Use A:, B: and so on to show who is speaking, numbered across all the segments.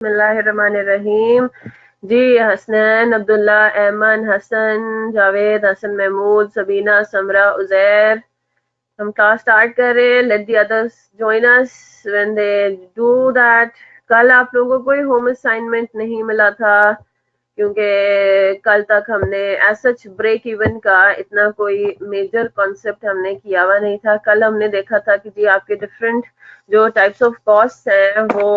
A: बिस्मिल्लाहिर्रहमानिर्रहीम। जी, हसनैन, अब्दुल्ला, ऐमन, हसन, जावेद, हसन महमूद, सबीना, समरा, उजैर। हम class start कर रहे हैं। Let the others join us when they do that. कल आप लोगों को कोई होम असाइनमेंट नहीं मिला था क्योंकि कल तक हमने एज सच ब्रेक इवन का इतना कोई मेजर कॉन्सेप्ट हमने किया हुआ नहीं था। कल हमने देखा था कि जी आपके डिफरेंट जो टाइप्स ऑफ कॉस्ट हैं वो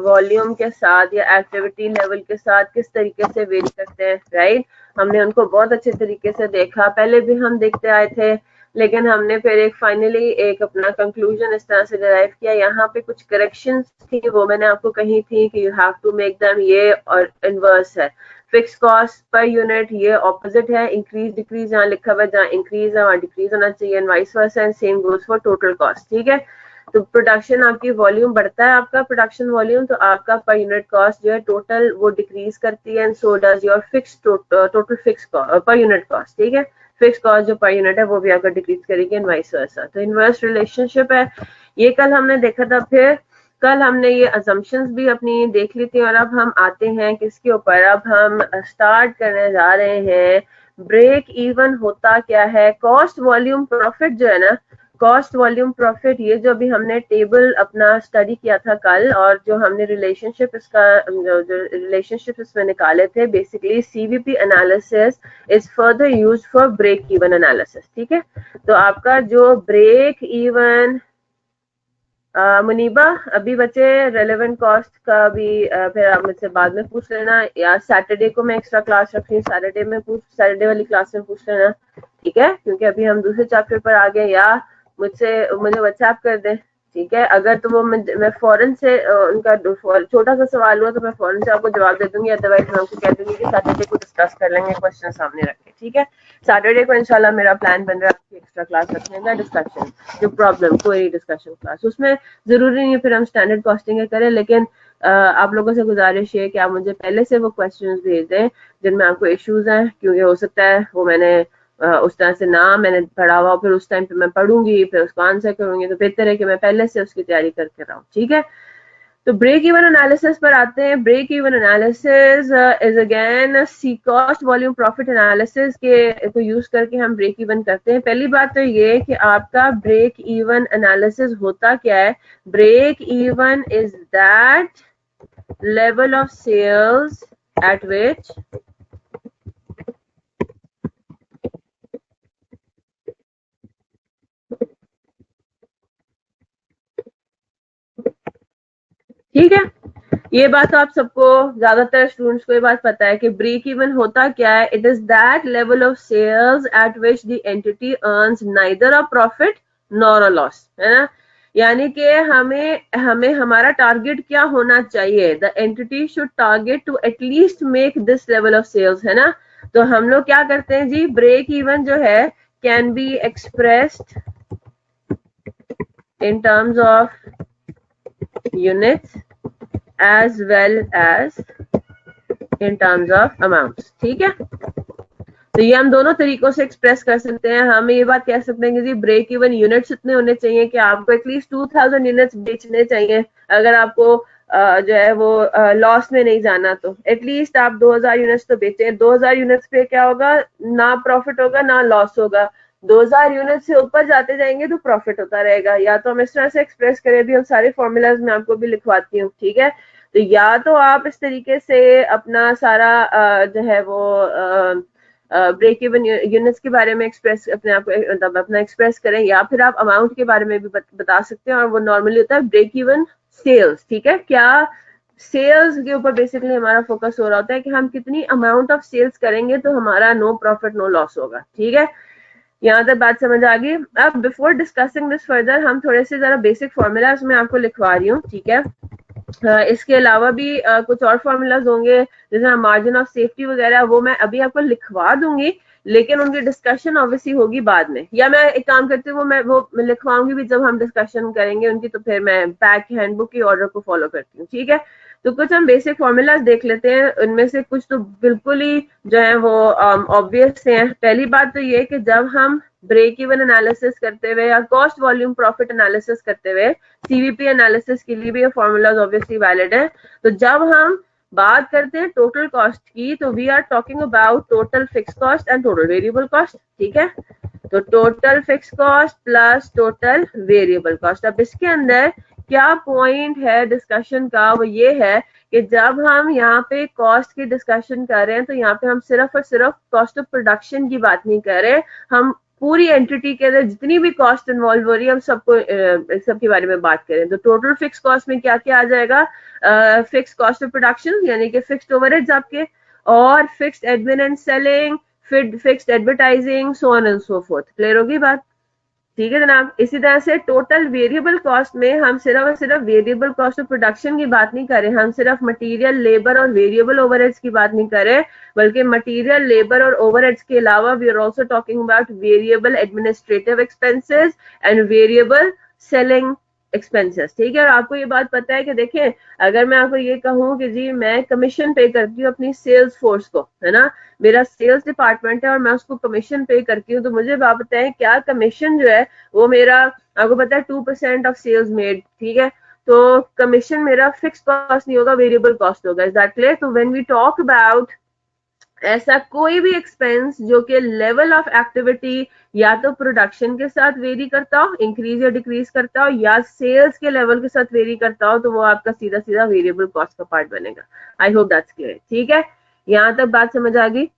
A: वॉल्यूम के साथ या एक्टिविटी लेवल के साथ किस तरीके से वेरी करते हैं, राइट। हमने उनको बहुत अच्छे तरीके से देखा, पहले भी हम देखते आए थे, लेकिन हमने फिर एक फाइनली एक अपना कंक्लूजन इस तरह से डिराइव किया। यहाँ पे कुछ करेक्शंस थी, वो मैंने आपको कही थी कि you have to make them, ये और इनवर्स है। फिक्स कॉस्ट पर यूनिट ये ऑपोजिट है, इंक्रीज डिक्रीज जहाँ लिखा हुआ है, जहाँ इंक्रीज है वहाँ डिक्रीज होना चाहिए, and vice versa, and same goes for total cost. ठीक है, तो प्रोडक्शन आपकी वॉल्यूम बढ़ता है, आपका प्रोडक्शन वॉल्यूम, तो आपका पर यूनिट कॉस्ट जो है टोटल वो डिक्रीज करती है, and so does your fix total fix per unit cost. ठीक है, फिक्स कॉस्ट जो पर यूनिट है वो भी आपका डिक्रीज करेगी, एंड वाइस वर्सा। तो इनवर्स रिलेशनशिप है, ये कल हमने देखा था। फिर कल हमने ये अजम्पशंस भी अपनी देख ली थी, और अब हम आते हैं किसके ऊपर, अब हम स्टार्ट करने जा रहे हैं ब्रेक इवन होता क्या है। कॉस्ट वॉल्यूम प्रॉफिट जो है ना, कॉस्ट वॉल्यूम प्रॉफिट, ये जो अभी हमने टेबल अपना स्टडी किया था कल, और जो हमने रिलेशनशिप इसका जो रिलेशनशिप इसमें निकाले थे, basically CVP analysis is further used for break even analysis. ठीक है, तो आपका जो ब्रेक इवन मुनीबा, अभी बच्चे रेलेवेंट कॉस्ट का भी फिर आप मुझसे बाद में पूछ लेना, या सैटरडे को मैं एक्स्ट्रा क्लास रख रही हूँ, सैटरडे वाली क्लास में पूछ लेना। ठीक है, क्योंकि अभी हम दूसरे चैप्टर पर आ गए, या मुझे व्हाट्सएप कर दें। ठीक है, अगर तो वो मैं फौरन से उनका छोटा सा सवाल हुआ तो मैं फौरन से आपको जवाब दे दूंगी, अदरवाइज मैं आपको कह दूंगी कि सैटरडे को डिस्कस कर लेंगे, क्वेश्चन सामने रख के। ठीक है, सैटरडे को इंशाल्लाह मेरा प्लान बन रहा है आपकी एक्स्ट्रा क्लास रखने का, डिस्कशन जो प्रॉब्लम क्वेरी डिस्कशन क्लास। उसमें जरूरी नहीं है फिर हम स्टैंडर्ड कॉस्टिंग करें, लेकिन आप लोगों से गुजारिश है कि आप मुझे पहले से वो क्वेश्चंस भेज दें जिनमें आपको इश्यूज हैं, क्योंकि हो सकता है वो मैंने उस तरह से ना मैंने पढ़ा हुआ, फिर उस टाइम पे मैं पढ़ूंगी, फिर उसको आंसर करूंगी, तो बेहतर है कि मैं पहले से उसकी तैयारी करके रहूं। ठीक है, तो ब्रेक इवन एनालिसिस पर आते हैं। Break even analysis is again C cost volume profit analysis के को यूज करके हम ब्रेक इवन करते हैं। पहली बात तो ये कि आपका ब्रेक इवन एनालिसिस होता क्या है। Break even is that level of sales at which ठीक है, ये बात तो आप सबको, ज्यादातर स्टूडेंट्स को ये बात पता है कि ब्रेक इवन होता क्या है। It is that level of sales at which the entity earns neither a profit nor a loss, है ना। यानी कि हमें हमें हमारा टारगेट क्या होना चाहिए, the entity should target to at least make this level of sales, है ना। तो हम लोग क्या करते हैं जी, ब्रेक इवन जो है can be expressed in terms of units as well as in terms of amounts। ठीक है, तो ये हम दोनों तरीकों से एक्सप्रेस कर सकते हैं। हम ये बात कह सकते हैं कि जी ब्रेक इवन यूनिट्स इतने होने चाहिए कि आपको एटलीस्ट 2000 यूनिट्स बेचने चाहिए, अगर आपको जो है वो लॉस में नहीं जाना, तो एटलीस्ट आप 2000 यूनिट्स तो बेचें। 2000 यूनिट्स पे क्या होगा, ना प्रॉफिट होगा ना लॉस होगा। 2000 यूनिट से ऊपर जाते जाएंगे तो प्रॉफिट होता रहेगा। या तो हम इस तरह से एक्सप्रेस करें, भी हम सारे फॉर्मूलाज में आपको भी लिखवाती हूँ। ठीक है, तो या तो आप इस तरीके से अपना सारा जो है वो ब्रेक इवन यूनिट्स के बारे में एक्सप्रेस अपने आप को मतलब अपना एक्सप्रेस करें, या फिर आप अमाउंट के बारे में भी बता सकते हैं, और वो नॉर्मली होता है ब्रेक इवन सेल्स। ठीक है, क्या सेल्स के ऊपर बेसिकली हमारा फोकस हो रहा होता है कि हम कितनी अमाउंट ऑफ सेल्स करेंगे तो हमारा नो प्रॉफिट नो लॉस होगा। ठीक है, यहाँ तक बात समझ आ गई। अब बिफोर डिस्कसिंग दिस फर्दर हम थोड़े से जरा बेसिक फॉर्मूलाज मैं आपको लिखवा रही हूँ। ठीक है, इसके अलावा भी कुछ और फॉर्मूलाज होंगे जैसे मार्जिन ऑफ सेफ्टी वगैरह, वो मैं अभी आपको लिखवा दूंगी, लेकिन उनकी डिस्कशन ऑब्वियसली होगी बाद में। या मैं एक काम करती हूँ, मैं लिखवाऊंगी भी जब हम डिस्कशन करेंगे उनकी, तो फिर मैं बैक हैंडबुक की ऑर्डर को फॉलो करती हूँ। ठीक है, तो कुछ हम बेसिक फॉर्मूलाज देख लेते हैं, उनमें से कुछ तो बिल्कुल ही जो है वो ऑब्वियस हैं। पहली बात तो ये कि जब हम ब्रेक इवन एनालिसिस करते हुए या कॉस्ट वॉल्यूम प्रॉफिट एनालिसिस करते हुए, सीवीपी एनालिसिस के लिए भी ये फॉर्मूलाज ऑब्वियसली वैलिड है। तो जब हम बात करते हैं टोटल कॉस्ट की, तो we are talking about total fix cost and total variable cost, ठीक है। तो total fix cost plus total variable cost. अब इसके अंदर क्या पॉइंट है डिस्कशन का, वो ये है कि जब हम यहाँ पे कॉस्ट की डिस्कशन कर रहे हैं तो यहाँ पे हम सिर्फ और सिर्फ कॉस्ट ऑफ प्रोडक्शन की बात नहीं कर रहे, हम पूरी एंटिटी के अंदर जितनी भी कॉस्ट इन्वॉल्व हो रही है हम सबको सबके बारे में बात करें। तो टोटल फिक्स कॉस्ट में क्या क्या आ जाएगा, फिक्स कॉस्ट ऑफ प्रोडक्शन यानी कि फिक्स्ड ओवरहेड्स आपके, और fixed admin and selling, fixed advertising, so on and so fourth. Clear होगी बात? ठीक है जनाब। इसी तरह से टोटल वेरिएबल कॉस्ट में हम सिर्फ और सिर्फ वेरिएबल कॉस्ट ऑफ प्रोडक्शन की बात नहीं कर रहे, हम सिर्फ मटेरियल, लेबर और वेरिएबल ओवरहेड्स की बात नहीं कर रहे, बल्कि मटेरियल, लेबर और ओवरहेड्स के अलावा we are also talking about variable administrative expenses and variable selling expenses, ठीक है। और आपको ये बात पता है कि देखें, अगर मैं आपको ये कहूँ कि जी मैं कमीशन पे करती हूँ अपनी सेल्स फोर्स को, है ना, मेरा सेल्स डिपार्टमेंट है और मैं उसको कमीशन पे करती हूँ, तो मुझे बात पता है क्या कमीशन जो है वो मेरा, आपको पता है 2% ऑफ सेल्स मेड, ठीक है। तो कमीशन मेरा फिक्स कॉस्ट नहीं होगा, वेरिएबल कॉस्ट होगा। Is that clear? तो व्हेन वी टॉक अबाउट ऐसा कोई भी एक्सपेंस जो कि लेवल ऑफ एक्टिविटी या तो प्रोडक्शन के साथ वेरी करता हो, इंक्रीज या डिक्रीज करता हो, या सेल्स के लेवल के साथ वेरी करता हो, तो वो आपका सीधा सीधा वेरिएबल कॉस्ट का पार्ट बनेगा। आई होप दैट्स क्लियर, ठीक है। यहां तक बात समझ आ गई?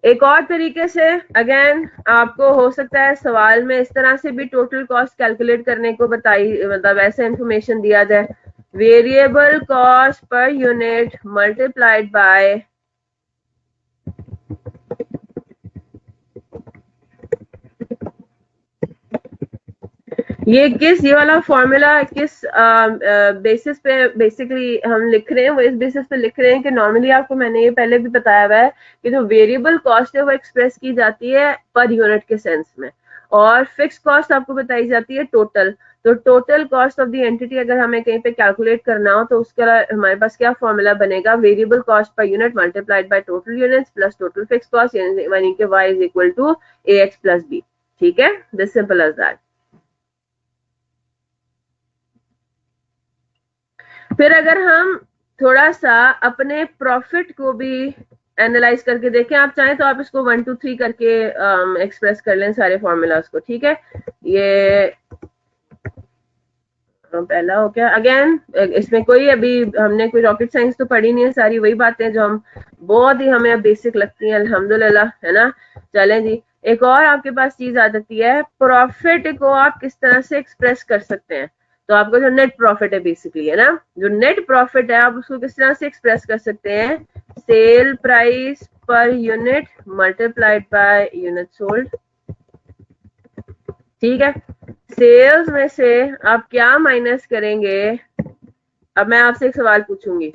A: एक और तरीके से अगेन आपको हो सकता है सवाल में इस तरह से भी टोटल कॉस्ट कैलकुलेट करने को बताई, मतलब ऐसा इंफॉर्मेशन दिया जाए, variable cost per unit multiplied bye ये वाला फॉर्मूला किस बेसिस पे बेसिकली हम लिख रहे हैं, वो इस बेसिस पे लिख रहे हैं कि नॉर्मली आपको मैंने ये पहले भी बताया हुआ है कि जो वेरिएबल कॉस्ट है वो एक्सप्रेस की जाती है पर यूनिट के सेंस में, और फिक्स कॉस्ट आपको बताई जाती है टोटल। तो total cost of the entity अगर हमें कहीं पे कैलकुलेट करना हो तो उसका हमारे पास क्या फॉर्मूला बनेगा, variable cost per unit multiplied by total units plus total fix cost, यानी कि y is equal to ax plus b, ठीक है। This simple as that. फिर अगर हम थोड़ा सा अपने प्रॉफिट को भी एनालाइज करके देखें, आप चाहें तो आप इसको 1 2 3 करके एक्सप्रेस कर लें सारे फॉर्मूलाज को, ठीक है। ये पहला हो गया। अगेन इसमें कोई अभी हमने कोई रॉकेट साइंस तो पढ़ी नहीं है, सारी वही बातें जो हम बहुत ही हमें बेसिक लगती हैं, अल्हम्दुलिल्लाह, है ना। चलें जी, एक और आपके पास चीज आ जाती है, प्रॉफिट को आप किस तरह से एक्सप्रेस कर सकते हैं। तो आपका जो नेट प्रॉफिट है बेसिकली, है ना, जो नेट प्रॉफिट है आप उसको किस तरह से एक्सप्रेस कर सकते हैं, cell price per unit multiplied by unit sold, ठीक है। सेल्स में से आप क्या माइनस करेंगे, अब मैं आपसे एक सवाल पूछूंगी,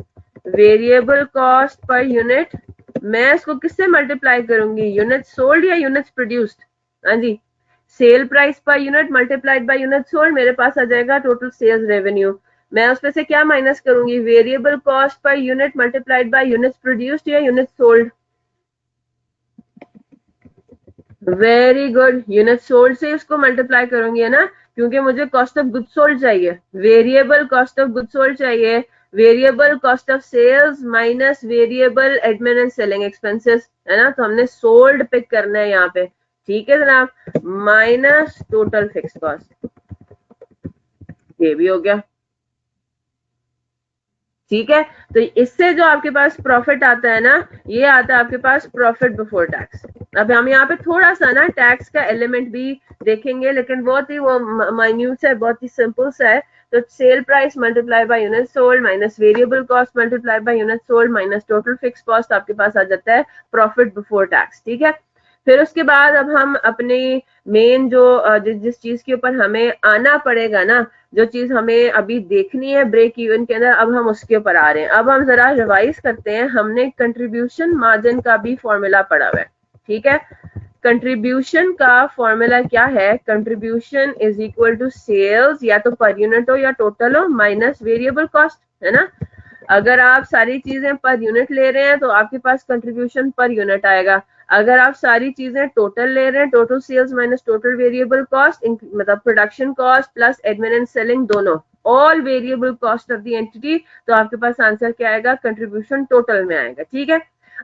A: वेरिएबल कॉस्ट पर यूनिट, मैं इसको किससे मल्टीप्लाई करूंगी, यूनिट सोल्ड या यूनिट्स प्रोड्यूस्ड? हाँ जी, sale price per unit multiplied by unit sold, मेरे पास आ जाएगा टोटल सेल्स रेवेन्यू। मैं उसमें से क्या माइनस करूंगी, variable cost per unit multiplied by units produced या unit sold? Very good, unit sold से उसको मल्टीप्लाई करूंगी, है ना, क्योंकि मुझे कॉस्ट ऑफ गुड सोल्ड चाहिए, variable cost of good sold चाहिए, variable cost of sales minus variable admin and selling expenses, है ना। तो हमने सोल्ड पिक करना है यहाँ पे, ठीक है जनाब, माइनस टोटल फिक्स कॉस्ट, ये भी हो गया, ठीक है। तो इससे जो आपके पास प्रॉफिट आता है ना, ये आता है आपके पास प्रॉफिट बिफोर टैक्स। अब हम यहाँ पे थोड़ा सा ना टैक्स का एलिमेंट भी देखेंगे, लेकिन बहुत ही वो माइन्यूट है, बहुत ही सिंपल सा है। तो sale price multiply by unit sold minus variable cost multiply by unit sold minus total fix cost, आपके पास आ जाता है प्रॉफिट बिफोर टैक्स, ठीक है। फिर उसके बाद अब हम अपनी मेन जो जिस चीज के ऊपर हमें आना पड़ेगा ना, जो चीज हमें अभी देखनी है ब्रेक इवन के अंदर, अब हम उसके ऊपर आ रहे हैं। अब हम जरा रिवाइज करते हैं, हमने कंट्रीब्यूशन मार्जिन का भी फॉर्मूला पढ़ा हुआ है, ठीक है। कंट्रीब्यूशन का फॉर्मूला क्या है? Contribution is equal to sales, या तो पर यूनिट हो या टोटल हो, माइनस वेरिएबल कॉस्ट, है ना। अगर आप सारी चीजें पर यूनिट ले रहे हैं तो आपके पास कंट्रीब्यूशन पर यूनिट आएगा। अगर आप सारी चीजें टोटल ले रहे हैं, total sales minus total variable cost, मतलब production cost plus admin and selling दोनों, all variable cost of the entity, तो आपके पास आंसर क्या आएगा? कंट्रीब्यूशन टोटल में आएगा। ठीक है,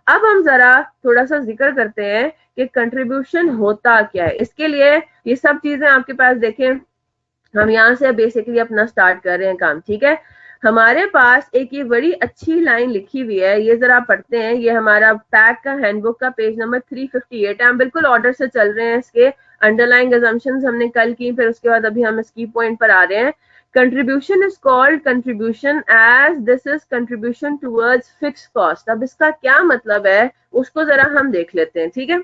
A: अब हम जरा थोड़ा सा जिक्र करते हैं कि कंट्रीब्यूशन होता क्या है। इसके लिए ये सब चीजें आपके पास देखें, हम यहाँ से बेसिकली अपना स्टार्ट कर रहे हैं काम। ठीक है, हमारे पास एक ये बड़ी अच्छी लाइन लिखी हुई है, ये जरा पढ़ते हैं। ये हमारा पैक का हैंडबुक का पेज नंबर 358 है। हम बिल्कुल ऑर्डर से चल रहे हैं। इसके अंडरलाइंग अजम्पशंस हमने कल की, फिर उसके बाद अभी हम इस की पॉइंट पर आ रहे हैं। Contribution is called contribution as this is contribution towards fixed cost. अब इसका क्या मतलब है उसको जरा हम देख लेते हैं। ठीक है,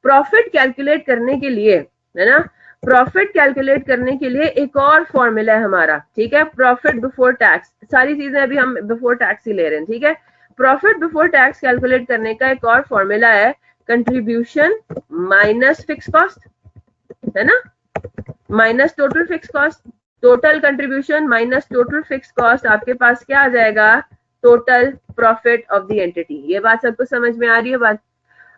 A: प्रॉफिट कैलकुलेट करने के लिए, है ना, प्रॉफिट कैलकुलेट करने के लिए एक और फॉर्मूला है हमारा। ठीक है, प्रॉफिट बिफोर टैक्स, सारी चीजें अभी हम बिफोर टैक्स ही ले रहे हैं। ठीक है, प्रॉफिट बिफोर टैक्स कैलकुलेट करने का एक और फॉर्मूला है कंट्रीब्यूशन माइनस फिक्स कॉस्ट, है ना, minus total fix cost. Total contribution minus total fix cost, आपके पास क्या आ जाएगा? Total profit of the entity. ये बात सबको समझ में आ रही है बात?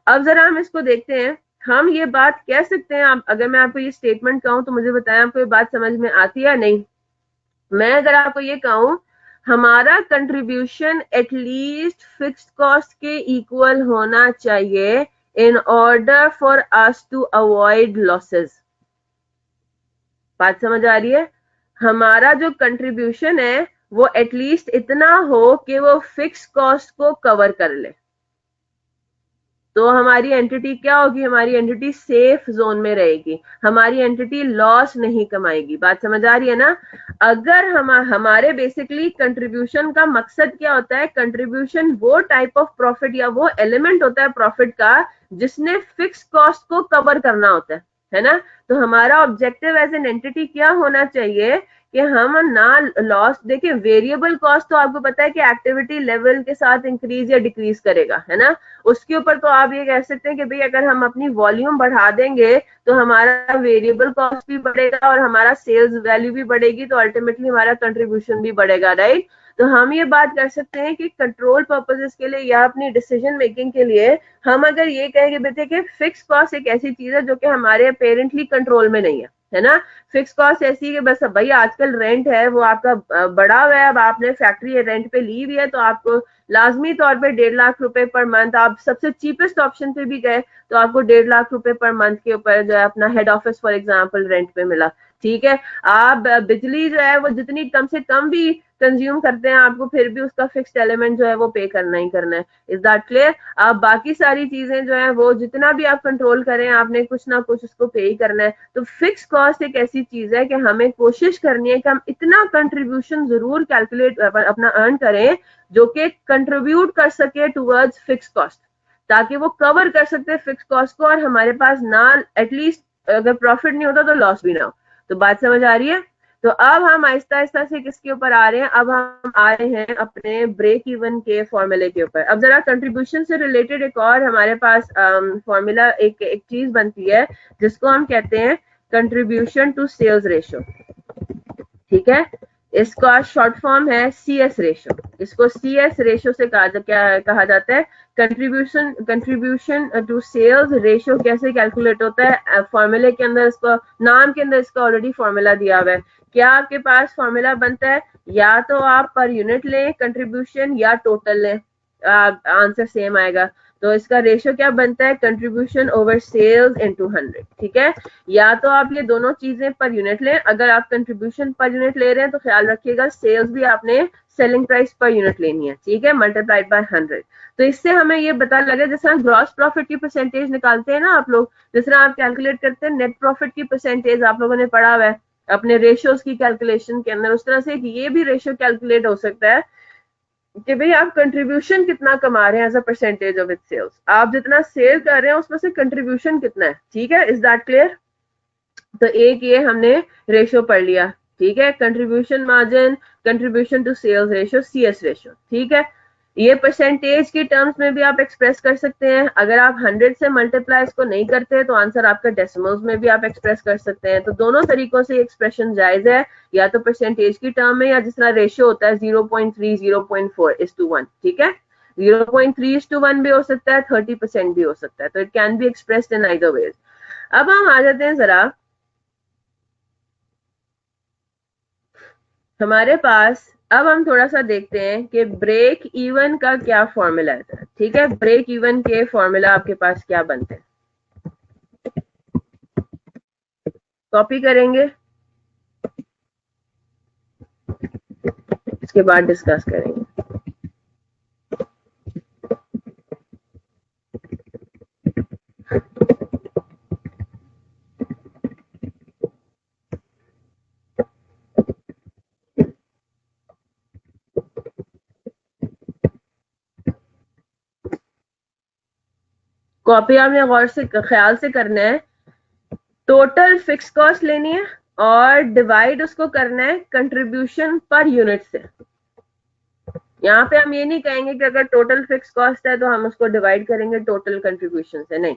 A: अब जरा हम इसको देखते हैं। हम ये बात कह सकते हैं, अगर मैं आपको ये स्टेटमेंट कहूं तो मुझे बताएं आपको ये बात समझ में आती है या नहीं। मैं अगर आपको ये कहूं हमारा कंट्रीब्यूशन एटलीस्ट फिक्स्ड कॉस्ट के इक्वल होना चाहिए in order for us to avoid losses. बात समझ आ रही है? हमारा जो कंट्रीब्यूशन है वो एटलीस्ट इतना हो कि वो फिक्स कॉस्ट को कवर कर ले, तो हमारी एंटिटी क्या होगी? हमारी एंटिटी सेफ जोन में रहेगी, हमारी एंटिटी लॉस नहीं कमाएगी। बात समझ आ रही है ना? अगर हमारे बेसिकली कंट्रीब्यूशन का मकसद क्या होता है? कंट्रीब्यूशन वो टाइप ऑफ प्रॉफिट या वो एलिमेंट होता है प्रॉफिट का जिसने फिक्स कॉस्ट को कवर करना होता है ना। तो हमारा ऑब्जेक्टिव एज एन एंटिटी क्या होना चाहिए कि हम ना लॉस देखें। वेरिएबल कॉस्ट तो आपको पता है कि एक्टिविटी लेवल के साथ इंक्रीज या डिक्रीज करेगा, है ना। उसके ऊपर तो आप ये कह सकते हैं कि भाई अगर हम अपनी वॉल्यूम बढ़ा देंगे तो हमारा वेरिएबल कॉस्ट भी बढ़ेगा और हमारा सेल्स वैल्यू भी बढ़ेगी, तो अल्टीमेटली हमारा कंट्रीब्यूशन भी बढ़ेगा, राइट। तो हम ये बात कर सकते हैं कि कंट्रोल पर्पसेस के लिए या अपनी डिसीजन मेकिंग के लिए हम अगर ये कहें कि बेटे कि फिक्स कॉस्ट एक ऐसी चीज है जो कि हमारे अपेरेंटली कंट्रोल में नहीं है ना। फिक्स कॉस्ट ऐसी है कि बस भाई आजकल रेंट है वो आपका बढ़ा हुआ है, अब आपने फैक्ट्री रेंट पे ली हुई है तो आपको लाजमी तौर पे 1.5 लाख रुपए पर मंथ, आप सबसे चीपेस्ट ऑप्शन पे भी गए तो आपको 1.5 लाख रुपए पर मंथ के ऊपर जो है अपना head office for example rent पे मिला। ठीक है, आप बिजली जो है वो जितनी कम से कम भी कंज्यूम करते हैं आपको फिर भी उसका फिक्स्ड एलिमेंट जो है वो पे करना ही करना है। Is that clear? आप बाकी सारी चीजें जो है वो जितना भी आप कंट्रोल करें आपने कुछ ना कुछ उसको पे ही करना है। तो फिक्स कॉस्ट एक ऐसी चीज है कि हमें कोशिश करनी है कि हम इतना कंट्रीब्यूशन जरूर कैलकुलेट अपना अर्न करें जो कि कंट्रीब्यूट कर सके टूवर्ड्स फिक्स कॉस्ट, ताकि वो कवर कर सकते फिक्स कॉस्ट को और हमारे पास ना एटलीस्ट अगर प्रॉफिट नहीं होता तो लॉस भी ना हो। तो बात समझ आ रही है? तो अब हम आहिस्ता आहिस्ता से किसके ऊपर आ रहे हैं? अब हम आ रहे हैं अपने ब्रेक इवन के फॉर्मूले के ऊपर। अब जरा कंट्रीब्यूशन से रिलेटेड एक और हमारे पास फॉर्मूला एक चीज बनती है जिसको हम कहते हैं कंट्रीब्यूशन टू सेल्स रेशियो। ठीक है, इसका शॉर्ट फॉर्म है CS रेशियो। इसको CS रेशियो से कहा जाता है? कंट्रीब्यूशन टू सेल्स रेशियो कैसे कैलकुलेट होता है? फॉर्मूले के अंदर इसको, नाम के अंदर इसका ऑलरेडी फॉर्मूला दिया हुआ है। क्या आपके पास फॉर्मूला बनता है? या तो आप पर यूनिट लें कंट्रीब्यूशन या टोटल लें, आंसर सेम आएगा। तो इसका रेशियो क्या बनता है? Contribution over sales into 100। ठीक है, या तो आप ये दोनों चीजें पर यूनिट लें। अगर आप कंट्रीब्यूशन पर यूनिट ले रहे हैं तो ख्याल रखिएगा सेल्स भी आपने सेलिंग प्राइस पर यूनिट लेनी है। ठीक है, मल्टीप्लाइड बाय 100। तो इससे हमें ये पता लगे, जिस तरह ग्रॉस प्रॉफिट की परसेंटेज निकालते हैं ना आप लोग, जिस तरह आप कैलकुलेट करते हैं नेट प्रॉफिट की परसेंटेज, आप लोगों ने पढ़ा हुआ है अपने रेशियोज की कैलकुलेशन के अंदर, उस तरह से ये भी रेशियो कैलकुलेट हो सकता है कि भाई आप कंट्रीब्यूशन कितना कमा रहे हैं as a percentage of its sales. आप जितना सेल कर रहे हैं उसमें से कंट्रीब्यूशन कितना है। ठीक है, इज दैट क्लियर? तो एक ये हमने रेशियो पढ़ लिया। ठीक है, contribution margin, contribution to sales ratio, CS ratio. ठीक है, ये परसेंटेज की टर्म्स में भी आप एक्सप्रेस कर सकते हैं। अगर आप 100 से मल्टीप्लाई इसको नहीं करते तो आंसर आपका डेसिमल्स में भी आप एक्सप्रेस कर सकते हैं। तो दोनों तरीकों से एक्सप्रेशन जायज है, या तो परसेंटेज की टर्म में, या जिस तरह रेशियो होता है 0.3 0.4:1, ठीक है। 0.3:1 भी हो सकता है, 30% भी हो सकता है, तो it can be expressed in either ways. अब हम आ जाते हैं जरा, हमारे पास अब हम थोड़ा सा देखते हैं कि ब्रेक इवन का क्या फॉर्मूला है। ठीक है, ब्रेक इवन के फॉर्मूला आपके पास क्या बनते हैं, कॉपी करेंगे, इसके बाद डिस्कस करेंगे। कॉपी आपने गौर से ख्याल से करना है। टोटल फिक्स कॉस्ट लेनी है और डिवाइड उसको करना है कंट्रीब्यूशन पर यूनिट से। यहाँ पे हम ये नहीं कहेंगे कि अगर टोटल फिक्स कॉस्ट है तो हम उसको डिवाइड करेंगे टोटल कंट्रीब्यूशन से, नहीं।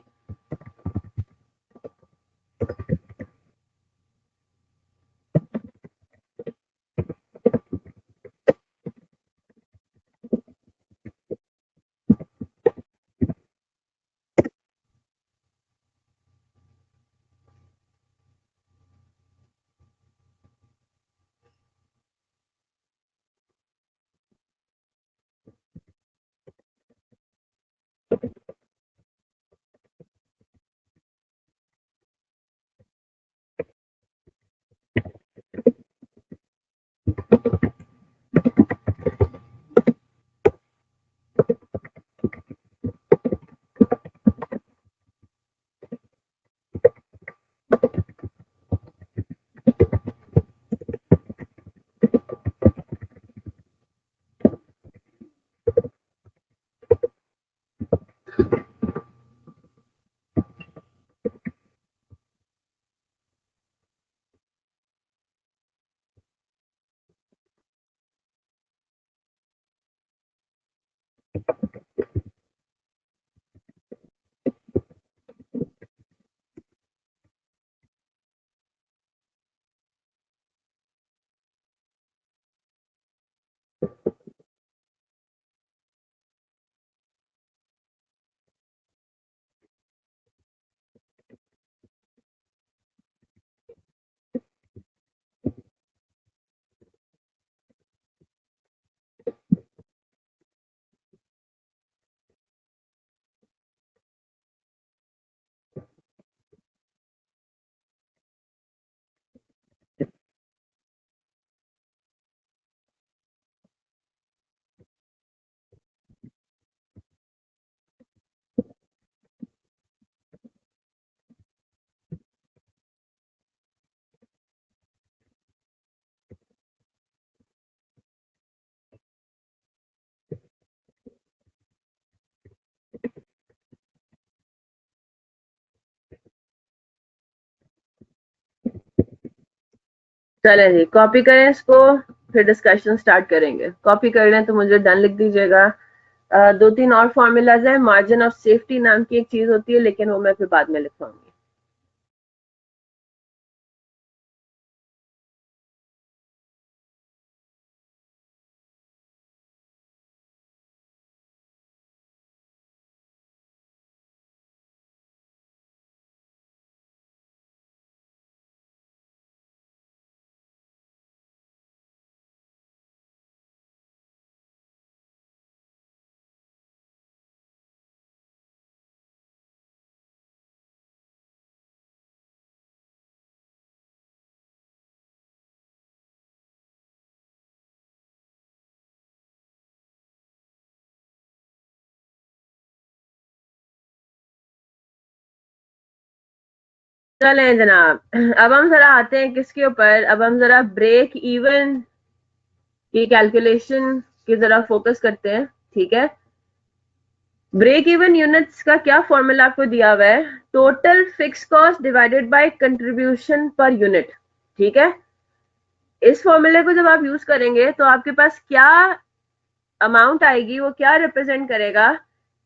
A: चलें जी, कॉपी करें इसको, फिर डिस्कशन स्टार्ट करेंगे। कॉपी कर लें तो मुझे डन लिख दीजिएगा। दो तीन और फॉर्मूलाज हैं, मार्जिन ऑफ सेफ्टी नाम की एक चीज होती है, लेकिन वो मैं फिर बाद में लिखवाऊंगी। चलें जनाब, अब हम जरा आते हैं किसके ऊपर, अब हम जरा ब्रेक इवन की कैलकुलेशन की जरा फोकस करते हैं। ठीक है, ब्रेक इवन यूनिट्स का क्या फॉर्मूला आपको दिया हुआ है, total fix cost divided bye contribution per unit. ठीक है, इस फॉर्मूले को जब आप यूज करेंगे तो आपके पास क्या अमाउंट आएगी वो क्या रिप्रेजेंट करेगा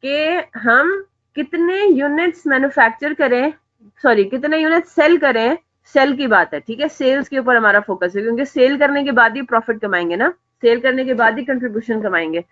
A: कि हम कितने यूनिट्स मैन्युफैक्चर करें, सॉरी कितने यूनिट सेल करें, सेल की बात है, ठीक है, सेल्स के ऊपर हमारा फोकस है, क्योंकि सेल करने के बाद ही प्रॉफिट कमाएंगे ना, सेल करने के बाद ही कंट्रीब्यूशन कमाएंगे।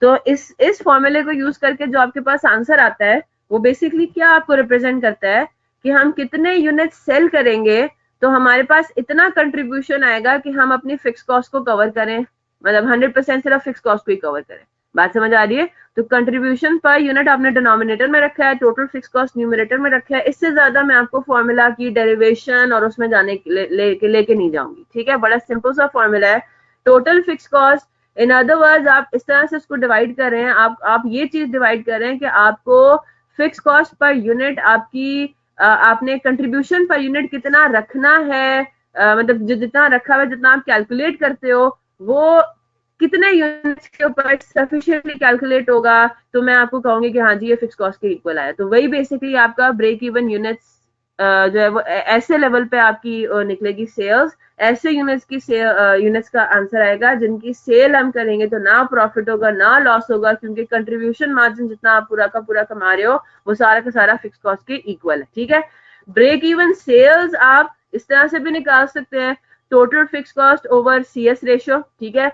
A: तो इस फॉर्मूले को यूज करके जो आपके पास आंसर आता है वो बेसिकली क्या आपको रिप्रेजेंट करता है कि हम कितने यूनिट सेल करेंगे तो हमारे पास इतना कंट्रीब्यूशन आएगा कि हम अपनी फिक्स कॉस्ट को कवर करें, मतलब 100% सिर्फ फिक्स कॉस्ट को ही कवर करें। बात समझ आ रही है? तो कंट्रीब्यूशन पर यूनिट आपने डिनोमिनेटर में रखा है, टोटल फिक्स कॉस्ट न्यूमरेटर में रखा है। इससे ज्यादा मैं आपको फॉर्मूला की डेरिवेशन और उसमें जाने लेके नहीं जाऊंगी, ठीक है। बड़ा सिंपल सा फॉर्मूला है, टोटल फिक्स कॉस्ट। इन अदर वर्ड्स आप इस तरह से इसको डिवाइड कर रहे हैं, आप ये चीज डिवाइड कर रहे हैं कि आपको फिक्स कॉस्ट पर यूनिट आपकी आपने कंट्रीब्यूशन पर यूनिट कितना रखना है, मतलब जो जितना रखा हुआ जितना आप कैलकुलेट करते हो वो कितने यूनिट्स के ऊपर सफिशिएंटली कैलकुलेट होगा, तो मैं आपको कहूंगी कि हाँ जी ये फिक्स कॉस्ट के इक्वल आया। तो वही बेसिकली आपका ब्रेक इवन यूनिट्स जो है वो ऐसे लेवल पे आपकी निकलेगी सेल्स, ऐसे यूनिट्स की यूनिट्स का आंसर आएगा जिनकी सेल हम करेंगे तो ना प्रॉफिट होगा ना लॉस होगा, क्योंकि कंट्रीब्यूशन मार्जिन जितना आप पूरा का पूरा कमा रहे हो वो सारा का सारा फिक्स कॉस्ट के इक्वल है, ठीक है। ब्रेक इवन सेल्स आप इस तरह से भी निकाल सकते हैं, total fix cost over C S ratio, ठीक है।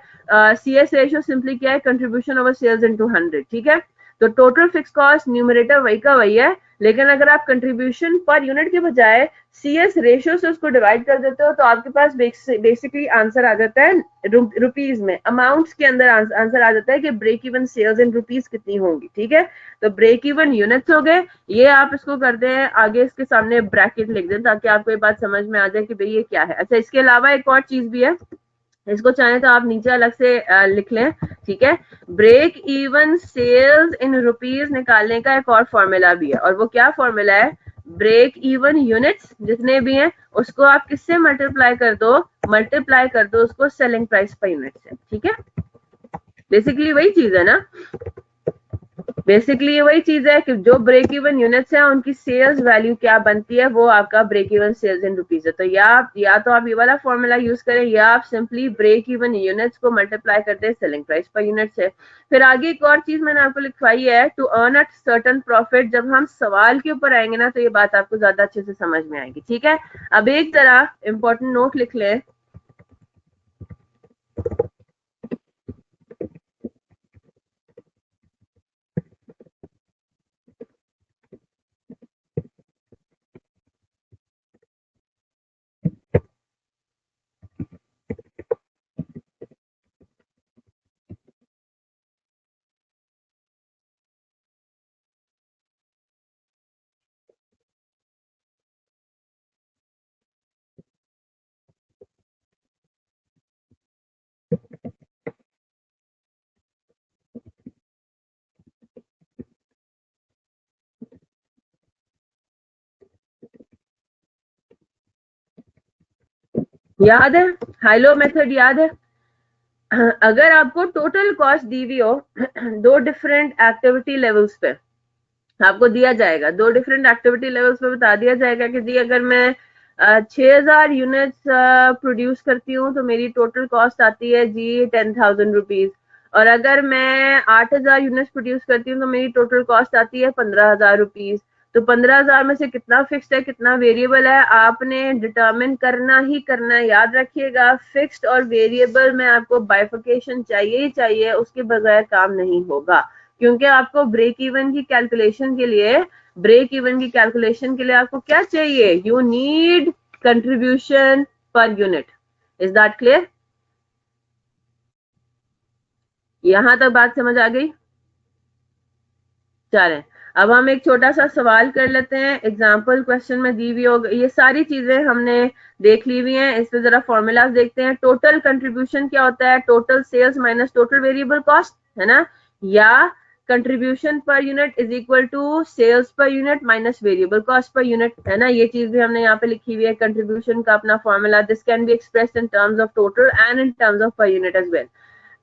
A: सी एस रेशियो सिंपली क्या है, कंट्रीब्यूशन ओवर सेल्स इनटू 100, ठीक है। तो टोटल फिक्स कॉस्ट न्यूमरेटर वही का वही है, लेकिन अगर आप कंट्रीब्यूशन पर यूनिट के बजाय सीएस रेशियो से उसको डिवाइड कर देते हो तो आपके पास बेसिकली आंसर आ जाता है रुपीज में, अमाउंट्स के अंदर आंसर आ जाता है कि break even sales in rupees कितनी होंगी, ठीक है। तो ब्रेक इवन यूनिट्स हो गए, ये आप इसको करते हैं आगे इसके सामने ब्रैकेट लिख दें ताकि आपको ये बात समझ में आ जाए कि भाई ये क्या है। अच्छा, इसके अलावा एक और चीज भी है, इसको चाहे तो आप नीचे अलग से लिख लें, ठीक है। Break even sales in rupees निकालने का एक और फॉर्मूला भी है, और वो क्या फॉर्मूला है, ब्रेक इवन यूनिट्स जितने भी हैं उसको आप किससे मल्टीप्लाई कर दो उसको सेलिंग प्राइस पर यूनिट से, ठीक है। बेसिकली वही चीज है ना, बेसिकली ये वही चीज है कि जो ब्रेक इवन यूनिट्स है उनकी सेल्स वैल्यू क्या बनती है, वो आपका break even sales in rupees है। तो या तो आप ये वाला फॉर्मूला यूज करें या आप सिंपली ब्रेक इवन यूनिट्स को मल्टीप्लाई कर दें सेलिंग प्राइस पर यूनिट से। फिर आगे एक और चीज मैंने आपको लिखवाई है, to earn a certain profit. जब हम सवाल के ऊपर आएंगे ना तो ये बात आपको ज्यादा अच्छे से समझ में आएगी, ठीक है। अब एक तरह इंपॉर्टेंट नोट लिख लें, याद है हाइलो मेथड, याद है? अगर आपको टोटल कॉस्ट दी हुई हो दो डिफरेंट एक्टिविटी लेवल्स पे, आपको दिया जाएगा दो डिफरेंट एक्टिविटी लेवल्स पे बता दिया जाएगा कि जी अगर मैं 6000 यूनिट्स प्रोड्यूस करती हूँ तो मेरी टोटल कॉस्ट आती है जी 10,000 रुपीज, और अगर मैं 8000 यूनिट्स प्रोड्यूस करती हूँ तो मेरी टोटल कॉस्ट आती है 15,000 रुपीज। तो 15,000 में से कितना फिक्स्ड है कितना वेरिएबल है आपने डिटरमिन करना ही करना है। याद रखिएगा, फिक्स्ड और वेरिएबल में आपको बाइफिकेशन चाहिए ही चाहिए, उसके बगैर काम नहीं होगा। क्योंकि आपको ब्रेक इवन की कैलकुलेशन के लिए आपको क्या चाहिए, you need contribution per unit. Is that clear? यहां तक बात समझ आ गई? चलें, अब हम एक छोटा सा सवाल कर लेते हैं, एग्जाम्पल क्वेश्चन में दी हुई होगी, ये सारी चीजें हमने देख ली हुई हैं, इस पे जरा फॉर्मूलाज देखते हैं। टोटल कंट्रीब्यूशन क्या होता है, total sales minus total variable cost, है ना, या contribution per unit is equal to sales per unit minus variable cost per unit, है ना। ये चीज भी हमने यहाँ पे लिखी हुई है, कंट्रीब्यूशन का अपना formula, this can be expressed in terms of total and in terms of per unit as well.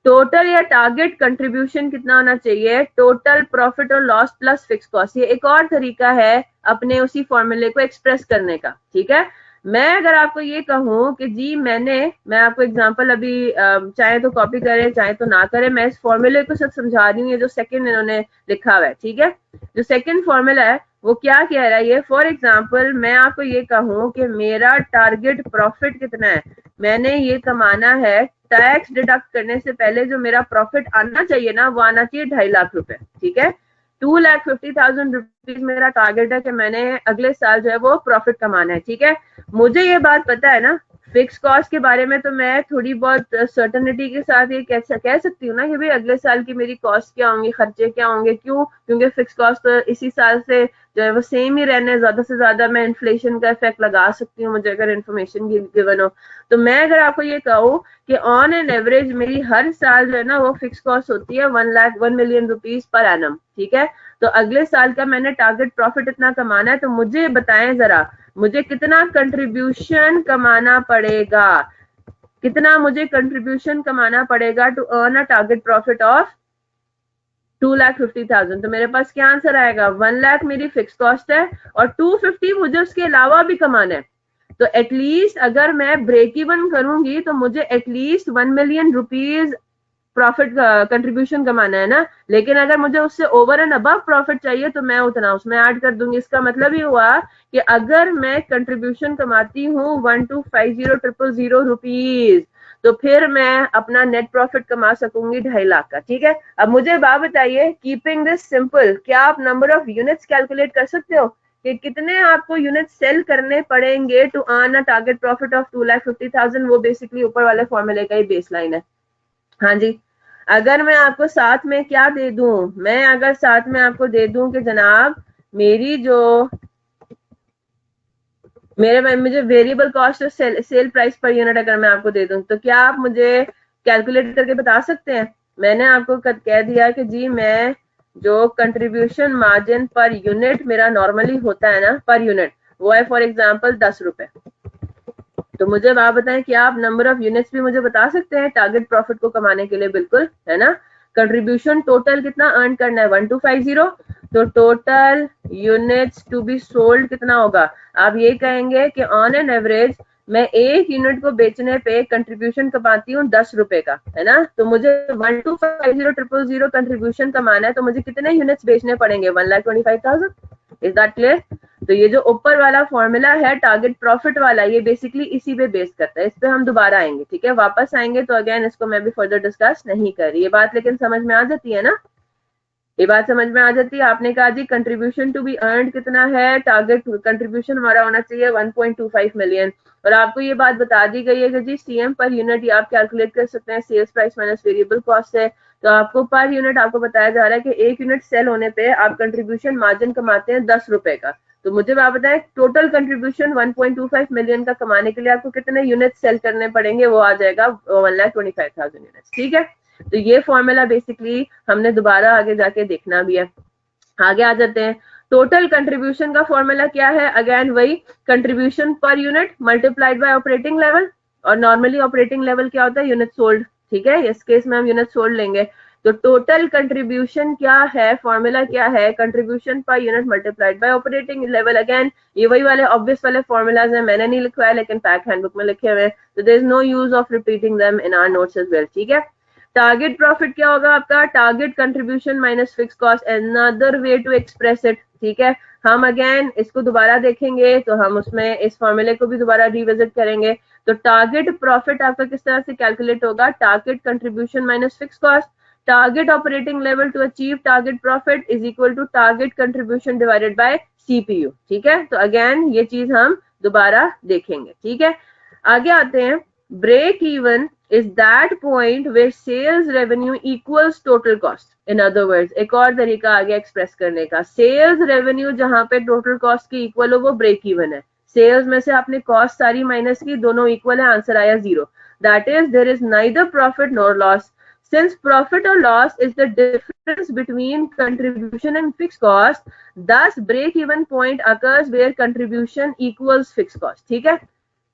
A: Total या टारगेट कंट्रीब्यूशन कितना होना चाहिए, टोटल प्रॉफिट और लॉस प्लस फिक्स कॉस्ट। ये एक और तरीका है अपने उसी फॉर्मूले को एक्सप्रेस करने का, ठीक है। मैं अगर आपको ये कहूँ कि जी मैं आपको एग्जांपल अभी चाहे तो कॉपी करें चाहे तो ना करें, मैं इस फॉर्मूले को सब समझा रही हूँ, ये जो सेकंड इन्होंने लिखा हुआ है, ठीक है। जो सेकंड फॉर्मूला है वो क्या कह रहा है ये, फॉर एग्जांपल मैं आपको ये कहूँ कि मेरा टारगेट प्रॉफिट कितना है, मैंने ये कमाना है, टैक्स डिडक्ट करने से पहले जो मेरा प्रॉफिट आना चाहिए ना वो आना चाहिए 2.5 लाख रुपए, ठीक है। 2,50,000 रुपीज मेरा टारगेट है कि मैंने अगले साल जो है वो प्रॉफिट कमाना है, ठीक है। मुझे ये बात पता है ना, फिक्स कॉस्ट के बारे में तो मैं थोड़ी बहुत सर्टेनिटी के साथ ये कह सकती हूँ ना कि भाई अगले साल की मेरी कॉस्ट क्या होंगी, खर्चे क्या होंगे, क्यों, क्योंकि फिक्स कॉस्ट तो इसी साल से जो है वो सेम ही रहने, ज्यादा से ज्यादा मैं इन्फ्लेशन का इफेक्ट लगा सकती हूँ मुझे अगर इन्फॉर्मेशन गिवन हो। तो मैं अगर आपको ये कहूँ कि ऑन एन एवरेज मेरी हर साल जो है ना वो फिक्स कॉस्ट होती है 1 मिलियन रुपीज पर एनम, ठीक है। तो अगले साल का मैंने टारगेट प्रॉफिट इतना कमाना है, तो मुझे बताएं जरा मुझे कितना कंट्रीब्यूशन कमाना पड़ेगा, कितना मुझे कंट्रीब्यूशन कमाना पड़ेगा to earn a target profit of 2,50,000। तो मेरे पास क्या आंसर आएगा, 1 लाख मेरी फिक्स कॉस्ट है और 250 मुझे उसके अलावा भी कमाना है। तो एटलीस्ट अगर मैं ब्रेक इवन करूंगी तो मुझे at least 1 million rupees profit contribution कमाना है ना। लेकिन अगर मुझे उससे ओवर एंड अबव प्रॉफिट चाहिए तो मैं उतना उसमें ऐड कर दूंगी। इसका मतलब ये हुआ कि अगर मैं कंट्रीब्यूशन कमाती हूँ 1,250,000 रुपीज तो फिर मैं अपना नेट प्रॉफिट कमा सकूंगी 2.5 लाख का, ठीक है। अब मुझे बात बताइए, कीपिंग दिस सिंपल, क्या आप नंबर ऑफ यूनिट्स कैलकुलेट कर सकते हो कि कितने आपको यूनिट सेल करने पड़ेंगे to earn a target profit of 2,50,000? वो बेसिकली ऊपर वाले फॉर्मूले का ही बेस लाइन है। हाँ जी। अगर मैं आपको साथ में क्या दे दूं, मैं अगर साथ में आपको दे दूं कि जनाब मेरी जो मुझे वेरिएबल कॉस्ट और सेल प्राइस पर यूनिट अगर मैं आपको दे दूं तो क्या आप मुझे कैलकुलेट करके बता सकते हैं? मैंने आपको कह दिया कि जी मैं जो कंट्रीब्यूशन मार्जिन पर यूनिट मेरा नॉर्मली होता है ना पर यूनिट, वो है फॉर एग्जांपल 10 रुपए। तो मुझे आप बताएं कि आप नंबर ऑफ यूनिट्स भी मुझे बता सकते हैं टारगेट प्रॉफिट को कमाने के लिए? बिल्कुल, है ना। कंट्रीब्यूशन टोटल कितना अर्न करना है, 1,250। तो total units to be sold कितना होगा? आप ये कहेंगे कि ऑन एन एवरेज मैं एक यूनिट को बेचने पे कंट्रीब्यूशन कमाती हूँ 10 रुपए का, है ना। तो मुझे 1,250,000 कंट्रीब्यूशन कमाना है तो मुझे कितने यूनिट्स बेचने पड़ेंगे? 1,25,000। Is that clear? तो ये जो ऊपर वाला फॉर्मूला है टारगेट प्रॉफिट वाला, ये बेसिकली इसी पे बेस करता है। इस पे हम दोबारा आएंगे, ठीक है, वापस आएंगे तो अगेन इसको मैं भी फर्दर डिस्कस नहीं कर रही। ये बात लेकिन समझ में आ जाती है ना? ये बात समझ में आ जाती है। आपने कहा जी कंट्रीब्यूशन टू बी अर्न कितना है, टारगेट कंट्रीब्यूशन हमारा होना चाहिए 1.25 मिलियन, और आपको ये बात बता दी गई है कि जी सीएम पर यूनिट ये आप कैलकुलेट कर सकते हैं sales price minus variable cost है। तो आपको पर यूनिट आपको बताया जा रहा है कि एक यूनिट सेल होने पे आप कंट्रीब्यूशन मार्जिन कमाते हैं 10 रुपए का। तो मुझे आप बताएं टोटल कंट्रीब्यूशन 1.25 मिलियन का कमाने के लिए आपको कितने यूनिट सेल करने पड़ेंगे? वो आ जाएगा 1,25,000 यूनिट, ठीक है। तो ये फॉर्मूला बेसिकली हमने दोबारा आगे जाके देखना भी है। आगे आ जाते हैं। टोटल कंट्रीब्यूशन का फॉर्मूला क्या है? अगेन वही contribution per unit multiplied bye operating level, और नॉर्मली ऑपरेटिंग लेवल क्या होता है? यूनिट सोल्ड, ठीक है। इस केस में हम यूनिट सोल्ड लेंगे। तो टोटल कंट्रीब्यूशन क्या है, फॉर्मूला क्या है? Contribution per unit multiplied bye operating level. Again ये वही वाले ऑब्वियस वाले फॉर्मूलाज हैं, मैंने नहीं लिखवाया लेकिन पैक हैंडबुक में लिखे हुए हैं, तो there is no use of repeating them in our notes as well, ठीक है। टारगेट प्रॉफिट क्या होगा आपका? Target contribution minus fix cost, another way to express it, ठीक है। हम अगेन इसको दोबारा देखेंगे तो हम उसमें इस फॉर्मूले को भी दोबारा रिविजिट करेंगे। तो टारगेट प्रॉफिट आपका किस तरह से कैलकुलेट होगा? Target contribution minus fix cost, target operating level to achieve target profit is equal to target contribution divided by CPU, ठीक है। तो अगेन ये चीज हम दोबारा देखेंगे, ठीक है। आगे आते हैं। Break even is that point where sales revenue equals total cost. In other words, एक और तरीका आगे एक्सप्रेस करने का, सेल्स रेवेन्यू जहां पे टोटल कॉस्ट के इक्वल हो वो ब्रेक इवन है। सेल्स में से आपने कॉस्ट सारी माइनस की, दोनों इक्वल है, आंसर आया 0। That is there is neither profit nor loss. Since profit or loss is the difference between contribution and fixed cost, thus break-even point occurs where contribution equals fixed cost. ठीक है,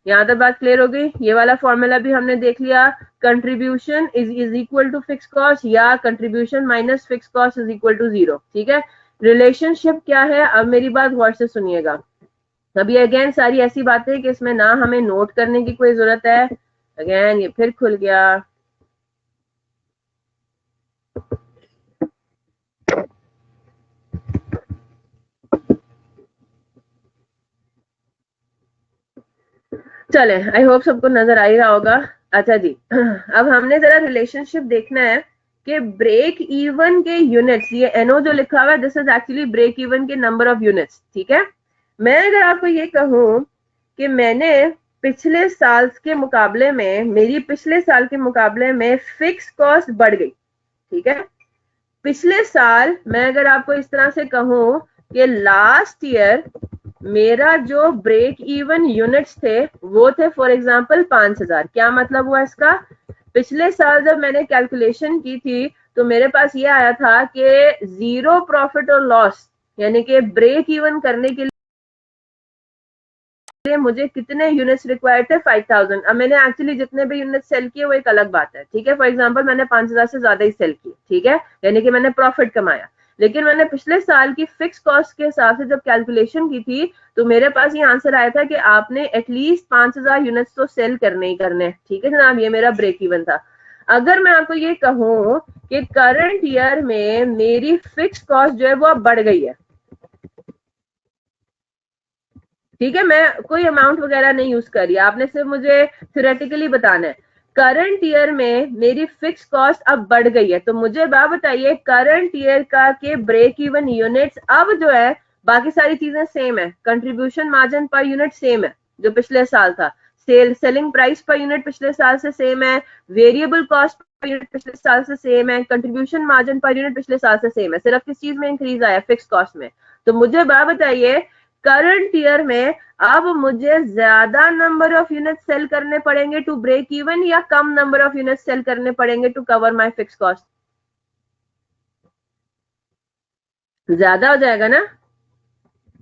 A: यहाँ तक बात clear हो गई। ये वाला फॉर्मूला भी हमने देख लिया, contribution is equal to fix cost या contribution minus fix cost is equal to 0, ठीक है। रिलेशनशिप क्या है? अब मेरी बात गौर से सुनिएगा। अब ये अगेन सारी ऐसी बातें कि इसमें ना हमें नोट करने की कोई जरूरत है। अगेन ये फिर खुल गया। चले, आई होप सबको नजर आ ही रहा होगा। अच्छा जी, अब हमने जरा रिलेशनशिप देखना है कि ब्रेक इवन के यूनिट्स, ये एनओ जो लिखा हुआ है this is actually break even के नंबर ऑफ यूनिट्स, ठीक है। मैं अगर आपको ये कहूं कि मैंने पिछले साल के मुकाबले में, मेरी पिछले साल के मुकाबले में फिक्स कॉस्ट बढ़ गई, ठीक है। पिछले साल मैं अगर आपको इस तरह से कहूं कि लास्ट ईयर मेरा जो ब्रेक इवन यूनिट्स थे वो थे फॉर एग्जांपल 5000। क्या मतलब हुआ इसका? पिछले साल जब मैंने कैलकुलेशन की थी तो मेरे पास ये आया था कि जीरो प्रॉफिट और लॉस, यानी कि ब्रेक इवन करने के लिए मुझे कितने यूनिट्स रिक्वायर्ड थे? 5000। अब मैंने एक्चुअली जितने भी यूनिट सेल किए वो एक अलग बात है, ठीक है। फॉर एग्जांपल मैंने 5000 से ज्यादा ही सेल किए, ठीक है, यानी कि मैंने प्रॉफिट कमाया। लेकिन मैंने पिछले साल की फिक्स कॉस्ट के हिसाब से जब कैलकुलेशन की थी तो मेरे पास ये आंसर आया था कि आपने एटलीस्ट 5000 यूनिट्स तो सेल करने ही करने, ठीक है जनाब। ये मेरा ब्रेक इवन था। अगर मैं आपको ये कहूं कि करंट ईयर में मेरी फिक्स कॉस्ट जो है वो अब बढ़ गई है, ठीक है, मैं कोई अमाउंट वगैरह नहीं यूज कर रही, आपने सिर्फ मुझे थ्योरेटिकली बताना है। करंट ईयर में मेरी फिक्स कॉस्ट अब बढ़ गई है, तो मुझे बात बताइए करंट ईयर का के ब्रेक इवन यूनिट्स अब जो है, बाकी सारी चीजें सेम है, contribution margin per unit same है जो पिछले साल था, सेलिंग प्राइस पर यूनिट पिछले साल से सेम है, वेरिएबल कॉस्ट पर यूनिट पिछले साल से सेम है, कंट्रीब्यूशन मार्जिन पर यूनिट पिछले साल से सेम है, सिर्फ किस चीज में इंक्रीज आया? फिक्स कॉस्ट में। तो मुझे बात बताइए करंट ईयर में अब मुझे ज्यादा नंबर ऑफ यूनिट सेल करने पड़ेंगे टू ब्रेक इवन या कम नंबर ऑफ यूनिट सेल करने पड़ेंगे to cover my fix cost? ज्यादा हो जाएगा ना,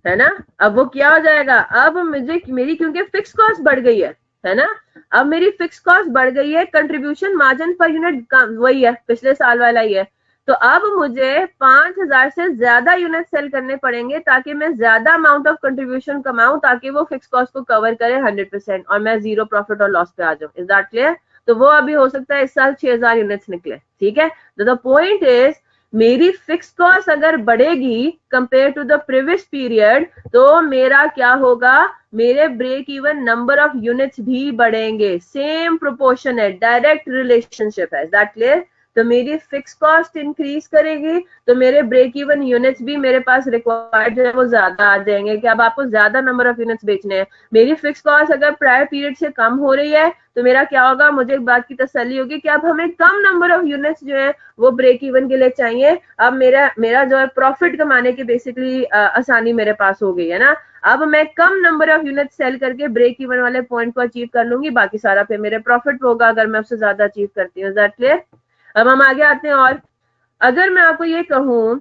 A: है ना। अब वो क्या हो जाएगा? अब मुझे मेरी क्योंकि फिक्स कॉस्ट बढ़ गई है ना। अब मेरी फिक्स कॉस्ट बढ़ गई है, कंट्रीब्यूशन मार्जिन पर यूनिट वही है, पिछले साल वाला ही है। तो अब मुझे 5000 से ज्यादा यूनिट सेल करने पड़ेंगे ताकि मैं ज्यादा अमाउंट ऑफ कंट्रीब्यूशन कमाऊं, ताकि वो फिक्स कॉस्ट को कवर करे 100% और मैं जीरो प्रॉफिट और लॉस पे आ जाऊं। Is that clear? तो वो अभी हो सकता है इस साल 6000 यूनिट्स निकले, ठीक है। द पॉइंट इज मेरी फिक्स कॉस्ट अगर बढ़ेगी compare to the previous period तो मेरा क्या होगा? मेरे break even number of units भी बढ़ेंगे, सेम प्रोपोर्शन है, डायरेक्ट रिलेशनशिप है। That clear? तो मेरी फिक्स कॉस्ट इंक्रीज करेगी तो मेरे ब्रेक इवन यूनिट्स भी मेरे पास रिक्वायर्ड है वो ज्यादा आ जाएंगे कि अब आपको ज्यादा नंबर ऑफ यूनिट्स बेचने हैं। मेरी फिक्स कॉस्ट अगर प्रायर पीरियड से कम हो रही है तो मेरा क्या होगा? मुझे एक बात की तसल्ली होगी कि अब हमें कम नंबर ऑफ यूनिट्स जो है वो ब्रेक इवन के लिए चाहिए। अब मेरा मेरा जो है प्रॉफिट कमाने की बेसिकली आसानी मेरे पास हो गई है ना। अब मैं कम नंबर ऑफ यूनिट सेल करके ब्रेक इवन वाले पॉइंट को अचीव कर लूंगी, बाकी सारा फिर मेरे प्रॉफिट होगा अगर मैं उससे ज्यादा अचीव करती हूँ। That clear? अब हम आगे आते हैं। और अगर मैं आपको ये कहूं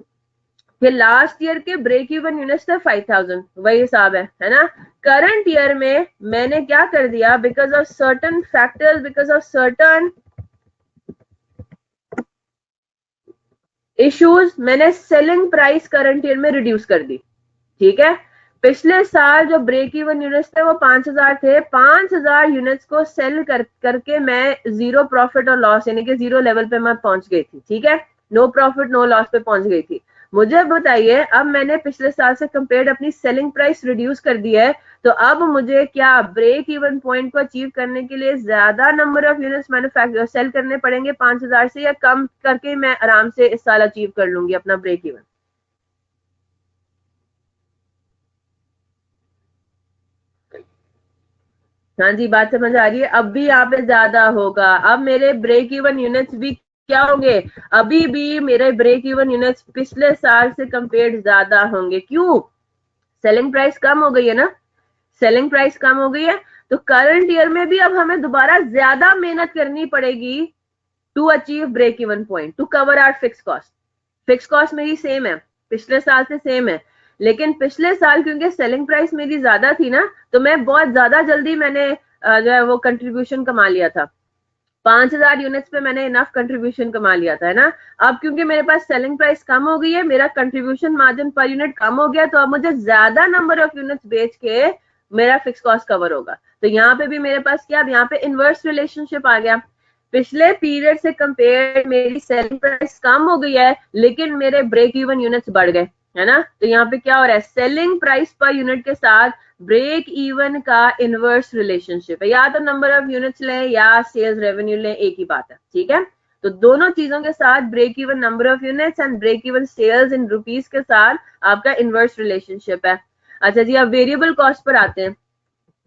A: कि लास्ट ईयर के ब्रेक इवन यूनिट्स थे 5000, वही हिसाब है ना। करंट ईयर में मैंने क्या कर दिया? Because of certain factors, because of certain issues, मैंने सेलिंग प्राइस करंट ईयर में रिड्यूस कर दी, ठीक है। पिछले साल जो ब्रेक इवन यूनिट्स थे वो 5000 थे, 5000 यूनिट्स को सेल करके मैं जीरो प्रॉफिट और लॉस यानी कि जीरो लेवल पे मैं पहुंच गई थी, ठीक है, नो प्रॉफिट नो लॉस पे पहुंच गई थी। मुझे बताइए अब मैंने पिछले साल से कंपेयर्ड अपनी सेलिंग प्राइस रिड्यूस कर दी है, तो अब मुझे क्या ब्रेक इवन पॉइंट को अचीव करने के लिए ज्यादा number of units manufacture sell करने पड़ेंगे 5000 से, या कम करके मैं आराम से इस साल अचीव कर लूंगी अपना ब्रेक इवन? हाँ जी, बात समझ आ रही है। अब भी यहाँ पे ज्यादा होगा, अब मेरे ब्रेक इवन यूनिट्स भी क्या होंगे? अभी भी मेरे ब्रेक इवन यूनिट्स पिछले साल से कंपेयर्ड ज्यादा होंगे। क्यों? सेलिंग प्राइस कम हो गई है ना, सेलिंग प्राइस कम हो गई है। तो करंट ईयर में भी अब हमें दोबारा ज्यादा मेहनत करनी पड़ेगी to achieve break even point, to cover our fix cost. Fix cost मेरी सेम है, पिछले साल से सेम है, लेकिन पिछले साल क्योंकि सेलिंग प्राइस मेरी ज्यादा थी ना, तो मैं बहुत ज्यादा जल्दी मैंने जो है वो कंट्रीब्यूशन कमा लिया था, 5000 यूनिट्स पे मैंने इनफ कंट्रीब्यूशन कमा लिया था, है ना। अब क्योंकि मेरे पास सेलिंग प्राइस कम हो गई है, मेरा कंट्रीब्यूशन मार्जिन पर यूनिट कम हो गया, तो अब मुझे ज्यादा नंबर ऑफ यूनिट्स बेच के मेरा फिक्स कॉस्ट कवर होगा। तो यहाँ पे भी मेरे पास क्या, अब यहाँ पे इनवर्स रिलेशनशिप आ गया। पिछले पीरियड से कंपेयर मेरी सेलिंग प्राइस कम हो गई है, लेकिन मेरे ब्रेक इवन यूनिट्स बढ़ गए, है ना। तो यहाँ पे क्या हो रहा है, सेलिंग प्राइस पर यूनिट के साथ ब्रेक इवन का इनवर्स रिलेशनशिप है। या तो नंबर ऑफ यूनिट्स लें या सेल्स रेवेन्यू लें, एक ही बात है, ठीक है। तो दोनों चीजों के साथ break even number of units and break even sales in rupees के साथ आपका इनवर्स रिलेशनशिप है। अच्छा जी, अब वेरिएबल कॉस्ट पर आते हैं।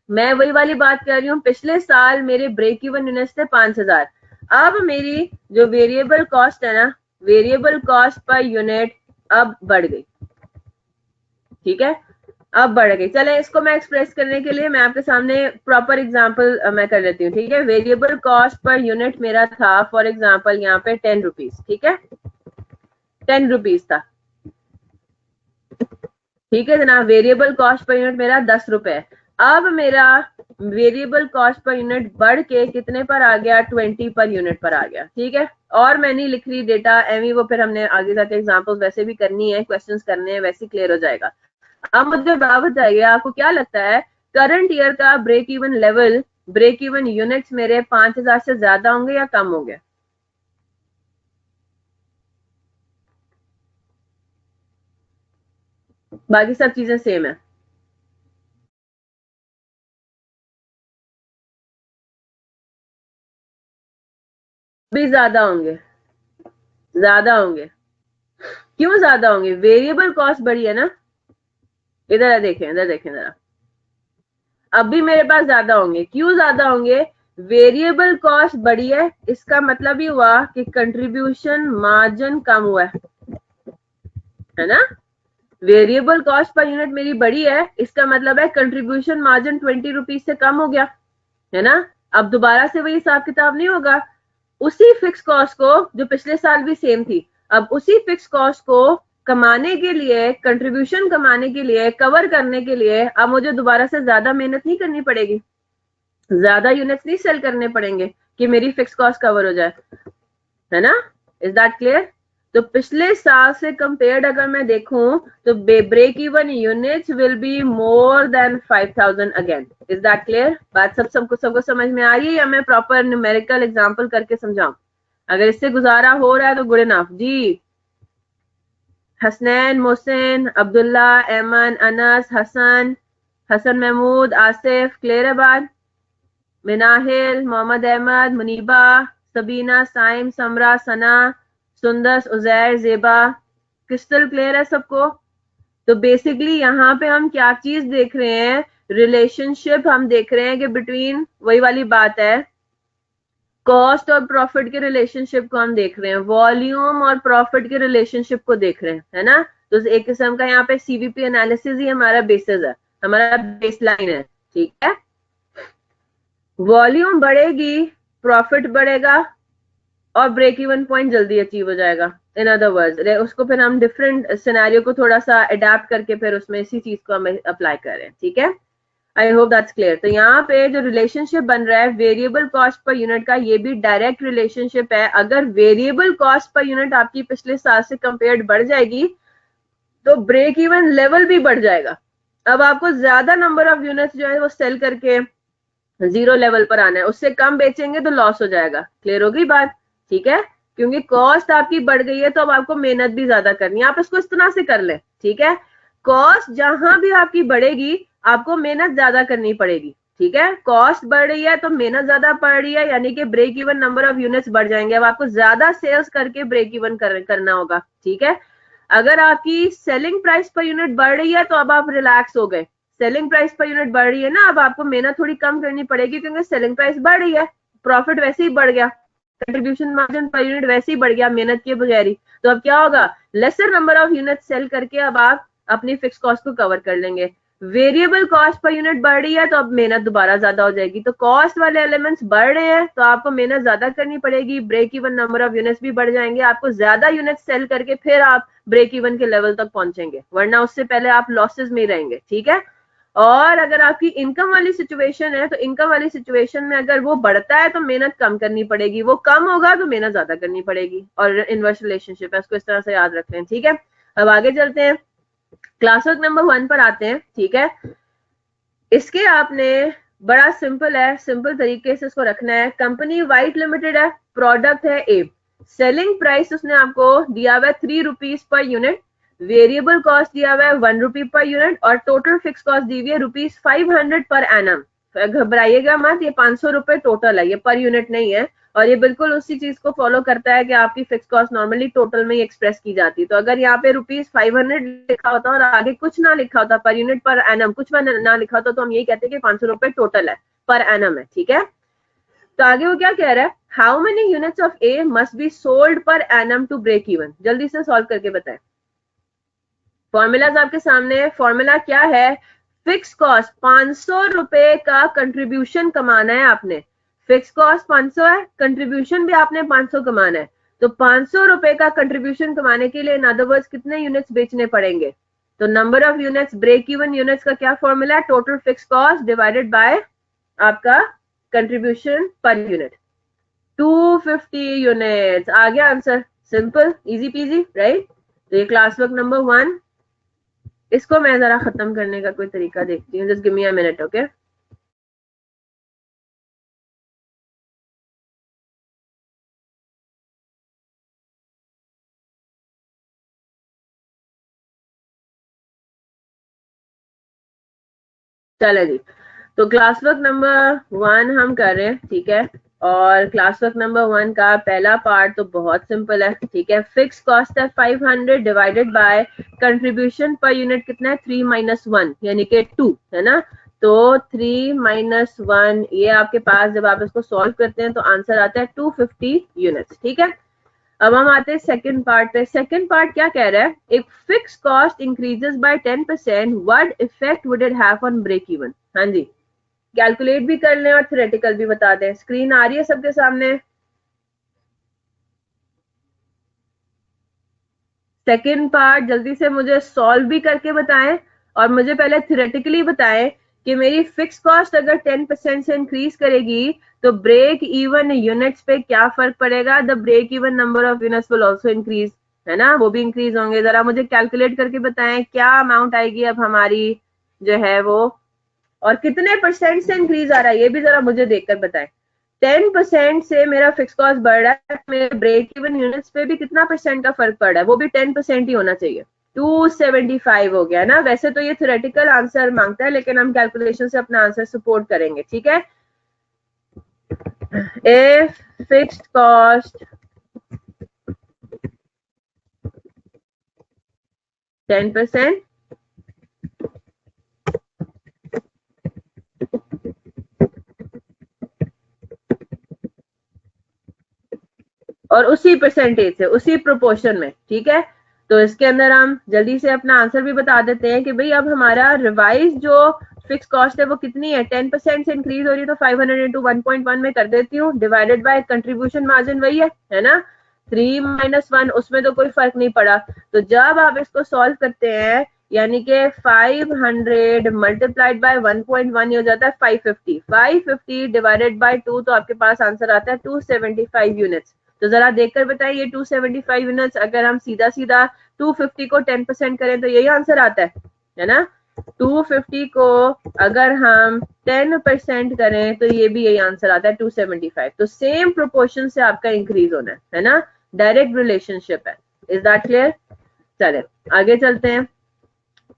A: मैं वही वाली बात कर रही हूँ, पिछले साल मेरे ब्रेक इवन यूनिट्स थे 5000। अब मेरी जो वेरिएबल कॉस्ट है ना, वेरिएबल कॉस्ट पर यूनिट अब बढ़ गई, ठीक है, अब बढ़ गई। चले इसको मैं एक्सप्रेस करने के लिए मैं आपके सामने प्रॉपर एग्जांपल मैं कर लेती हूँ, ठीक है। वेरिएबल कॉस्ट पर यूनिट मेरा था फॉर एग्जांपल यहाँ पे 10 रुपीज, ठीक है, 10 रुपीज था, ठीक है जनाब। वेरिएबल कॉस्ट पर यूनिट मेरा 10 रुपए। अब मेरा वेरिएबल कॉस्ट पर यूनिट बढ़ के कितने पर आ गया, 20 पर यूनिट पर आ गया, ठीक है। और मैं नहीं लिख रही डेटा एमी, वो फिर हमने आगे जाके एग्जांपल्स वैसे भी करनी है, क्वेश्चंस करने हैं, वैसे क्लियर हो जाएगा। अब मुझे बात बताइए, आपको क्या लगता है करंट ईयर का break even level, break even units मेरे 5000 से ज्यादा होंगे या कम होंगे? बाकी सब चीजें सेम है। भी ज्यादा होंगे, ज्यादा होंगे। क्यों ज्यादा होंगे? वेरिएबल कॉस्ट बढ़ी है ना। इधर देखें, इधर देखें जरा, अब भी मेरे पास ज्यादा होंगे। क्यों ज्यादा होंगे? वेरिएबल कॉस्ट बढ़ी है, इसका मतलब ही हुआ कि कंट्रीब्यूशन मार्जिन कम हुआ है ना। वेरिएबल कॉस्ट पर यूनिट मेरी बढ़ी है, इसका मतलब है कंट्रीब्यूशन मार्जिन 20 रुपीज से कम हो गया, है ना। अब दोबारा से वही हिसाब किताब नहीं होगा। उसी फिक्स कॉस्ट को, जो पिछले साल भी सेम थी, अब उसी फिक्स कॉस्ट को कमाने के लिए, कंट्रीब्यूशन कमाने के लिए, कवर करने के लिए अब मुझे दोबारा से ज्यादा मेहनत नहीं करनी पड़ेगी, ज्यादा यूनिट्स नहीं सेल करने पड़ेंगे कि मेरी फिक्स कॉस्ट कवर हो जाए, है ना। Is that clear? तो पिछले साल से कंपेयर्ड अगर मैं देखूं तो break even units will be more than 5000 again. Is that clear? बात सबको समझ में आ रही है या मैं प्रॉपर न्यूमेरिकल एग्जांपल करके समझाऊं? अगर इससे गुजारा हो रहा है तो गुड इनफ जी। हसनैन, मोहसिन, अब्दुल्ला, एमन, अनस, हसन, हसन महमूद, आसिफ, क्लियर है बात? मिनाहिल, मोहम्मद अहमद, मुनीबा, सबीना, साइम, समरा, सना, सुंदस, उजैर, जेबा, क्रिस्टल क्लियर है सबको? तो बेसिकली यहाँ पे हम क्या चीज देख रहे हैं, रिलेशनशिप हम देख रहे हैं कि बिटवीन, वही वाली बात है, कॉस्ट और प्रॉफिट के रिलेशनशिप को हम देख रहे हैं, वॉल्यूम और प्रॉफिट के रिलेशनशिप को देख रहे हैं, है ना। तो एक किस्म का यहाँ पे सीवीपी एनालिसिस ही हमारा बेसिस है, हमारा बेसलाइन है, ठीक है। वॉल्यूम बढ़ेगी, प्रॉफिट बढ़ेगा और ब्रेक इवन पॉइंट जल्दी अचीव हो जाएगा। इन अदर वर्ड्स उसको फिर हम डिफरेंट सिनेरियो को थोड़ा सा अडेप्ट करके फिर उसमें इसी चीज को हम अप्लाई कर रहे हैं, ठीक है। आई होप दैट्स क्लियर। तो यहाँ पे जो रिलेशनशिप बन रहा है वेरिएबल कॉस्ट पर यूनिट का, ये भी डायरेक्ट रिलेशनशिप है। अगर वेरिएबल कॉस्ट पर यूनिट आपकी पिछले साल से कंपेयर्ड बढ़ जाएगी तो ब्रेक इवन लेवल भी बढ़ जाएगा। अब आपको ज्यादा नंबर ऑफ यूनिट्स जो है वो सेल करके जीरो लेवल पर आना है, उससे कम बेचेंगे तो लॉस हो जाएगा। क्लियर होगी बात? ठीक है, क्योंकि कॉस्ट आपकी बढ़ गई है तो अब आपको मेहनत भी ज्यादा करनी है। आप इसको इस तरह से कर ले, ठीक है। कॉस्ट जहां भी आपकी बढ़ेगी आपको मेहनत ज्यादा करनी पड़ेगी, ठीक है। कॉस्ट बढ़ रही है तो मेहनत ज्यादा पड़ रही है, यानी कि break even number of units बढ़ जाएंगे। अब आपको ज्यादा सेल्स करके ब्रेक इवन करना होगा, ठीक है। अगर आपकी सेलिंग प्राइस पर यूनिट बढ़ रही है तो अब आप रिलैक्स हो गए। सेलिंग प्राइस पर यूनिट बढ़ रही है ना, अब आपको मेहनत थोड़ी कम करनी पड़ेगी क्योंकि सेलिंग प्राइस बढ़ रही है, प्रॉफिट वैसे ही बढ़ गया, कंट्रीब्यूशन मार्जिन पर यूनिट वैसे ही बढ़ गया मेहनत के बगैर ही। तो अब क्या होगा, lesser number of unit sell करके अब आप अपनी फिक्स कॉस्ट को कवर कर लेंगे। वेरिएबल कॉस्ट पर यूनिट बढ़ रही है तो अब मेहनत दोबारा ज्यादा हो जाएगी। तो कॉस्ट वाले एलिमेंट्स बढ़ रहे हैं तो आपको मेहनत ज्यादा करनी पड़ेगी, break even number of units भी बढ़ जाएंगे। आपको ज्यादा यूनिट सेल करके फिर आप ब्रेक इवन के लेवल तक पहुंचेंगे, वरना उससे पहले आप लॉसेस में रहेंगे, ठीक है। और अगर आपकी इनकम वाली सिचुएशन है तो इनकम वाली सिचुएशन में अगर वो बढ़ता है तो मेहनत कम करनी पड़ेगी, वो कम होगा तो मेहनत ज्यादा करनी पड़ेगी, और इनवर्स रिलेशनशिप है, इसको इस तरह से याद रख लें। ठीक है, अब आगे चलते हैं, क्लास वर्क नंबर 1 पर आते हैं। ठीक है, इसके आपने बड़ा सिंपल है, सिंपल तरीके से इसको रखना है। कंपनी वाइट लिमिटेड है, प्रोडक्ट है ए, सेलिंग प्राइस उसने आपको दिया हुआ है 3 rupees per unit, variable cost दिया हुआ है 1 रुपी पर यूनिट, और टोटल फिक्स कॉस्ट दी हुई है ₹500 पर एनम। घबराइएगा मत, ये 500 रुपए टोटल है, ये पर यूनिट नहीं है, और ये बिल्कुल उसी चीज को फॉलो करता है कि आपकी फिक्स कॉस्ट नॉर्मली टोटल में ही एक्सप्रेस की जाती है। तो अगर यहाँ पे ₹500 लिखा होता और आगे कुछ ना लिखा होता, पर यूनिट पर एनम कुछ ना लिखा होता, तो हम यही कहते हैं कि 500 रुपए टोटल है, पर एनम है। ठीक है, तो आगे वो क्या कह रहा है, how many units of A must be sold per annum to break even. जल्दी से सॉल्व करके बताएं। फॉर्मूलाज आपके सामने है, फॉर्मूला क्या है, फिक्स कॉस्ट 500 रुपए का कंट्रीब्यूशन कमाना है आपने, फिक्स कॉस्ट 500 है, कंट्रीब्यूशन भी आपने 500 कमाना है, तो 500 रुपए का कंट्रीब्यूशन कमाने के लिए इन अदर वर्ड्स कितने यूनिट्स बेचने पड़ेंगे, तो number of units, break even units का क्या फॉर्मूला है, total fix cost divided by आपका कंट्रीब्यूशन पर यूनिट, 250 यूनिट्स। आ गया answer, simple easy peasy, right. तो ये क्लास वर्क नंबर 1, इसको मैं जरा खत्म करने का कोई तरीका देखती हूँ, just give me a minute, okay. चले जी, तो क्लास वर्क नंबर 1 हम कर रहे हैं। ठीक है, और क्लास वर्क नंबर 1 का पहला पार्ट तो बहुत सिंपल है। ठीक है, फिक्स कॉस्ट है 500 divided by contribution per unit कितना है, 3 - 1 यानी कि 2 है ना, तो 3 - 1 ये आपके पास, जब आप इसको सॉल्व करते हैं तो आंसर आता है 250 यूनिट्स। ठीक है, अब हम आते हैं सेकंड पार्ट पे। सेकंड पार्ट क्या कह रहा है, if fix cost increases by 10% what effect would it have on break even. हाँ जी, कैलकुलेट भी कर लें और थ्योरेटिकल भी बता दें। स्क्रीन आ रही है सबके सामने। सेकंड पार्ट जल्दी से मुझे सॉल्व भी करके बताएं, और मुझे पहले थ्योरेटिकली बताएं कि मेरी फिक्स कॉस्ट अगर 10% से इंक्रीज करेगी तो ब्रेक इवन यूनिट्स पे क्या फर्क पड़ेगा, the break even number of units will also increase, है ना, वो भी इंक्रीज होंगे। जरा मुझे कैलकुलेट करके बताएं क्या अमाउंट आएगी अब हमारी जो है वो, और कितने परसेंट से इंक्रीज आ रहा है ये भी जरा मुझे देखकर बताएं। 10% से मेरा फिक्स कॉस्ट बढ़ रहा है, मेरे ब्रेक इवन यूनिट्स पे भी कितना परसेंट का फर्क पड़ रहा है, वो भी 10% ही होना चाहिए। 275 हो गया ना। वैसे तो ये थ्योरेटिकल आंसर मांगता है, लेकिन हम कैलकुलेशन से अपना आंसर सपोर्ट करेंगे। ठीक है, इफ फिक्स्ड कॉस्ट 10% और उसी परसेंटेज से, उसी प्रोपोर्शन में। ठीक है, तो इसके अंदर हम जल्दी से अपना आंसर भी बता देते हैं कि भाई अब हमारा रिवाइज जो फिक्स कॉस्ट है वो कितनी है, 10% से इंक्रीज हो रही है, तो 500 इंटू 1.1 में कर देती हूँ, डिवाइडेड बाय कंट्रीब्यूशन मार्जिन वही है ना, 3 - 1, उसमें तो कोई फर्क नहीं पड़ा। तो जब आप इसको सॉल्व करते हैं, यानी कि 500 मल्टीप्लाइड बाय 1.1 हो जाता है 550, 550 डिवाइडेड बाय 2, तो आपके पास आंसर आता है 275 यूनिट्स। तो जरा देखकर बताइए, ये 275 यूनिट्स अगर हम सीधा सीधा 250 को 10% करें तो यही आंसर आता है ना। 250 को अगर हम 10% करें तो ये भी यही आंसर आता है 275। तो सेम प्रोपोर्शन से आपका इंक्रीज होना है ना, डायरेक्ट रिलेशनशिप है। Is that clear? चले आगे चलते हैं।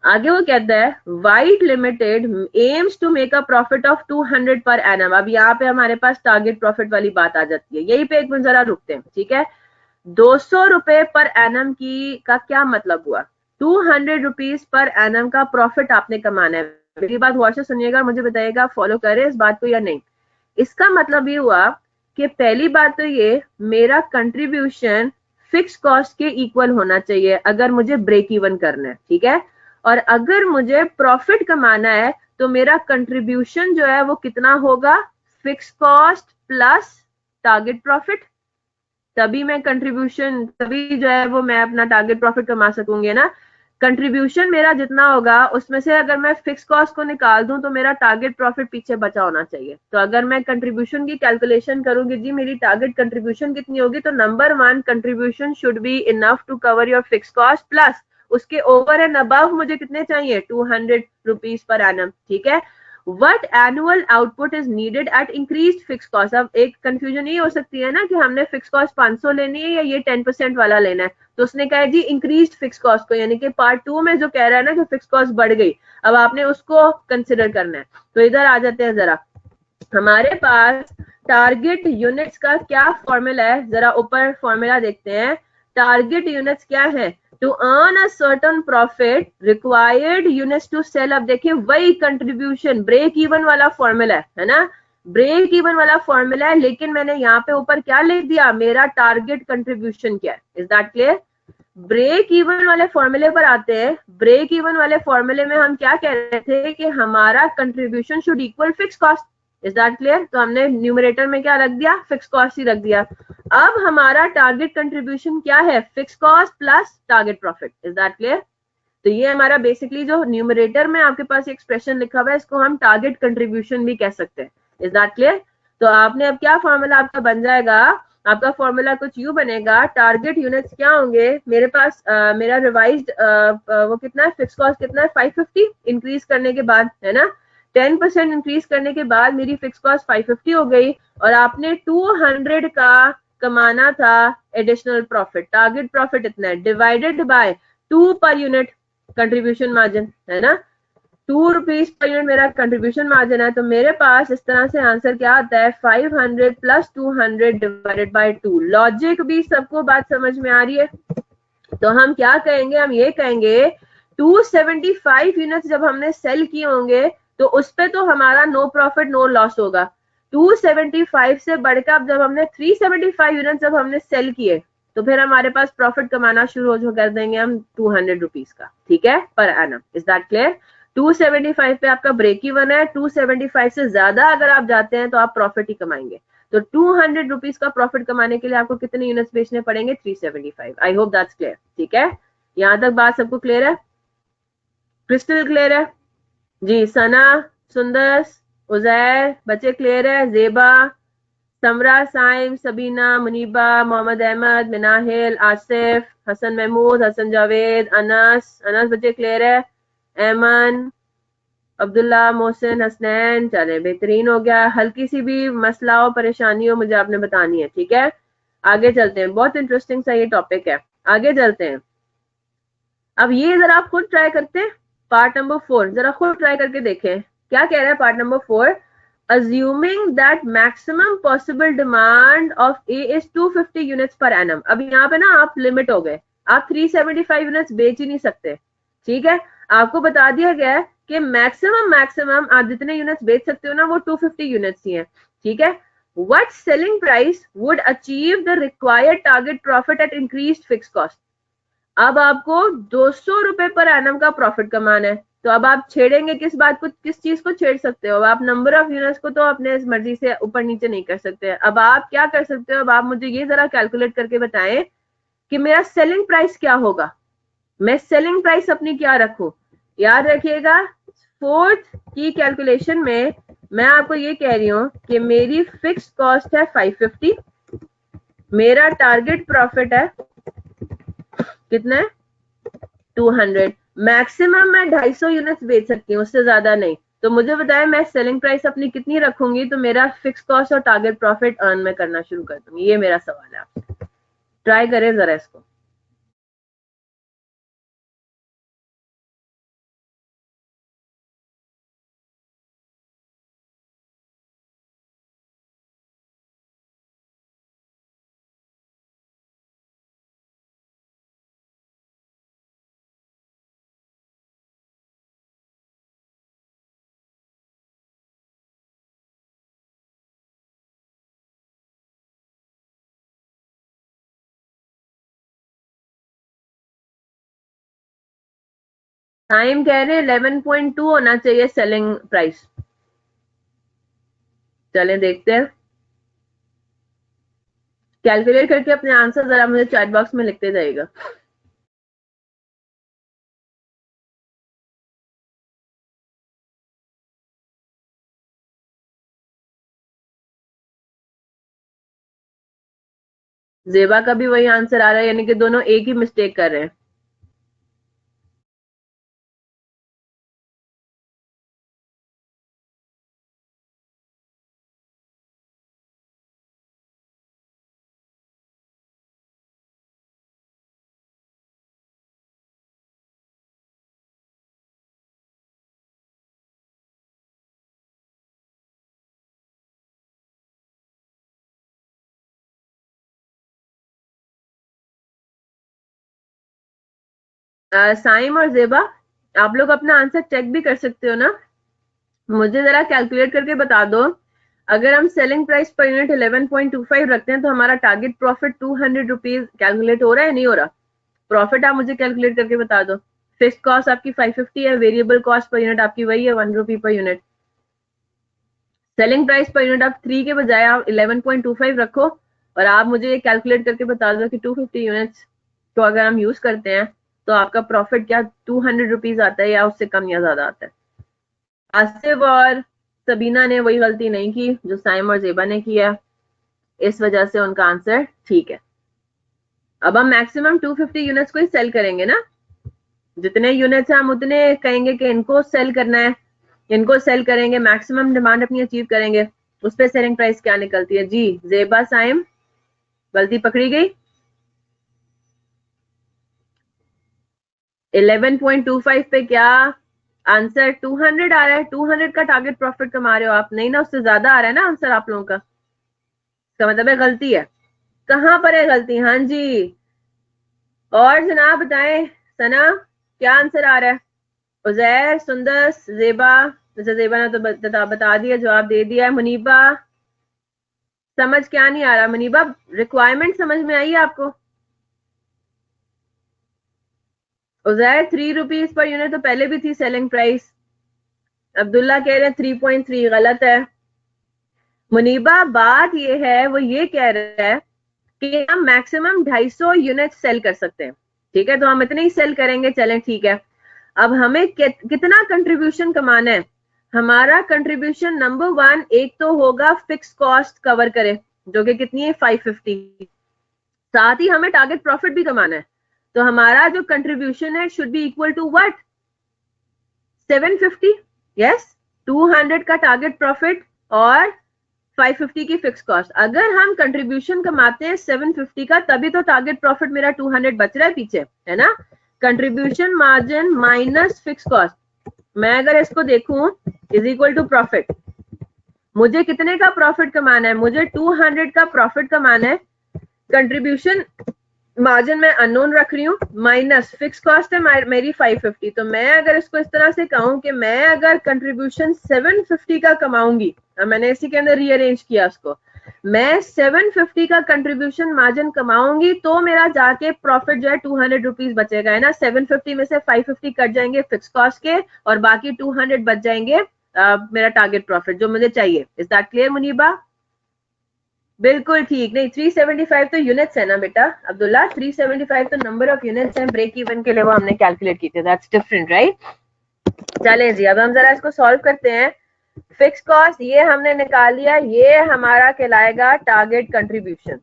A: आगे वो कहता है White Limited aims to make a profit of 200 per annum. अब यहाँ पे हमारे पास टारगेट प्रॉफिट वाली बात आ जाती है, यहीं पे एक मिनट जरा रुकते हैं। ठीक है, 200 रुपए पर एनम की का क्या मतलब हुआ, 200 रुपीज पर एनम का प्रॉफिट आपने कमाना है। मेरी बात गौर से सुनिएगा, मुझे बताइएगा फॉलो करें इस बात को या नहीं। इसका मतलब ये हुआ कि पहली बात तो ये, मेरा कंट्रीब्यूशन फिक्स कॉस्ट के इक्वल होना चाहिए अगर मुझे ब्रेक इवन करना है। ठीक है, और अगर मुझे प्रॉफिट कमाना है तो मेरा कंट्रीब्यूशन जो है वो कितना होगा, fix cost plus target profit, तभी मैं कंट्रीब्यूशन, तभी जो है वो मैं अपना टारगेट प्रॉफिट कमा सकूंगी ना। कंट्रीब्यूशन मेरा जितना होगा उसमें से अगर मैं फिक्स कॉस्ट को निकाल दूं तो मेरा टारगेट प्रॉफिट पीछे बचा होना चाहिए। तो अगर मैं कंट्रीब्यूशन की कैलकुलेशन करूंगी जी मेरी टारगेट कंट्रीब्यूशन कितनी होगी, तो number 1 contribution should be enough to cover your fix cost plus उसके ओवर एंड अबव मुझे कितने चाहिए 200 रुपीज पर एनम। ठीक है, what annual output is needed at increase fix cost. अब एक कंफ्यूजन ये हो सकती है ना कि हमने फिक्स कॉस्ट 500 लेनी है या ये 10% वाला लेना है। तो उसने कहा जी इंक्रीज फिक्स कॉस्ट को, यानी कि पार्ट 2 में जो कह रहा है ना कि फिक्स कॉस्ट बढ़ गई, अब आपने उसको कंसिडर करना है। तो इधर आ जाते हैं जरा, हमारे पास टारगेट यूनिट्स का क्या फॉर्मूला है, जरा ऊपर फॉर्मूला देखते हैं। टारगेट यूनिट्स क्या है, to earn a certain profit required units to sell. अब देखिए वही कंट्रीब्यूशन ब्रेक इवन वाला फॉर्मूला है ना, ब्रेक इवन वाला फॉर्मूला है, लेकिन मैंने यहाँ पे ऊपर क्या लिख दिया, मेरा टारगेट कंट्रीब्यूशन क्या है। Is that clear? Break even वाले फॉर्मूले पर आते हैं। ब्रेक इवन वाले फॉर्मूले में हम क्या कह रहे थे कि हमारा contribution should equal fix cost. Is that clear? तो हमने न्यूमरेटर में क्या रख दिया, फिक्स कॉस्ट ही रख दिया। अब हमारा टारगेट कंट्रीब्यूशन क्या है, fix cost plus target profit. Is that clear? तो ये हमारा बेसिकली जो न्यूमरेटर में आपके पास एक्सप्रेशन लिखा हुआ है इसको हम टारगेट कंट्रीब्यूशन भी कह सकते हैं। Is that clear? तो आपने अब क्या फॉर्मूला आपका बन जाएगा, आपका फॉर्मूला कुछ यूं बनेगा, टारगेट यूनिट्स क्या होंगे मेरे पास, मेरा रिवाइज्ड वो कितना है, फिक्स कॉस्ट कितना है 550 इंक्रीज करने के बाद, है ना, 10% इंक्रीज करने के बाद मेरी फिक्स कॉस्ट 550 हो गई और आपने 200 का कमाना था एडिशनल प्रॉफिट। टारगेट प्रॉफिट इतना है divided by 2 per unit contribution margin, है ना, 2 रुपीज पर यूनिट मेरा कंट्रीब्यूशन मार्जिन है। तो मेरे पास इस तरह से आंसर क्या आता है, 500 प्लस 200 डिवाइडेड बाय 2। लॉजिक भी सबको बात समझ में आ रही है? तो हम क्या कहेंगे, हम ये कहेंगे 275 यूनिट्स जब हमने सेल किए होंगे तो उस पे तो हमारा नो प्रॉफिट नो लॉस होगा। 275 से बढ़कर जब हमने 375 यूनिट जब हमने सेल किए तो फिर हमारे पास प्रॉफिट कमाना शुरू हो कर देंगे हम 200 रुपीज का, ठीक है, per annum. Is that clear? 275 पे आपका ब्रेक इवन है, 275 से ज्यादा अगर आप जाते हैं तो आप प्रॉफिट ही कमाएंगे। तो 200 रुपीज का प्रॉफिट कमाने के लिए आपको कितने यूनिट्स बेचने पड़ेंगे, 375। आई होप दैट्स क्लियर। ठीक है, यहां तक बात सबको क्लियर है, क्रिस्टल क्लियर है जी? सना, सुंदर, उजैर, बच्चे क्लियर है? जेबा, समरा, साइम, सबीना, मुनीबा, मोहम्मद अहमद, मिनाहिल, आसिफ, हसन महमूद, हसन जावेद, अनस, अनस बच्चे क्लियर है? एमन, अब्दुल्ला, मोहसिन, हसनैन, चले बेहतरीन हो गया। हल्की सी भी मसला हो परेशानी हो मुझे आपने बतानी है, ठीक है? आगे चलते हैं, बहुत इंटरेस्टिंग सा ये टॉपिक है, आगे चलते हैं। अब ये जरा आप खुद ट्राई करते हैं, पार्ट नंबर 4 जरा खुद ट्राई करके देखें क्या कह रहा है part number 4। assuming that maximum possible demand of A is 250 units per annum। अब यहाँ पे ना आप लिमिट हो गए, आप 375 यूनिट्स बेच ही नहीं सकते, ठीक है? आपको बता दिया गया है कि मैक्सिमम आप जितने यूनिट्स बेच सकते हो ना वो 250 यूनिट्स ही हैं, ठीक है? What selling price would achieve the required target profit at increased fixed cost। अब आपको 200 रुपए पर एनम का प्रॉफिट कमाना है, तो अब आप छेड़ेंगे किस बात को, किस चीज को छेड़ सकते हो? अब आप नंबर ऑफ यूनिट्स को तो अपने इस मर्जी से ऊपर नीचे नहीं कर सकते। अब आप क्या कर सकते हो, अब आप मुझे ये जरा कैलकुलेट करके बताएं कि मेरा सेलिंग प्राइस क्या होगा, मैं सेलिंग प्राइस अपनी क्या रखूं। याद रखिएगा फोर्थ की कैलकुलेशन में मैं आपको ये कह रही हूं कि मेरी फिक्स कॉस्ट है 550, मेरा टारगेट प्रॉफिट है कितना है 200, मैक्सिमम मैं 250 यूनिट्स बेच सकती हूँ, उससे ज्यादा नहीं। तो मुझे बताएं मैं सेलिंग प्राइस अपनी कितनी रखूंगी तो मेरा फिक्स कॉस्ट और टारगेट प्रॉफिट अर्न मैं करना शुरू कर दूंगी। ये मेरा सवाल है आपसे, ट्राई करें जरा इसको। टाइम कह रहे हैं 11.2 होना चाहिए सेलिंग प्राइस। चलें देखते हैं, कैलकुलेट करके अपने आंसर जरा मुझे चैट बॉक्स में लिखते जाइएगा। जेबा का भी वही आंसर आ रहा है, यानी कि दोनों एक ही मिस्टेक कर रहे हैं। साइम और जेबा, आप लोग अपना आंसर चेक भी कर सकते हो ना, मुझे जरा कैलकुलेट करके बता दो। अगर हम सेलिंग प्राइस पर यूनिट 11.25 रखते हैं तो हमारा टारगेट प्रॉफिट 200 रुपीज कैलकुलेट हो रहा है नहीं हो रहा? प्रॉफिट आप मुझे कैलकुलेट करके बता दो। फिक्स कॉस्ट आपकी 550 है, वेरिएबल कॉस्ट पर यूनिट आपकी वही है 1 rupee per unit. Selling price per unit आप 3 के बजाय आप 11.25 रखो, और आप मुझे ये कैलकुलेट करके बता दो कि 250 यूनिट्स को अगर हम यूज करते हैं तो आपका प्रॉफिट क्या 200 रुपीज आता है या उससे कम या ज्यादा आता है? आसिफ और सबीना ने वही गलती नहीं की जो साइम और जेबा ने किया, इस वजह से उनका आंसर ठीक है। अब हम मैक्सिमम 250 यूनिट्स को ही सेल करेंगे ना, जितने यूनिट्स हैं हम उतने कहेंगे कि इनको सेल करना है, इनको सेल करेंगे, मैक्सिमम डिमांड अपनी अचीव करेंगे, उस पर सेलिंग प्राइस क्या निकलती है? जी जेबा साइम, गलती पकड़ी गई। 11.25 पे क्या आंसर 200 आ रहा है? 200 का टारगेट प्रॉफिट कमा रहे हो आप, नहीं ना, उससे ज्यादा आ रहा है ना आंसर आप लोगों का, इसका मतलब है गलती है। कहां पर है गलती? हाँ जी, और जनाब बताएं, सना क्या आंसर आ रहा है? उजैर, सुंदस, जेबा, जैसे जेबा ने तो बता दिया, जवाब दे दिया है। मुनीबा, समझ क्या नहीं आ रहा? मुनीबा, रिक्वायरमेंट समझ में आई है आपको? उजैर 3 रुपीज पर यूनिट तो पहले भी थी सेलिंग प्राइस। अब्दुल्ला कह रहे हैं 3.3, गलत है। मुनीबा, बात ये है, वो ये कह रहा है कि हम मैक्सिमम 250 यूनिट सेल कर सकते हैं, ठीक है, तो हम इतने ही सेल करेंगे, चलें ठीक है। अब हमें कितना कंट्रीब्यूशन कमाना है? हमारा कंट्रीब्यूशन नंबर 1 एक तो होगा फिक्स कॉस्ट कवर करे, जो कि कितनी है 550, साथ ही हमें टारगेट प्रॉफिट भी कमाना है, तो हमारा जो कंट्रीब्यूशन है should be equal to what? 750। Yes, 200 का टारगेट प्रॉफिट और 550 की फिक्स कॉस्ट। अगर हम कंट्रीब्यूशन कमाते हैं 750 का, तभी तो टारगेट प्रॉफिट मेरा 200 बच रहा है पीछे, है ना? Contribution margin minus fix cost, मैं अगर इसको देखूं इज इक्वल टू प्रॉफिट। मुझे कितने का प्रॉफिट कमाना है? मुझे 200 का प्रॉफिट कमाना है। कंट्रीब्यूशन मार्जिन मैं अननोन रख रही हूँ, माइनस फिक्स कॉस्ट है मेरी 550। तो मैं अगर इसको इस तरह से कहूं कि मैं अगर कंट्रीब्यूशन 750 का कमाऊंगी, मैंने इसी के अंदर रीअरेंज किया उसको, मैं 750 का कंट्रीब्यूशन मार्जिन कमाऊंगी तो मेरा जाके प्रॉफिट जो है 200 रुपीज बचेगा, है ना? 750 में से 550 कट जाएंगे फिक्स कॉस्ट के, और बाकी 200 बच जाएंगे मेरा टारगेट प्रॉफिट जो मुझे चाहिए। Is that clear Muniba? बिल्कुल ठीक। नहीं, 375 तो यूनिट्स है ना बेटा अब्दुल्ला, 375 तो नंबर ऑफ यूनिट्स हैं ब्रेक इवन के लिए, वो हमने कैलकुलेट की थी, दैट्स डिफरेंट राइट? चलें जी, अब हम जरा इसको सॉल्व करते हैं। फिक्स कॉस्ट ये हमने निकाल लिया, ये हमारा कहलाएगा टारगेट कंट्रीब्यूशन।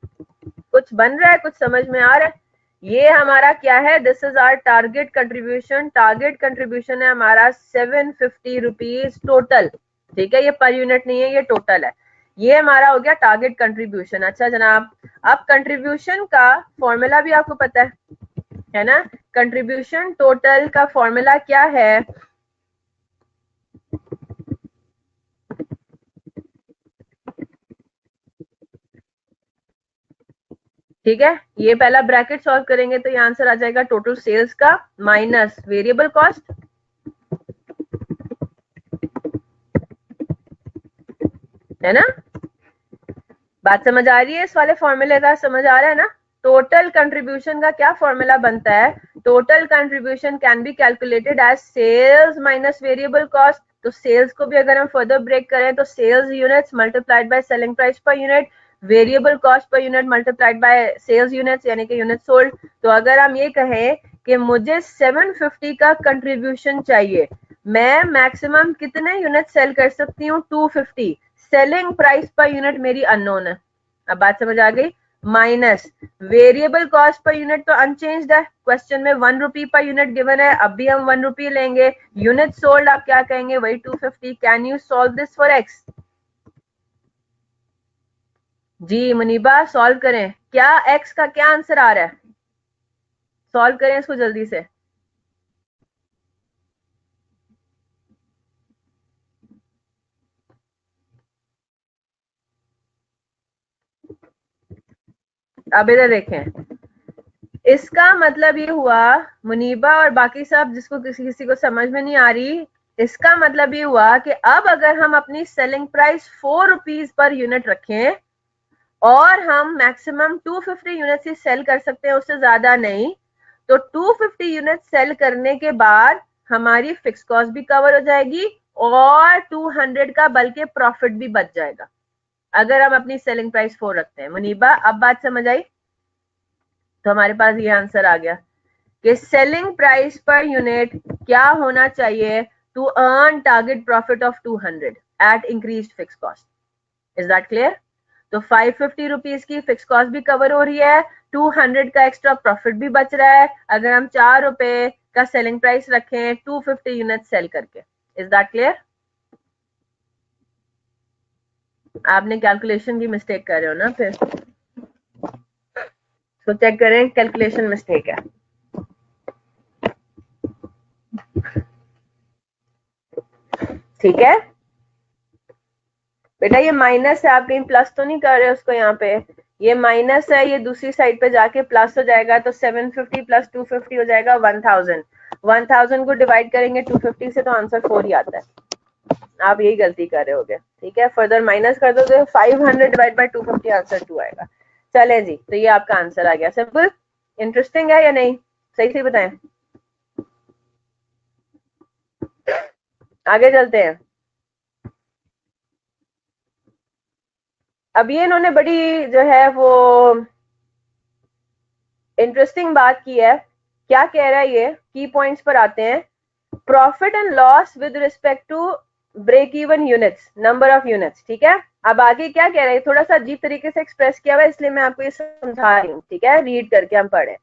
A: कुछ बन रहा है, कुछ समझ में आ रहा है? ये हमारा क्या है? This is our target contribution. Target contribution है हमारा 750 रुपीज टोटल, ठीक है, ये पर यूनिट नहीं है, ये टोटल है। ये हमारा हो गया टारगेट कंट्रीब्यूशन। अच्छा जनाब, अब कंट्रीब्यूशन का फॉर्मूला भी आपको पता है ना? कंट्रीब्यूशन टोटल का फॉर्मूला क्या है? ठीक है, ये पहला ब्रैकेट सॉल्व करेंगे तो ये आंसर आ जाएगा टोटल सेल्स का माइनस वेरिएबल कॉस्ट, है ना? बात समझ आ रही है? इस वाले फॉर्मूले का समझ आ रहा है ना? टोटल कंट्रीब्यूशन का क्या फॉर्मूला बनता है? Total contribution can be calculated as sales minus variable cost. तो सेल्स को भी अगर हम फर्दर ब्रेक करें तो sales units multiplied by selling price per unit, variable cost per unit multiplied by sales units, यानी कि यूनिट सोल्ड। तो अगर हम ये कहें कि मुझे 750 का कंट्रीब्यूशन चाहिए, मैं मैक्सिमम कितने यूनिट सेल कर सकती हूँ? 250। सेलिंग प्राइस पर यूनिट मेरी अननोन है। अब बात समझ आ गई? Minus variable cost per unit तो अनचेंज्ड है, क्वेश्चन में 1 रुपी पर यूनिट गिवन है, अब भी हम 1 रुपी लेंगे, यूनिट सोल्ड आप क्या कहेंगे, वही 250। Can you solve this for X? जी मुनीबा सॉल्व करें, क्या एक्स का क्या आंसर आ रहा है, सॉल्व करें इसको जल्दी से। अब इधर देखें, इसका मतलब ये हुआ मुनीबा और बाकी सब जिसको किसी किसी को समझ में नहीं आ रही, इसका मतलब ये हुआ कि अब अगर हम अपनी selling price 4 rupees per unit रखें और हम मैक्सिमम 250 यूनिट ही सेल कर सकते हैं, उससे ज्यादा नहीं, तो 250 यूनिट सेल करने के बाद हमारी फिक्स कॉस्ट भी कवर हो जाएगी और 200 का बल्कि प्रॉफिट भी बच जाएगा अगर हम अपनी सेलिंग प्राइस 4 रखते हैं। मुनीबा अब बात समझ आई? तो हमारे पास ये आंसर आ गया कि सेलिंग प्राइस पर यूनिट क्या होना चाहिए to earn target profit of 200 at increased fix cost. Is that clear? तो 550 रुपीज की फिक्स कॉस्ट भी कवर हो रही है, 200 का एक्स्ट्रा प्रॉफिट भी बच रहा है अगर हम 4 रुपए का सेलिंग प्राइस रखें 250 यूनिट सेल करके। Is that clear? आपने कैलकुलेशन की मिस्टेक कर रहे हो ना, फिर तो चेक करें, कैलकुलेशन मिस्टेक है। ठीक है बेटा, ये माइनस है, आप कहीं प्लस तो नहीं कर रहे उसको, यहाँ पे ये माइनस है, ये दूसरी साइड पे जाके प्लस हो जाएगा, तो 750 प्लस 250 हो जाएगा 1000। 1000 को डिवाइड करेंगे 250 से तो आंसर 4 ही आता है, आप यही गलती कर रहे होगे। ठीक है, फर्दर माइनस कर दो तो 500 डिवाइड बाय 250 आंसर 2 आएगा। चले जी, तो ये आपका आंसर आ गया। सिंपल, इंटरेस्टिंग है या नहीं, सही से बताएं, आगे चलते हैं। अब ये इन्होंने बड़ी जो है वो इंटरेस्टिंग बात की है। क्या कह रहा है ये, की पॉइंट्स पर आते हैं। Profit and loss with respect to break even units, number of units. ठीक है, अब आगे क्या कह रहे हैं, थोड़ा सा अजीब तरीके से एक्सप्रेस किया हुआ है, इसलिए मैं आपको ये समझा रही हूँ। ठीक है, रीड करके हम पढ़े।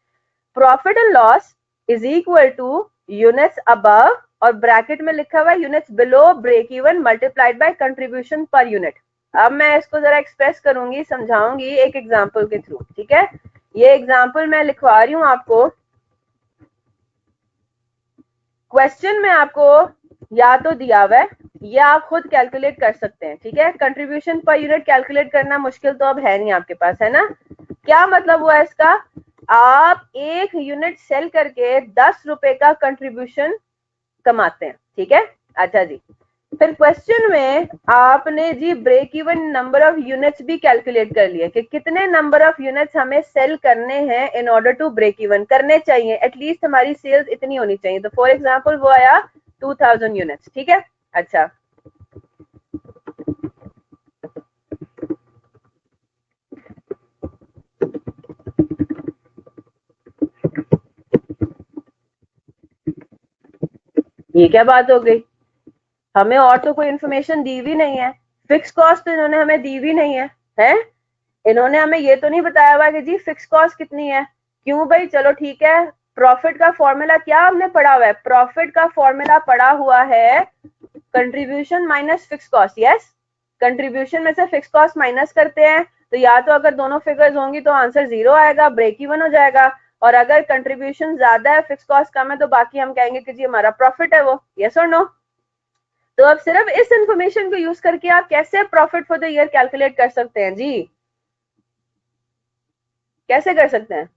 A: Profit and loss is equal to units above, और ब्रैकेट में लिखा हुआ है units below break even multiplied by contribution per unit. अब मैं इसको जरा एक्सप्रेस करूंगी, समझाऊंगी एक एग्जांपल के थ्रू। ठीक है, ये एग्जांपल मैं लिखवा रही हूं आपको, क्वेश्चन में आपको या तो दिया हुआ है या आप खुद कैलकुलेट कर सकते हैं। ठीक है, कंट्रीब्यूशन पर यूनिट कैलकुलेट करना मुश्किल तो अब है नहीं आपके पास, है ना? क्या मतलब हुआ इसका, आप एक यूनिट सेल करके 10 रुपए का कंट्रीब्यूशन कमाते हैं। ठीक है, अच्छा जी, फिर क्वेश्चन में आपने जी break even number of units भी कैलकुलेट कर लिए कि कितने नंबर ऑफ यूनिट्स हमें सेल करने हैं in order to break even, करने चाहिए एटलीस्ट, हमारी सेल्स इतनी होनी चाहिए। तो फॉर एग्जांपल वो आया 2000 यूनिट्स। ठीक है, अच्छा ये क्या बात हो गई, हमें और तो कोई इन्फॉर्मेशन दी भी नहीं है, फिक्स कॉस्ट तो इन्होंने हमें दी भी नहीं है? इन्होंने हमें ये तो नहीं बताया हुआ कि जी फिक्स कॉस्ट कितनी है। क्यों भाई, चलो ठीक है, प्रॉफिट का फॉर्मूला क्या हमने पढ़ा हुआ है, प्रॉफिट का फॉर्मूला पढ़ा हुआ है contribution minus fix cost. Yes, contribution में से फिक्स कॉस्ट माइनस करते हैं, तो या तो अगर दोनों फिगर्स होंगी तो आंसर 0 आएगा, ब्रेक इवन हो जाएगा, और अगर कंट्रीब्यूशन ज्यादा है फिक्स कॉस्ट कम है तो बाकी हम कहेंगे कि जी हमारा प्रॉफिट है वो। यस और नो? तो अब सिर्फ इस इंफॉर्मेशन को यूज करके आप कैसे profit for the year calculate कर सकते हैं जी, कैसे कर सकते हैं?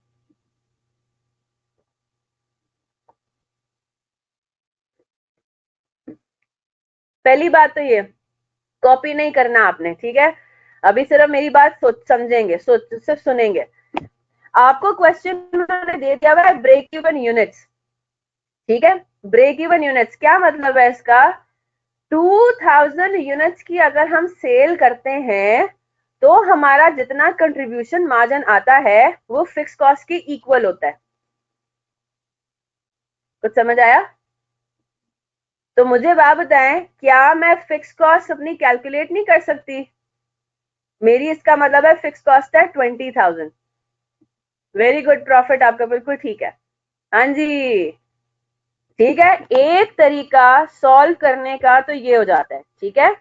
A: पहली बात तो ये, कॉपी नहीं करना आपने। ठीक है, अभी सिर्फ मेरी बात सोच समझेंगे, सिर्फ सुनेंगे। आपको क्वेश्चन उन्होंने दे दिया हुआ है ब्रेक इवन यूनिट्स। ठीक है, ब्रेक इवन यूनिट्स क्या मतलब है इसका, 2000 यूनिट्स की अगर हम सेल करते हैं तो हमारा जितना कंट्रीब्यूशन मार्जिन आता है वो फिक्स कॉस्ट के इक्वल होता है। कुछ समझ आया? तो मुझे बात बताएं, क्या मैं फिक्स कॉस्ट अपनी कैलकुलेट नहीं कर सकती? मेरी इसका मतलब है फिक्स कॉस्ट है 20,000। वेरी गुड, प्रॉफिट आपका बिल्कुल ठीक है। हाँ जी, ठीक है। एक तरीका सॉल्व करने का तो ये हो जाता है, ठीक है।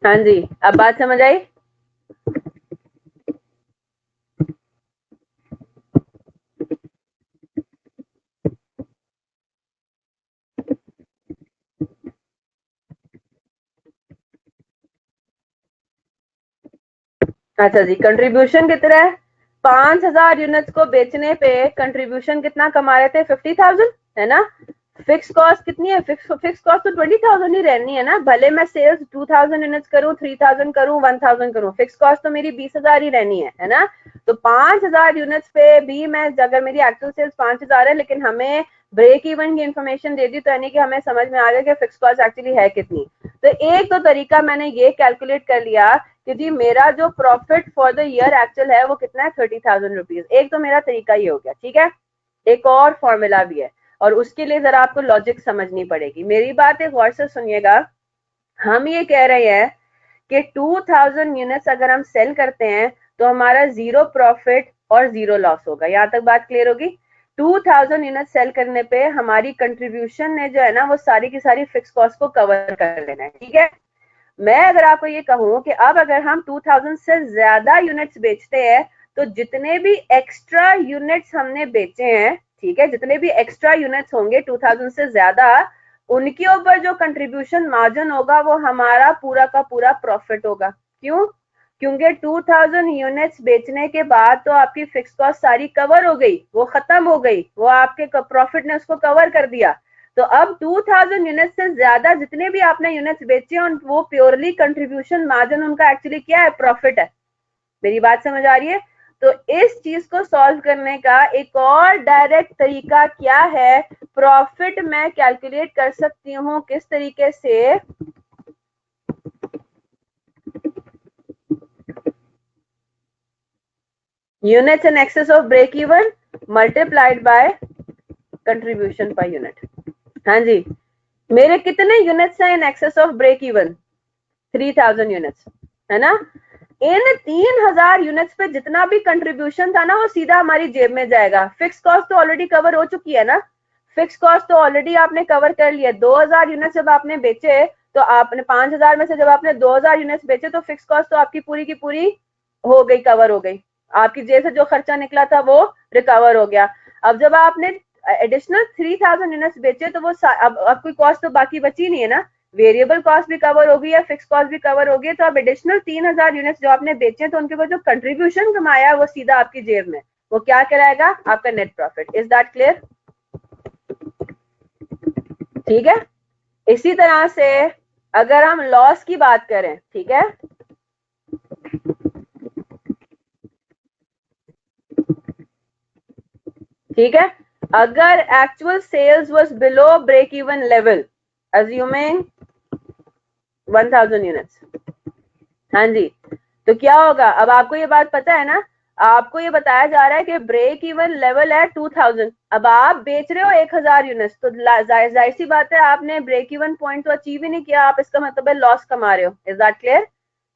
A: हाँ जी, अब बात समझ आई। अच्छा जी, कंट्रीब्यूशन कितना है? 5,000 यूनिट्स को बेचने पे कंट्रीब्यूशन कितना कमा रहे थे? 50,000, है ना। फिक्स कॉस्ट कितनी है? फिक्स कॉस्ट तो 20,000 ही रहनी है ना, भले मैं सेल्स 2,000 यूनिट्स करूं, 3,000 करूं, 1,000 करूं, फिक्स कॉस्ट तो मेरी 20,000 ही रहनी है ना। तो 5,000 यूनिट्स पे भी मैं, अगर मेरी एक्चुअल सेल्स 5,000 है लेकिन हमें ब्रेक इवन की इन्फॉर्मेशन दे दी, तो यानी कि हमें समझ में आ गया कि फिक्स कॉस्ट एक्चुअली है कितनी। तो एक तो तरीका मैंने ये कैलकुलेट कर लिया कि जी मेरा जो profit for the year actual है वो कितना है? 30,000 रुपीज। एक तो मेरा तरीका ये हो गया, ठीक है। एक और फॉर्मूला भी है, और उसके लिए जरा आपको लॉजिक समझनी पड़ेगी। मेरी बात एक गौर से सुनिएगा। हम ये कह रहे हैं कि 2,000 यूनिट्स अगर हम सेल करते हैं तो हमारा जीरो प्रॉफिट और जीरो लॉस होगा। यहां तक बात क्लियर होगी? 2,000 यूनिट सेल करने पे हमारी कंट्रीब्यूशन ने जो है ना, वो सारी की सारी फिक्स कॉस्ट को कवर कर लेना है, ठीक है। मैं अगर आपको ये कहूं कि अब अगर हम 2,000 से ज्यादा यूनिट्स बेचते हैं, तो जितने भी एक्स्ट्रा यूनिट्स हमने बेचे हैं, ठीक है, जितने भी एक्स्ट्रा यूनिट्स होंगे 2,000 से ज्यादा, उनके ऊपर जो कंट्रीब्यूशन मार्जिन होगा वो हमारा पूरा का पूरा प्रॉफिट होगा। क्यों? क्योंकि 2,000 यूनिट्स बेचने के बाद तो आपकी फिक्स कॉस्ट सारी कवर हो गई, वो खत्म हो गई, वो आपके प्रॉफिट ने उसको कवर कर दिया। तो अब 2,000 यूनिट से ज्यादा जितने भी आपने यूनिट्स बेचे हैं, वो प्योरली कंट्रीब्यूशन मार्जिन उनका एक्चुअली क्या है? प्रॉफिट है। मेरी बात समझ आ रही है? तो इस चीज को सॉल्व करने का एक और डायरेक्ट तरीका क्या है? प्रॉफिट मैं कैलकुलेट कर सकती हूँ किस तरीके से? Units in excess of break even multiplied by contribution per unit. हाँ जी, मेरे कितने यूनिट्स हैं in excess of break even? 3,000 units, है ना। इन 3,000 यूनिट्स पे जितना भी कंट्रीब्यूशन था ना, वो सीधा हमारी जेब में जाएगा। फिक्स कॉस्ट तो ऑलरेडी कवर हो चुकी है ना, फिक्स कॉस्ट तो ऑलरेडी आपने कवर कर लिया। 2,000 यूनिट जब आपने बेचे, तो आपने 5,000 में से जब आपने 2,000 यूनिट्स बेचे, तो फिक्स कॉस्ट तो आपकी पूरी की पूरी हो गई, कवर हो गई। आपकी जेब से जो खर्चा निकला था वो रिकवर हो गया। अब जब आपने एडिशनल 3,000 यूनिट्स बेचे, तो वो अब कोई कॉस्ट तो बाकी बची नहीं है ना। वेरिएबल कॉस्ट भी कवर होगी या फिक्स कॉस्ट भी कवर होगी। तो अब एडिशनल 3,000 यूनिट्स जो आपने बेचे, तो उनके ऊपर जो कंट्रीब्यूशन कमाया वो सीधा आपकी जेब में, वो क्या कहलाएगा? आपका net profit. Is that clear? ठीक है। इसी तरह से अगर हम लॉस की बात करें, ठीक है, ठीक है, अगर actual sales was below break even level, assuming 1,000 units, हाँ जी, तो क्या होगा? अब आपको ये बात पता है ना, आपको ये बताया जा रहा है कि ब्रेक इवन लेवल है 2,000, अब आप बेच रहे हो 1,000 यूनिट्स, तो जाहिर सी बात है आपने ब्रेक इवन पॉइंट तो अचीव ही नहीं किया, आप इसका मतलब है लॉस कमा रहे हो। Is that clear?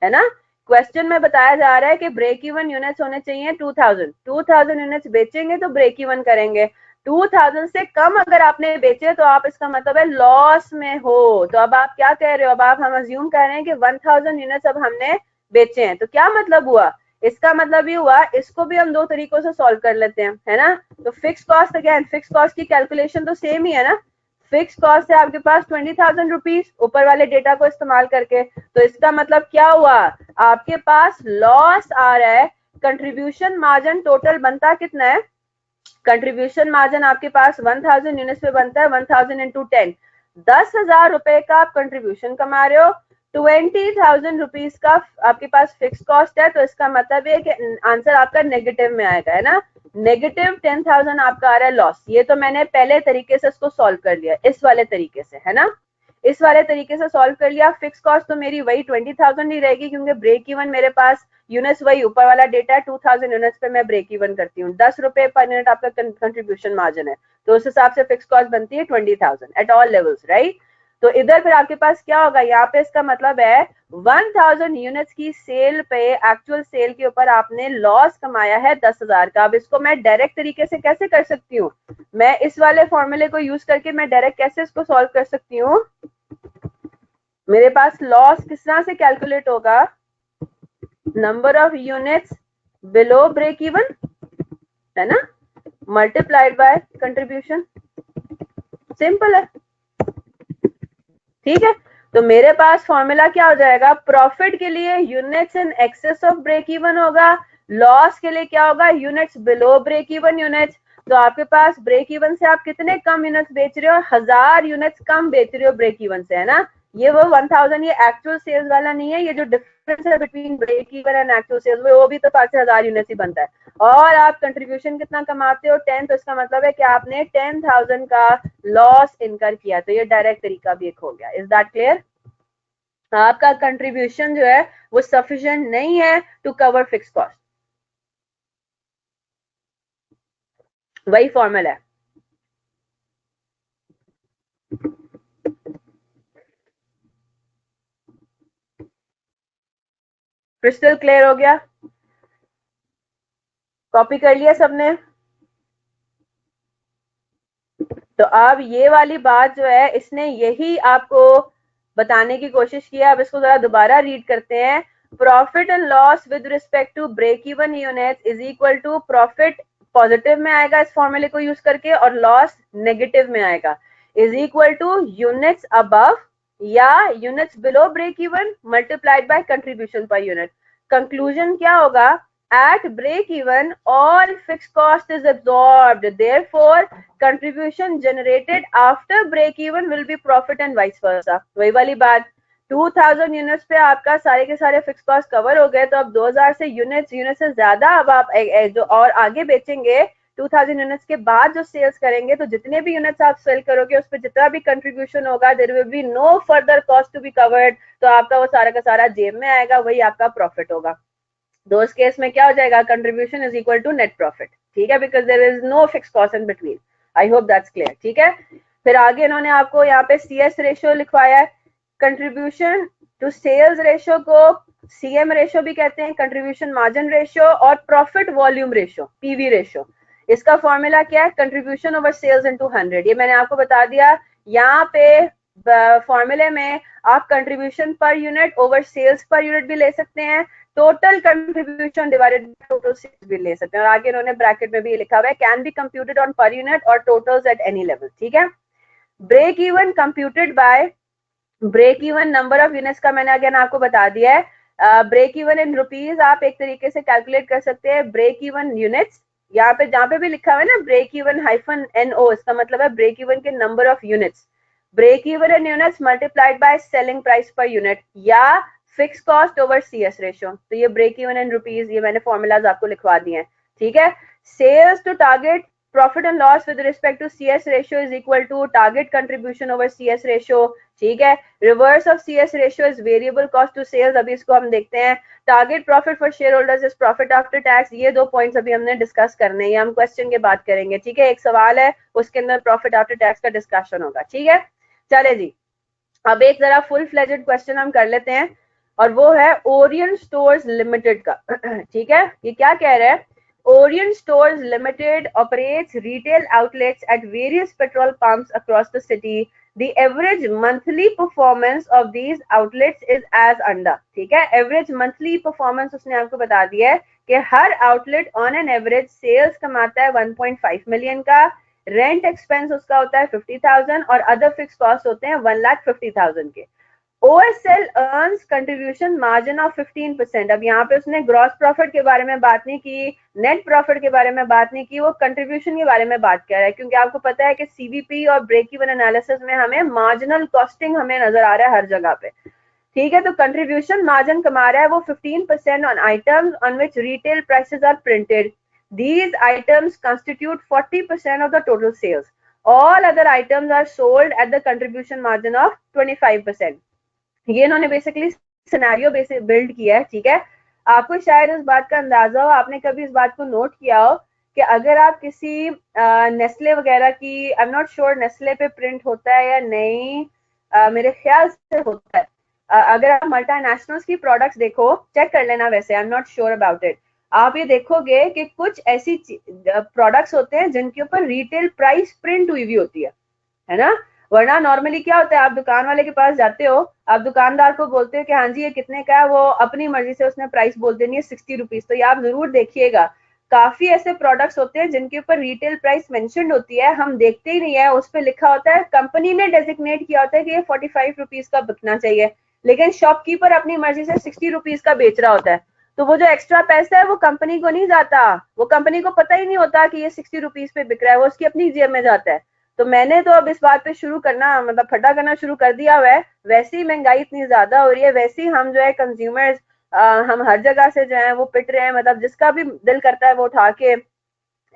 A: है ना। क्वेश्चन में बताया जा रहा है कि ब्रेक इवन यूनिट्स होने चाहिए 2,000, 2,000 यूनिट्स बेचेंगे तो ब्रेक इवन करेंगे। 2,000 से कम अगर आपने बेचे, तो आप, इसका मतलब है लॉस में हो। तो अब आप क्या कह रहे हो? अब आप, हम अज्यूम कर रहे हैं कि 1,000 यूनिट्स अब हमने बेचे हैं, तो क्या मतलब हुआ? इसका मतलब ये हुआ, इसको भी हम दो तरीकों से सॉल्व कर लेते हैं, है ना। तो fix cost, again fix cost की कैलकुलेशन तो सेम ही है ना। फिक्स कॉस्ट है आपके पास 20,000 रुपीज ऊपर वाले डेटा को इस्तेमाल करके। तो इसका मतलब क्या हुआ? आपके पास लॉस आ रहा है। कंट्रीब्यूशन मार्जिन टोटल बनता कितना है? कंट्रीब्यूशन मार्जिन आपके पास 1,000 यूनिट्स पे बनता है, 1,000 इंटू 10, 10,000 रुपए का आप कंट्रीब्यूशन कमा रहे हो। 20,000 रुपीज का आपके पास फिक्स कॉस्ट है, तो इसका मतलब है कि आंसर आपका नेगेटिव में आएगा, है ना। नेगेटिव 10,000 आपका आ रहा है लॉस। ये तो मैंने पहले तरीके से इसको सॉल्व कर लिया, इस वाले तरीके से, है ना। इस वाले तरीके से सॉल्व कर लिया। फिक्स कॉस्ट तो मेरी वही 20,000 ही रहेगी, क्योंकि ब्रेक इवन मेरे पास यूनिट्स वही ऊपर वाला डेटा है, 2000 यूनिट्स पे मैं ब्रेक इवन करती हूँ। 10 रुपए पर यूनिट आपका कंट्रीब्यूशन मार्जिन है, तो उस हिसाब से फिक्स कॉस्ट बनती है 20,000 एट ऑल लेवल्स, राइट। तो इधर फिर आपके पास क्या होगा, यहाँ पे इसका मतलब है 1000 यूनिट्स की सेल पे, एक्चुअल सेल के ऊपर आपने लॉस कमाया है 10,000 का। अब इसको मैं डायरेक्ट तरीके से कैसे कर सकती हूँ, मैं इस वाले फॉर्मूले को यूज करके मैं डायरेक्ट कैसे इसको सॉल्व कर सकती हूँ। मेरे पास लॉस किस तरह से कैलकुलेट होगा, number of units below break even है ना, मल्टीप्लाइड बाय कंट्रीब्यूशन, सिंपल है, ठीक है। तो मेरे पास फॉर्मूला क्या हो जाएगा, प्रॉफिट के लिए units in excess of break even होगा, लॉस के लिए क्या होगा, units below break even units. तो आपके पास ब्रेक इवन से आप कितने कम यूनिट्स बेच रहे हो, 1000 यूनिट्स कम बेच रहे हो ब्रेक इवन से, है ना। ये वो 1000, ये एक्चुअल सेल्स वाला नहीं है, ये जो डिफरेंस है between break even and actual sales, वो भी तो 5,000 यूनिट्स ही बनता है। और आप कंट्रीब्यूशन कितना कमाते हो, 10, तो इसका मतलब है कि आपने 10,000 का लॉस इनकर किया। तो ये डायरेक्ट तरीका भी एक हो गया। Is that clear. आपका कंट्रीब्यूशन जो है वो सफिशिएंट नहीं है टू कवर फिक्स कॉस्ट, वही फॉर्मूला है। क्रिस्टल क्लियर हो गया, कॉपी कर लिया सबने। तो अब ये वाली बात जो है, इसने यही आपको बताने की कोशिश किया। अब इसको जरा दोबारा रीड करते हैं। Profit and loss with respect to break even units is equal to, profit positive में आएगा इस फॉर्मूले को यूज करके, और लॉस नेगेटिव में आएगा, is equal to units above या units below break even multiplied by contribution per unit. Conclusion क्या होगा, at break even all fixed cost is absorbed, therefore contribution generated after break even will be profit and vice versa। वही वाली बात, 2000 units पे आपका सारे के सारे फिक्स कॉस्ट कवर हो गए, तो अब 2000 से यूनिट से ज्यादा अब आप जो और आगे बेचेंगे 2000 यूनिट्स के बाद जो सेल्स करेंगे, तो जितने भी यूनिट्स आप सेल करोगे उस पर जितना भी कंट्रीब्यूशन होगा, there will be no further cost to be covered, तो आपका वो सारा का सारा जेब में आएगा, वही आपका प्रॉफिट होगा। तो उस केस में क्या हो जाएगा, contribution is equal to net profit, ठीक है, because there is no fix cost in between. I hope that's clear, ठीक है। फिर आगे इन्होंने आपको यहाँ पे CS रेशियो लिखवाया है। कंट्रीब्यूशन टू सेल्स रेशियो को CM रेशियो भी कहते हैं, कंट्रीब्यूशन मार्जिन रेशियो, और profit volume ratio PV ratio. इसका फॉर्मूला क्या है, कंट्रीब्यूशन ओवर सेल्स इनटू 100। ये मैंने आपको बता दिया। यहाँ पे फॉर्मूले में आप contribution per unit over sales per unit भी ले सकते हैं, total contribution divided by total sales भी ले सकते हैं, और आगे इन्होंने ब्रैकेट में भी लिखा हुआ है can be computed on per unit और टोटल्स एट एनी लेवल, ठीक है। Break even computed by, break even number of units का मैंने अगेन आपको बता दिया है। ब्रेक इवन इन रुपीज आप एक तरीके से कैलकुलेट कर सकते हैं। ब्रेक इवन यूनिट्स, यहाँ पे जहाँ पे भी लिखा हुआ है ना ब्रेक इवन -NO, इसका मतलब है ब्रेक इवन के number of units, break even in units multiplied by selling price per unit, या fix cost over CS ratio. तो ये ब्रेक इवन इन रुपीज, ये मैंने फॉर्मूलाज आपको लिखवा दिए हैं, ठीक है। Sales to target profit and loss with respect to CS ratio is equal to target contribution over CS ratio, ठीक है। Reverse of CS ratio is variable cost to sales, अभी इसको हम देखते हैं। Target profit for shareholders is profit after tax. ये दो points अभी हमने डिस्कस करने हैं, हम क्वेश्चन के बाद करेंगे, ठीक है। एक सवाल है उसके अंदर प्रॉफिट आफ्टर टैक्स का डिस्कशन होगा, ठीक है। चले जी, अब एक जरा फुल फ्लेजेड क्वेश्चन हम कर लेते हैं, और वो है ओरिएंट स्टोर्स लिमिटेड का, ठीक है। ये क्या कह रहा है, Orient Stores Limited operates retail outlets at various petrol pumps across the city. The average monthly performance of these outlets is as under, ठीक है। average monthly performance उसने आपको बता दिया है कि हर outlet on an average sales कमाता है 1.5 मिलियन का, रेंट एक्सपेंस उसका होता है 50,000, और अदर फिक्स कॉस्ट होते हैं 1,50,000 के। OSL earns contribution margin of 15%। अब यहाँ पे उसने ग्रॉस प्रॉफिट के बारे में बात नहीं की, नेट प्रॉफिट के बारे में बात नहीं की, वो कंट्रीब्यूशन के बारे में बात कर रहा है, क्योंकि आपको पता है कि CVP और ब्रेक इवन एनालिसिस में हमें मार्जिनल कॉस्टिंग हमें नजर आ रहा है हर जगह पे, ठीक है। तो कंट्रीब्यूशन मार्जिन कमा रहा है वो 15% on items on which retail prices are printed. These items constitute 40% of the total sales।
B: All other items are sold at the contribution margin of 25%। ये इन्होंने बेसिकली सिनेरियो बेसिस बिल्ड किया है, ठीक है। आपको शायद इस बात का अंदाजा हो, आपने कभी इस बात को नोट किया हो कि अगर आप किसी नेस्ले वगैरह की, I am not sure Nestle पे प्रिंट होता है या नहीं, मेरे ख्याल से होता है। अगर आप मल्टीनेशनल्स की प्रोडक्ट्स देखो, चेक कर लेना, वैसे I am not sure about it. आप ये देखोगे कि कुछ ऐसी प्रोडक्ट्स होते हैं जिनके ऊपर रिटेल प्राइस प्रिंट हुई हुई होती है ना। वरना नॉर्मली क्या होता है, आप दुकान वाले के पास जाते हो, आप दुकानदार को बोलते हो कि हाँ जी ये कितने का है, वो अपनी मर्जी से उसने प्राइस बोल देनी है 60 रुपीज। तो ये आप जरूर देखिएगा, काफी ऐसे प्रोडक्ट्स होते हैं जिनके ऊपर रिटेल प्राइस मेंशन्ड होती है, हम देखते ही नहीं है, उस पर लिखा होता है, कंपनी ने डेजिग्नेट किया होता है कि ये 45 रुपीज का बिकना चाहिए, लेकिन शॉपकीपर अपनी मर्जी से 60 रुपीज का बेच रहा होता है। तो वो जो एक्स्ट्रा पैसा है वो कंपनी को नहीं जाता, वो कंपनी को पता ही नहीं होता कि ये 60 रुपीज पे बिक रहा है, वो उसकी अपनी जेब में जाता है। तो मैंने तो अब इस बात पे शुरू करना, मतलब फटा करना शुरू कर दिया हुआ है। वैसे ही महंगाई इतनी ज्यादा हो रही है, वैसे ही हम जो है कंज्यूमर्स, हम हर जगह से जो है वो पिट रहे हैं, मतलब जिसका भी दिल करता है वो उठा के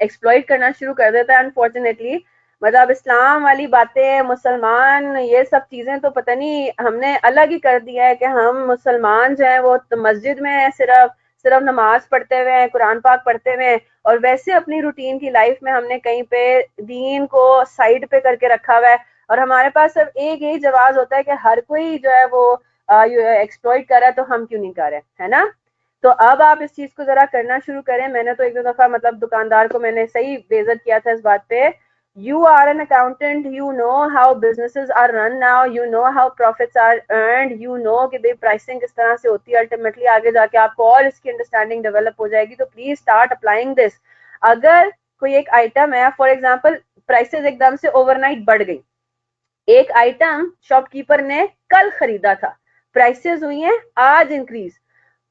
B: एक्सप्लॉइट करना शुरू कर देता है अनफॉर्चुनेटली। मतलब इस्लाम वाली बातें, मुसलमान, ये सब चीजें तो पता नहीं हमने अलग ही कर दिया है कि हम मुसलमान जो है वो तो मस्जिद में सिर्फ सिर्फ नमाज पढ़ते हुए हैं, कुरान पाक पढ़ते हुए हैं, और वैसे अपनी रूटीन की लाइफ में हमने कहीं पे दीन को साइड पे करके रखा हुआ है। और हमारे पास सिर्फ एक यही जवाब होता है कि हर कोई जो है वो एक्सप्लॉइट कर रहा है, तो हम क्यों नहीं कर रहे, है ना। तो अब आप इस चीज को जरा करना शुरू करें। मैंने तो एक दो दफा मतलब दुकानदार को मैंने सही बेइज्जत किया था इस बात पे। You are an accountant, you know how businesses are run now, you know how profits are earned, you know कि भाई प्राइसिंग किस तरह से होती है, अल्टीमेटली आगे जाके आपको और इसकी अंडरस्टैंडिंग डेवलप हो जाएगी। तो प्लीज स्टार्ट अप्लाइंग दिस। अगर कोई एक आइटम है, फॉर एग्जाम्पल प्राइसेस एकदम से ओवरनाइट बढ़ गई, एक आइटम शॉपकीपर ने कल खरीदा था, प्राइसेस हुई हैं आज इंक्रीज,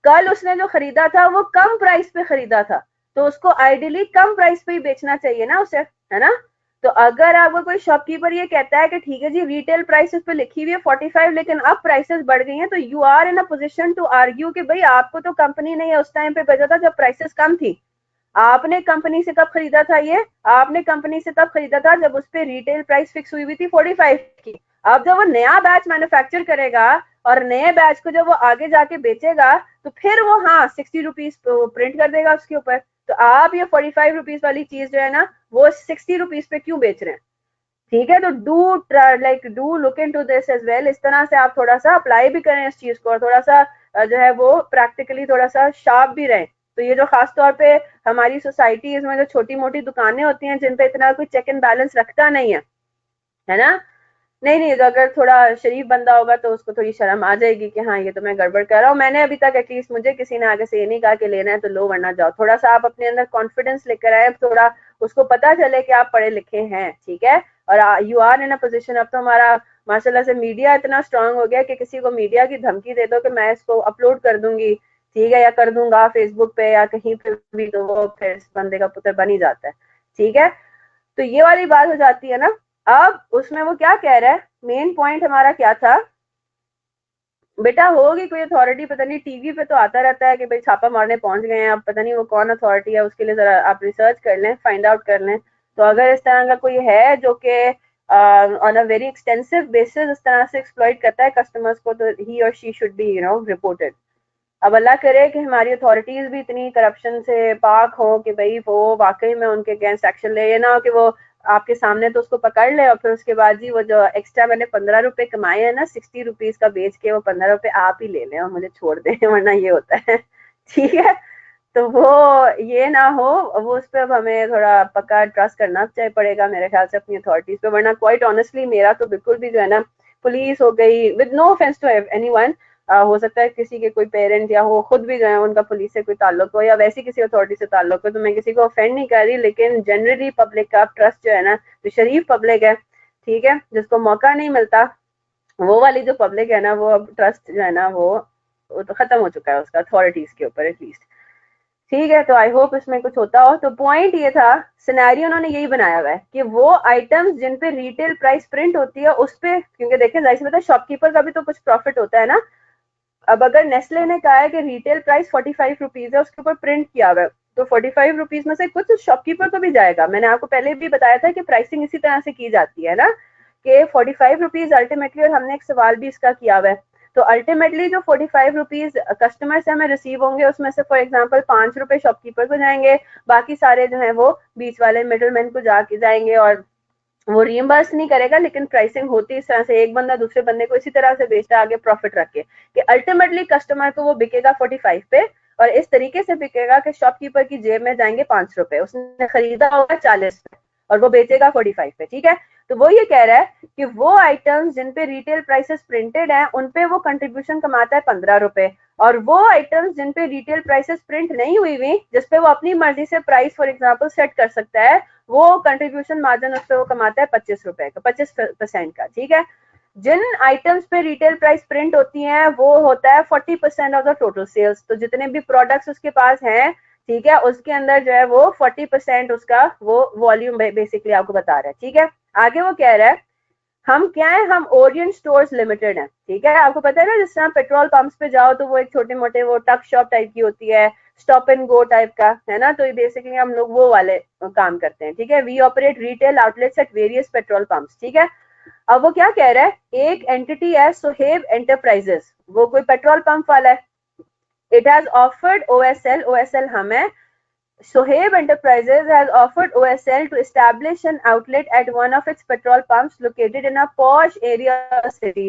B: कल उसने जो खरीदा था वो कम प्राइस पे खरीदा था, तो उसको आइडियली कम प्राइस पे ही बेचना चाहिए ना उसे, है ना। तो अगर आपको कोई शॉपकीपर ये कहता है कि ठीक है जी रिटेल प्राइस पे लिखी हुई है 45, लेकिन अब प्राइसेस बढ़ गई हैं, तो you are in a position to argue कि भाई आपको तो कंपनी ने उस टाइम पे भेजा था जब प्राइसेस कम थी। आपने कंपनी से कब खरीदा था, ये आपने कंपनी से तब खरीदा था जब उस पर रिटेल प्राइस फिक्स हुई हुई थी 45 की। अब जब वो नया बैच मैन्युफैक्चर करेगा और नए बैच को जब वो आगे जाके बेचेगा, तो फिर वो हाँ 60 रुपीज प्रिंट कर देगा उसके ऊपर। तो आप ये 45 रुपीज वाली चीज जो है ना वो 60 रुपीज पे क्यों बेच रहे हैं, ठीक है। तो do look into this as well. इस तरह से आप थोड़ा सा अप्लाई भी करें इस चीज को, और थोड़ा सा जो है वो प्रैक्टिकली थोड़ा सा शार्प भी रहें। तो ये जो खास तौर पे हमारी सोसाइटीज में जो छोटी मोटी दुकानें होती हैं जिन पे इतना कोई चेक एंड बैलेंस रखता नहीं है ना। नहीं नहीं, तो अगर थोड़ा शरीफ बंदा होगा तो उसको थोड़ी शर्म आ जाएगी कि हाँ ये तो मैं गड़बड़ कर रहा हूँ। मैंने अभी तक एटलीस्ट मुझे किसी ने आगे से ये नहीं कहा कि लेना है तो लो वरना जाओ। थोड़ा सा आप अपने अंदर कॉन्फिडेंस लेकर आए, थोड़ा उसको पता चले कि आप पढ़े लिखे हैं, ठीक है। और you are in a position, अब तो हमारा माशाल्लाह से मीडिया इतना स्ट्रांग हो गया कि किसी को मीडिया की धमकी दे दो कि मैं इसको अपलोड कर दूंगी, ठीक है, या कर दूंगा फेसबुक पे या कहीं पे भी, तो वो फिर इस बंदे का पुत्र बन ही जाता है, ठीक है। तो ये वाली बात हो जाती है ना। अब उसमें वो क्या कह रहा है, मेन पॉइंट हमारा क्या था, बेटा होगी कोई अथॉरिटी, पता नहीं टीवी पे तो आता रहता है कि भाई छापा मारने पहुंच गए हैं, अब पता नहीं वो कौन अथॉरिटी है, उसके लिए जरा आप रिसर्च कर लें, फाइंड आउट कर लें। तो अगर इस तरह का कोई है जो कि on a very extensive basis इस तरह से एक्सप्लॉइट करता है कस्टमर्स को, तो ही और शी शुड बी रिपोर्टेड। अब अल्लाह करे कि हमारी अथॉरिटीज भी इतनी करप्शन से पाक हो कि भाई वो वाकई में उनके अगेंस्ट एक्शन ले, ये ना हो कि वो आपके सामने तो उसको पकड़ ले और फिर उसके बाद जी वो जो एक्स्ट्रा मैंने 15 रुपए कमाए हैं ना 60 रुपीज का बेच के, वो 15 रुपए आप ही ले लें और मुझे छोड़ दें, वरना ये होता है, ठीक है। तो वो ये ना हो, वो उस पर अब हमें थोड़ा पक्का ट्रस्ट करना चाहिए पड़ेगा मेरे ख्याल से अपनी अथॉरिटीज पे, वरना क्वाइट ऑनेस्टली मेरा तो बिल्कुल भी जो है ना, पुलिस हो गई, with no offence to anyone, हो सकता है किसी के कोई पेरेंट या वो खुद भी जो है उनका पुलिस से कोई ताल्लुक हो या वैसी किसी अथॉरिटी से ताल्लुक हो, तो मैं किसी को ऑफेंड नहीं कर रही, लेकिन जनरली पब्लिक का ट्रस्ट जो है ना, जो शरीफ पब्लिक है, ठीक है, जिसको मौका नहीं मिलता, वो वाली जो पब्लिक है ना, वो अब ट्रस्ट जो है ना वो तो खत्म हो चुका है उसका अथॉरिटीज के ऊपर एटलीस्ट, ठीक है। तो आई होप इसमें कुछ होता हो। तो पॉइंट ये था, सिनेरियो उन्होंने यही बनाया हुआ है कि वो आइटम्स जिन पे रिटेल प्राइस प्रिंट होती है उस पे, क्योंकि देखें जाहिर सी बात है शॉपकीपर का भी तो कुछ प्रॉफिट होता है ना। अब अगर नेस्ले ने कहा है कि रिटेल प्राइस 45 रुपीज है, उसके ऊपर प्रिंट किया हुआ है, तो 45 रुपीज में से कुछ शॉपकीपर को भी जाएगा। मैंने आपको पहले भी बताया था कि प्राइसिंग इसी तरह से की जाती है ना, कि 45 रुपीज अल्टीमेटली, और हमने एक सवाल भी इसका किया हुआ है। तो अल्टीमेटली जो 45 रुपीज कस्टमर से हमें रिसीव होंगे, उसमें से फॉर एग्जांपल 5 रुपए शॉपकीपर को जाएंगे, बाकी सारे जो है वो बीच वाले मिडलमैन को जाके जाएंगे, और वो रियम्बर्स नहीं करेगा, लेकिन प्राइसिंग होती इस तरह से, एक बंदा दूसरे बंदे को इसी तरह से बेचता है आगे प्रॉफिट रख के, कि अल्टीमेटली कस्टमर को वो बिकेगा 45 पे, और इस तरीके से बिकेगा कि शॉपकीपर की जेब में जाएंगे 5 रुपए, उसने खरीदा होगा 40 पे और वो बेचेगा 45 पे। ठीक है, तो वो ये कह रहा है कि वो आइटम्स जिन पे रिटेल प्राइसेस प्रिंटेड है उन पे वो कंट्रीब्यूशन कमाता है 15 रुपए, और वो आइटम्स जिन पे रिटेल प्राइसेस प्रिंट नहीं हुई हुई, जिसपे वो अपनी मर्जी से प्राइस फॉर एग्जांपल सेट कर सकता है, वो कंट्रीब्यूशन मार्जिन उस पे वो कमाता है 25 रुपए का, 25% का। ठीक है, जिन आइटम्स पे रिटेल प्राइस प्रिंट होती है वो होता है 40% ऑफ द टोटल सेल्स। तो जितने भी प्रोडक्ट्स उसके पास हैं, ठीक है, उसके अंदर जो है वो 40% उसका वो वॉल्यूम बेसिकली आपको बता रहा है। ठीक है, आगे वो कह रहा है हम क्या है, हम ओरिएंट स्टोर्स लिमिटेड है। ठीक है, आपको पता है ना, जिस तरह पेट्रोल पंप्स पे जाओ तो वो एक छोटे मोटे वो टक शॉप टाइप की होती है, स्टॉप एंड गो टाइप का, है ना, तो ये बेसिकली हम लोग वो वाले काम करते हैं। ठीक है, we operate retail outlets at various petrol pumps. ठीक है, अब वो क्या कह रहा है, एक एंटिटी है सोहेब एंटरप्राइजेस, वो कोई पेट्रोल पंप वाला है। It has offered OSL, OSL हम है, Sohaib Enterprises has offered OSL to establish an outlet at one of its petrol pumps located in a posh area of the city.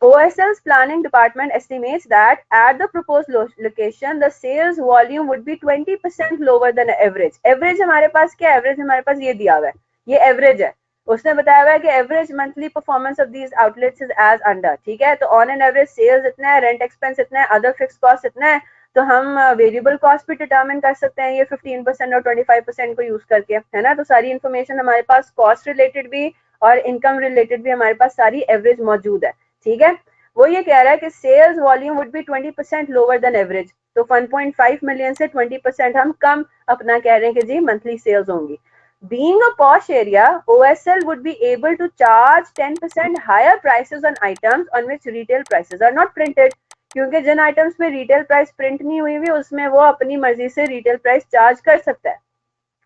B: OSL's planning department estimates that at the proposed location, the sales volume would be 20% lower than average. Average हमारे पास क्या, average हमारे पास ये दिया हुआ है, ये average है। उसने बताया हुआ है कि average monthly performance of these outlets is as under. ठीक है, तो ऑन एन एवरेज सेल्स इतना है, रेंट एक्सपेंस इतना है, अदर फिक्स कॉस्ट इतना है, तो हम वेरिएबल कॉस्ट भी डिटरमिन कर सकते हैं ये 15% और 25% को यूज करके, है ना। तो सारी इन्फॉर्मेशन हमारे पास कॉस्ट रिलेटेड भी और इनकम रिलेटेड भी हमारे पास सारी एवरेज मौजूद है। ठीक है, वो ये कह रहा है कि sales volume would be 20% lower than average, तो 1.5 मिलियन से 20% हम कम अपना कह रहे हैं कि जी मंथली सेल्स होंगी। Being a posh area, OSL would be able to charge 10% higher prices on items on which retail prices are not printed. क्योंकि जिन आइटम्स पे रिटेल प्राइस प्रिंट नहीं हुई हुई उसमें वो अपनी मर्जी से रिटेल प्राइस चार्ज कर सकता है।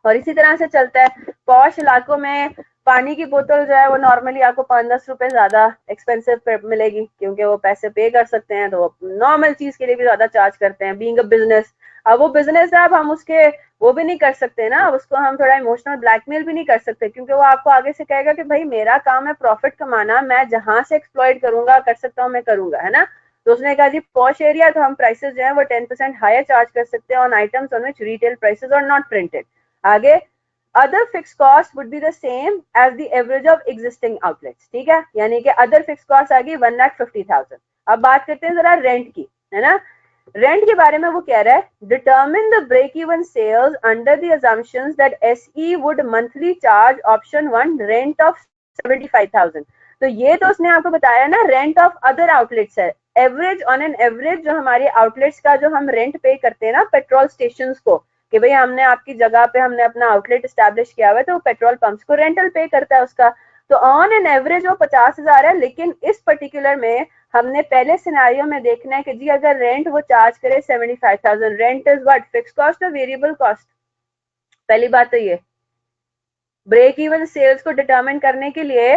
B: और इसी तरह से चलता है, पॉश इलाकों में पानी की बोतल जो है वो नॉर्मली आपको 5-10 रुपए ज्यादा एक्सपेंसिव मिलेगी, क्योंकि वो पैसे पे कर सकते हैं, तो नॉर्मल चीज के लिए भी ज्यादा चार्ज करते हैं, बीइंग अ बिजनेस। अब वो बिजनेस है, अब हम उसके वो भी नहीं कर सकते ना, अब उसको हम थोड़ा इमोशनल ब्लैकमेल भी नहीं कर सकते, क्योंकि वो आपको आगे से कहेगा कि भाई मेरा काम है प्रॉफिट कमाना, मैं जहां से एक्सप्लॉइट करूंगा कर सकता हूँ मैं करूंगा, है ना। तो उसने कहा जी पॉश एरिया, तो हम प्राइसेस जो है वो 10% हायर चार्ज कर सकते हैं on items on which retail prices are not printed. आगे other fixed costs would be the same as the average of existing outlets। ठीक है, यानी कि other fixed costs आ गई 1,50,000। अब बात करते हैं जरा रेंट की, है ना। रेंट के बारे में वो कह रहा है, determine the break even sales under the assumptions that SE would monthly charge option 1 rent of 75,000। तो ये तो उसने आपको बताया ना, रेंट ऑफ अदर आउटलेट्स है, एवरेज ऑन एन एवरेज जो हमारे आउटलेट्स का जो हम रेंट पे करते हैं ना पेट्रोल स्टेशन को, कि भाई हमने आपकी जगह पे हमने अपना आउटलेट स्टैब्लिश किया हुआ है, तो वो पेट्रोल पंप्स को रेंटल पे करता है उसका। तो ऑन एन एवरेज वो 50,000 है, लेकिन इस पर्टिकुलर में हमने पहले सिनेरियो में देखना है कि जी अगर रेंट वो चार्ज करे 75,000, rent is what, fix cost और वेरिएबल कॉस्ट। पहली बात तो ये, ब्रेक इवन सेल्स को डिटरमिन करने के लिए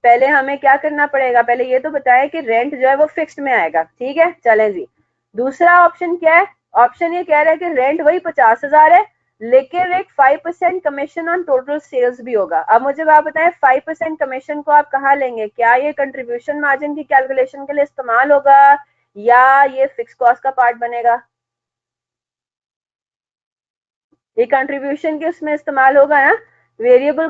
B: पहले हमें क्या करना पड़ेगा, पहले ये तो बताएं कि रेंट जो है वो फिक्स्ड में आएगा। ठीक है, चलें जी। दूसरा ऑप्शन क्या है, ऑप्शन ये कह रहा है कि रेंट वही 50,000 है, लेकिन एक 5% कमीशन ऑन टोटल सेल्स भी होगा। अब मुझे आप बताएं 5% कमीशन को आप कहाँ लेंगे, क्या ये कंट्रीब्यूशन मार्जिन की कैलकुलेशन के लिए इस्तेमाल होगा या ये फिक्स कॉस्ट का पार्ट बनेगा? ये कंट्रीब्यूशन के उसमें इस्तेमाल होगा ना, वेरिएबल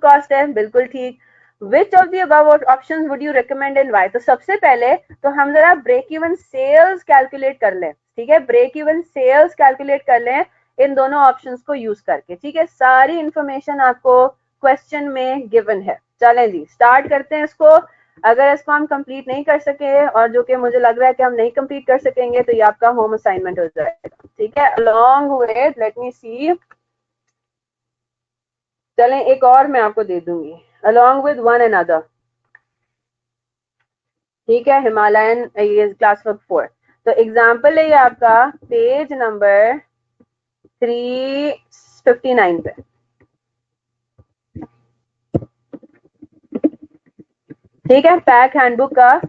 B: कॉस्ट है, बिल्कुल ठीक। Which of the above options would you recommend and why? तो सबसे पहले तो हम जरा ब्रेक इवन सेल्स कैलकुलेट कर लें। ठीक है, ब्रेक इवन सेल्स कैलकुलेट कर लें इन दोनों ऑप्शंस को यूज करके। ठीक है, सारी इंफॉर्मेशन आपको क्वेश्चन में गिवन है। चलें जी, स्टार्ट करते हैं इसको। अगर इसको हम कंप्लीट नहीं कर सके, और जो कि मुझे लग रहा है कि हम नहीं कंप्लीट कर सकेंगे, तो ये आपका होम असाइनमेंट हो जाएगा। ठीक है, अलोंग विद, लेट मी सी, चलें एक और मैं आपको दे दूंगी, अलोंग विद वन अनदर। ठीक है, हिमालयन ये क्लास वर्क 4। तो एग्जाम्पल है ये आपका पेज नंबर 359 पे। ठीक है, पैक हैंडबुक का।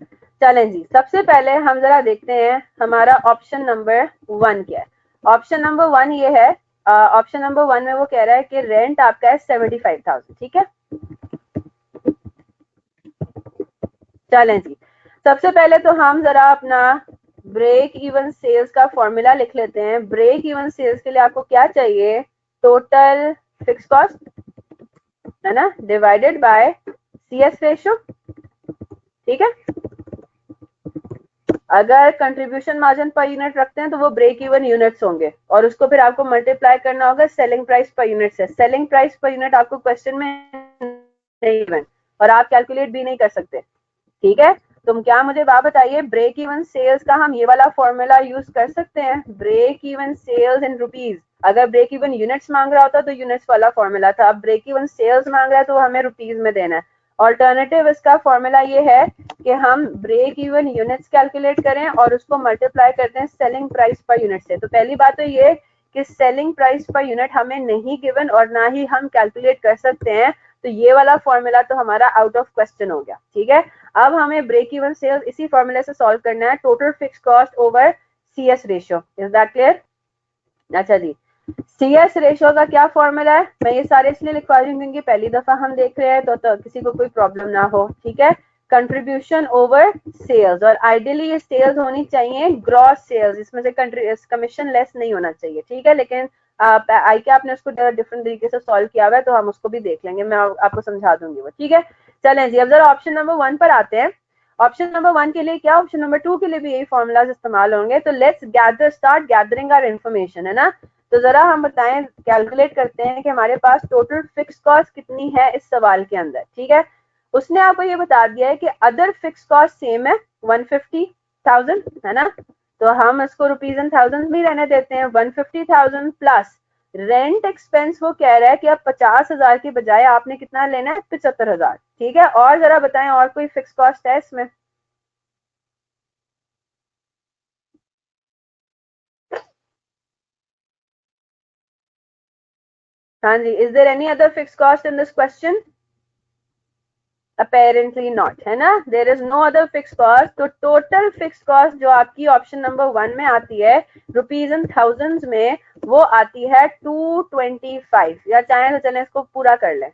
B: चलें जी, सबसे पहले हम जरा देखते हैं हमारा ऑप्शन नंबर 1 क्या है। ऑप्शन नंबर 1 ये है, ऑप्शन नंबर 1 में वो कह रहा है कि रेंट आपका है 75,000। ठीक है, चलें जी, सबसे पहले तो हम जरा अपना ब्रेक इवन सेल्स का फॉर्मूला लिख लेते हैं। ब्रेक इवन सेल्स के लिए आपको क्या चाहिए, टोटल फिक्स कॉस्ट है ना, डिवाइडेड बाय CS रेशियो। ठीक है, अगर कंट्रीब्यूशन मार्जिन पर यूनिट रखते हैं तो वो ब्रेक इवन यूनिट्स होंगे और उसको फिर आपको मल्टीप्लाई करना होगा सेलिंग प्राइस पर यूनिट से। सेलिंग प्राइस पर यूनिट आपको क्वेश्चन में नहीं गिवन और आप कैलकुलेट भी नहीं कर सकते। ठीक है, तुम क्या मुझे बात बताइए, ब्रेक इवन सेल्स का हम ये वाला फॉर्मूला यूज कर सकते हैं, break even sales in rupees. अगर ब्रेक इवन यूनिट्स मांग रहा होता तो यूनिट्स वाला फॉर्मूला था, अब ब्रेक इवन सेल्स मांग रहा है तो हमें रुपीज में देना है। ऑल्टरनेटिव इसका फॉर्मूला ये है कि हम ब्रेक इवन यूनिट्स कैलकुलेट करें और उसको मल्टीप्लाई करते हैं सेलिंग प्राइस पर यूनिट से। तो पहली बात तो ये कि सेलिंग प्राइस पर यूनिट हमें नहीं गिवन और ना ही हम कैलकुलेट कर सकते हैं, तो ये वाला फॉर्मूला तो हमारा आउट ऑफ क्वेश्चन हो गया। ठीक है, अब हमें ब्रेक इवन सेल्स इसी फॉर्मूले से सॉल्व करना है, total fix cost over CS ratio. Is that clear? अच्छा जी, CS रेशियो का क्या फॉर्मूला है, मैं ये सारे इसलिए लिखवा रही हूँ क्योंकि पहली दफा हम देख रहे हैं तो किसी को कोई प्रॉब्लम ना हो। ठीक है, कंट्रीब्यूशन ओवर सेल्स, और आइडियली ये सेल्स होनी चाहिए ग्रॉस सेल्स, इसमें से कमीशन लेस नहीं होना चाहिए। ठीक है, लेकिन आई क्या आपने उसको डिफरेंट तरीके से सॉल्व किया हुआ है तो हम उसको भी देख लेंगे, मैं आपको समझा दूंगी वो। ठीक है, चलें जी, अब जरा ऑप्शन नंबर 1 पर आते हैं। ऑप्शन नंबर 1 के लिए क्या, ऑप्शन नंबर 2 के लिए भी यही फॉर्मूलाज इस्तेमाल होंगे। तो let's gather, start gathering our information, है ना। तो जरा हम बताएं, कैलकुलेट करते हैं कि हमारे पास टोटल फिक्स कॉस्ट कितनी है इस सवाल के अंदर। ठीक है, उसने आपको ये बता दिया है कि अदर फिक्स कॉस्ट सेम है 150,000, है ना। तो हम इसको रुपीज एंड थाउजेंड भी रहने देते हैं। 150,000 प्लस रेंट एक्सपेंस, वो कह रहा है कि अब 50,000 की बजाय आपने कितना लेना है, 75,000। ठीक है, और जरा बताएं और कोई फिक्स कॉस्ट है इसमें? हाँ जी, is there any other fix cost in this question? Apparently not, है ना, there is no other fix cost. तो टोटल फिक्स कॉस्ट जो आपकी ऑप्शन नंबर 1 में आती है रुपीज एंड थाउजेंड्स में, वो आती है 225, या चाहे तो चलें इसको पूरा कर लें,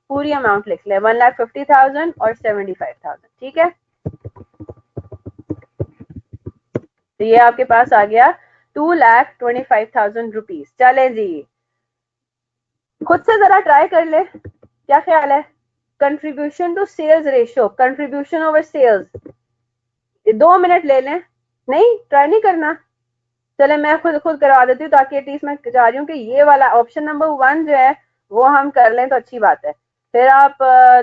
B: पूरी अमाउंट लिख लें, 1,50,000 और 75,000। ठीक है, तो ये आपके पास आ गया 2,25,000 रुपीज। चले जी, खुद से जरा ट्राई कर ले, क्या ख्याल है, contribution to sales ratio, contribution over sales, 2 minute ले लें, नहीं ट्राई नहीं करना, चले मैं खुद खुद करवा देती हूँ, ताकि एटलीस्ट मैं चाह रही हूँ कि ये वाला ऑप्शन नंबर 1 जो है वो हम कर लें तो अच्छी बात है। फिर आप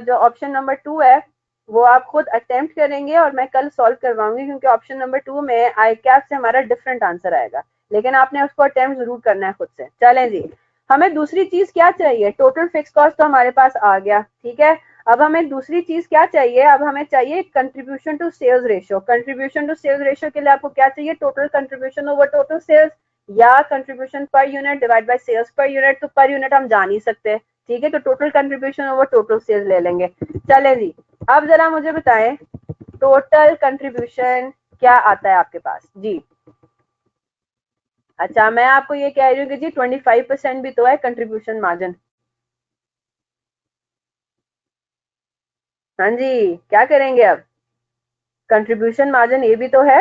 B: जो ऑप्शन नंबर 2 है वो आप खुद अटेम्प्ट करेंगे और मैं कल सॉल्व करवाऊंगी, क्योंकि ऑप्शन नंबर 2 में आई कैप से हमारा डिफरेंट आंसर आएगा, लेकिन आपने उसको अटेम्प्ट जरूर करना है खुद से। चलें जी, हमें दूसरी चीज क्या चाहिए, टोटल फिक्स कॉस्ट तो हमारे पास आ गया। ठीक है, अब हमें दूसरी चीज क्या चाहिए, अब हमें चाहिए contribution to sales ratio. Contribution to sales ratio के लिए आपको क्या चाहिए, total contribution over total sales, या contribution per unit divide by sales per unit. तो पर यूनिट हम जान ही सकते हैं। ठीक है, तो total contribution over total sales ले लेंगे। चले जी, अब जरा मुझे बताएं टोटल कंट्रीब्यूशन क्या आता है आपके पास जी। अच्छा, मैं आपको ये कह रही हूँ कि जी 25% भी तो है कंट्रीब्यूशन मार्जिन। हाँ जी, क्या करेंगे अब, कंट्रीब्यूशन मार्जिन ये भी तो है,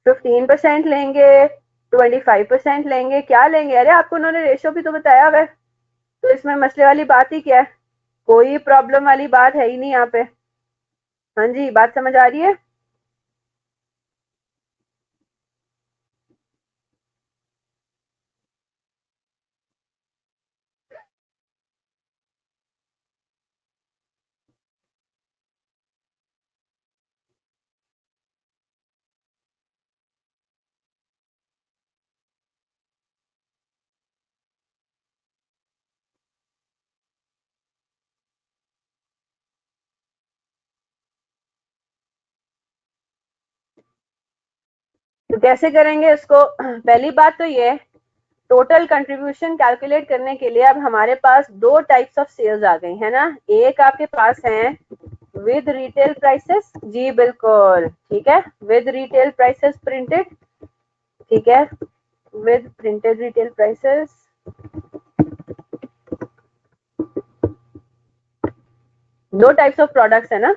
B: 15% लेंगे, 25% लेंगे, क्या लेंगे, अरे आपको उन्होंने रेशो भी तो बताया हुआ है, तो इसमें मसले वाली बात ही क्या है, कोई प्रॉब्लम वाली बात है ही नहीं यहाँ पे। हाँ जी, बात समझ आ रही है? तो कैसे करेंगे इसको, पहली बात तो ये, टोटल कंट्रीब्यूशन कैलकुलेट करने के लिए अब हमारे पास दो टाइप्स ऑफ सेल्स आ गई है ना। एक आपके पास है विद रिटेल प्राइसेस, जी बिल्कुल ठीक है, विद रिटेल प्राइसेस प्रिंटेड, ठीक है, विद प्रिंटेड रिटेल प्राइसेस। दो टाइप्स ऑफ प्रोडक्ट्स है ना,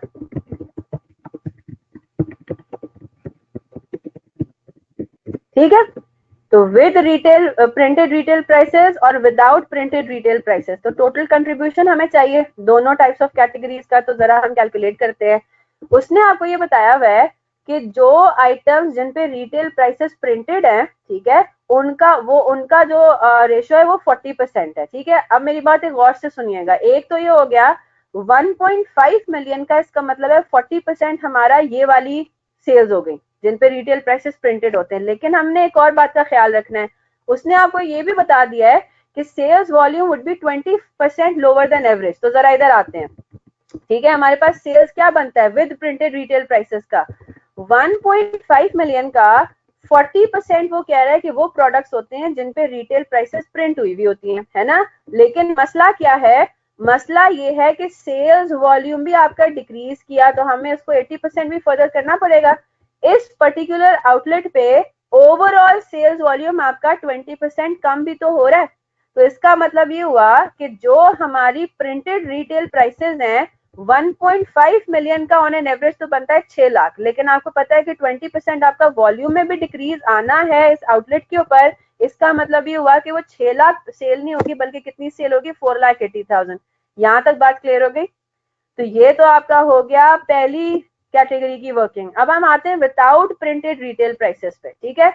B: ठीक है। तो with retail printed retail prices और विदाउट प्रिंटेड रिटेल प्राइसेस, तो टोटल कंट्रीब्यूशन हमें चाहिए दोनों टाइप्स ऑफ कैटेगरीज का, तो जरा हम कैलकुलेट करते हैं। उसने आपको ये बताया हुआ है कि जो आइटम्स जिन पे रिटेल प्राइसेस प्रिंटेड है, ठीक है, उनका जो रेशियो है वो 40% है, ठीक है। अब मेरी बात एक गौर से सुनिएगा, एक तो ये हो गया 1.5 मिलियन का, इसका मतलब है 40% हमारा ये वाली सेल्स हो गई जिन पे रिटेल प्राइसेस प्रिंटेड होते हैं। लेकिन हमने एक और बात का ख्याल रखना है, उसने आपको ये भी बता दिया है कि sales volume would be 20% lower than average. तो जरा इधर आते हैं, ठीक है। हमारे पास सेल्स क्या बनता है विद प्रिंटेड रिटेल प्राइसेस का, 1.5 मिलियन का 40% वो कह रहा है कि वो प्रोडक्ट्स होते हैं जिन पे रिटेल प्राइसेस प्रिंट हुई होती हैं, है ना। लेकिन मसला क्या है, मसला ये है कि सेल्स वॉल्यूम भी आपका डिक्रीज किया, तो हमें इसको 80% भी फर्दर करना पड़ेगा। इस पर्टिकुलर आउटलेट पे ओवरऑल सेल्स वॉल्यूम आपका 20% कम भी तो हो रहा है। तो इसका मतलब ये हुआ कि जो हमारी प्रिंटेड रिटेल प्राइसेस हैं 1.5 मिलियन का ऑन एन एवरेज तो बनता है 6 लाख, लेकिन आपको पता है कि 20% आपका वॉल्यूम में भी डिक्रीज आना है इस आउटलेट के ऊपर। इसका मतलब ये हुआ कि वो 6 लाख सेल नहीं होगी, बल्कि कितनी सेल होगी, 4,80,000। यहां तक बात क्लियर हो गई। तो ये तो आपका हो गया पहली कैटेगरी की वर्किंग। अब हम आते हैं विदाउट प्रिंटेड रिटेल प्राइसेस पे, ठीक है।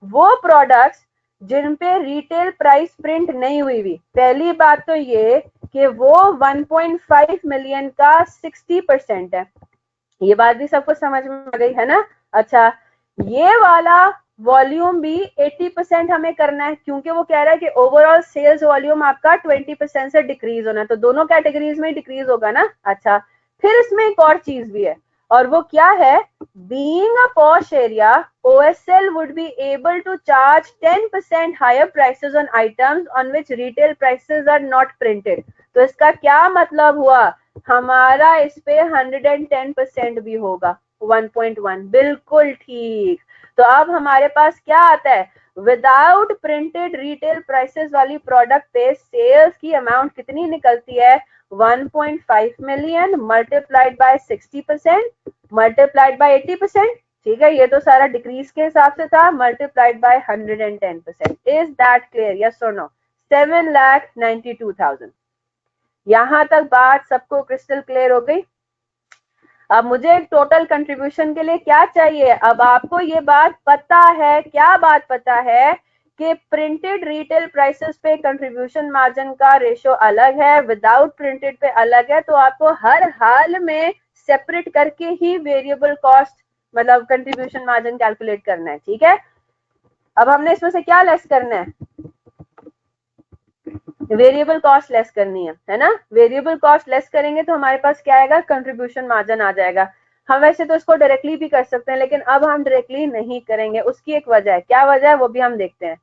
B: वो प्रोडक्ट्स जिन पे रिटेल प्राइस प्रिंट नहीं हुई। पहली बात तो ये कि वो 1.5 मिलियन का 60% है, ये बात भी सबको समझ में आ गई है ना। अच्छा, ये वाला वॉल्यूम भी 80% हमें करना है, क्योंकि वो कह रहा है कि ओवरऑल सेल्स वॉल्यूम आपका 20% से डिक्रीज होना है, तो दोनों कैटेगरीज में डिक्रीज होगा ना। अच्छा, फिर इसमें एक और चीज भी है, और वो क्या है, being a posh area OSL would be able to charge 10% higher prices on items on which retail prices are not printed। तो इसका क्या मतलब हुआ, हमारा इस पे 110% भी होगा, 1.1, बिल्कुल ठीक। तो अब हमारे पास क्या आता है, विदाउट प्रिंटेड रिटेल प्राइसेस वाली प्रोडक्ट पे सेल्स की अमाउंट कितनी निकलती है, 1.5 million multiplied by 60% multiplied by 80%, ठीक है। ये तो सारा डिक्रीज के हिसाब से था, multiplied by 110%। Is that clear, yes और नो। 7,92,000। यहां तक बात सबको क्रिस्टल क्लियर हो गई। अब मुझे एक टोटल कंट्रीब्यूशन के लिए क्या चाहिए, अब आपको ये बात पता है, क्या बात पता है कि प्रिंटेड रिटेल प्राइसेस पे कंट्रीब्यूशन मार्जिन का रेशियो अलग है, विदाउट प्रिंटेड पे अलग है। तो आपको हर हाल में सेपरेट करके ही वेरिएबल कॉस्ट मतलब कंट्रीब्यूशन मार्जिन कैलकुलेट करना है, ठीक है। अब हमने इसमें से क्या लेस करना है, वेरिएबल कॉस्ट लेस करनी है ना। वेरिएबल कॉस्ट लेस करेंगे तो हमारे पास क्या आएगा, कंट्रीब्यूशन मार्जिन आ जाएगा। हम वैसे तो इसको डायरेक्टली भी कर सकते हैं, लेकिन अब हम डायरेक्टली नहीं करेंगे, उसकी एक वजह है, क्या वजह है वो भी हम देखते हैं।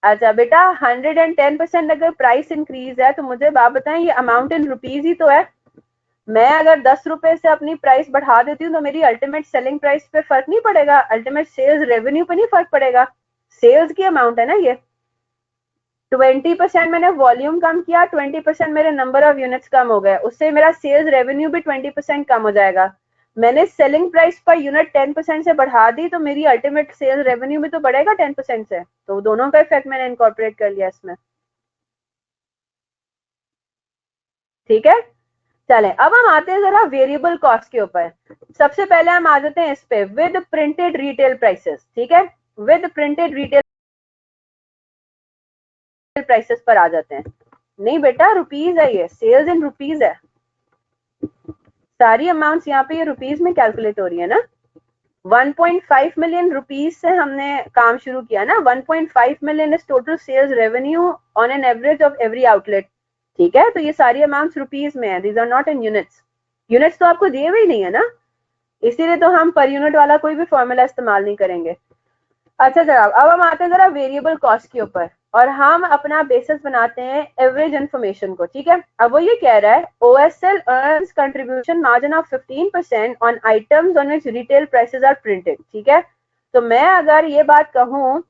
B: अच्छा बेटा, 110% अगर प्राइस इंक्रीज है तो मुझे आप बताएं ये अमाउंट इन रुपीज ही तो है। मैं अगर 10 रुपए से अपनी प्राइस बढ़ा देती हूँ तो मेरी अल्टीमेट सेलिंग प्राइस पे फर्क नहीं पड़ेगा, अल्टीमेट सेल्स रेवेन्यू पे नहीं फर्क पड़ेगा, सेल्स की अमाउंट है ना ये। 20% मैंने वॉल्यूम कम किया, 20% मेरे नंबर ऑफ यूनिट्स कम हो गए, उससे मेरा सेल्स रेवेन्यू भी 20% कम हो जाएगा। मैंने सेलिंग प्राइस पर यूनिट 10% से बढ़ा दी तो मेरी अल्टीमेट सेल्स रेवेन्यू भी तो बढ़ेगा 10% से। तो दोनों का इफेक्ट मैंने इनकॉर्पोरेट कर लिया इसमें, ठीक है। चलें, अब हम आते हैं जरा वेरिएबल कॉस्ट के ऊपर। सबसे पहले हम आ जाते हैं इस पे, विद प्रिंटेड रिटेल प्राइसेस, ठीक है। विद प्रिंटेड रिटेल प्राइसेस पर आ जाते हैं। नहीं बेटा, रुपीज है, ये सेल्स इन रुपीज है, सारी अमाउंट्स यहाँ पे ये रुपीज में कैलकुलेट हो रही है ना। 1.5 मिलियन रुपीज से हमने काम शुरू किया ना, 1.5 million is total sales revenue on an average of every outlet, ठीक है। तो ये सारी अमाउंट्स रुपीज में है, these are not in units. Units तो आपको दिए हुए ही नहीं है ना, इसीलिए तो हम पर यूनिट वाला कोई भी फॉर्मूला इस्तेमाल नहीं करेंगे। अच्छा जनाब, अब हम आते हैं जरा वेरिएबल कॉस्ट के ऊपर और हम अपना बेसिस बनाते हैं एवरेज इन्फॉर्मेशन को, ठीक है। अब वो ये कह रहा है OSL earns contribution margin of 15% on items on which retail prices are printed, ठीक है। तो मैं अगर ये बात कहूँ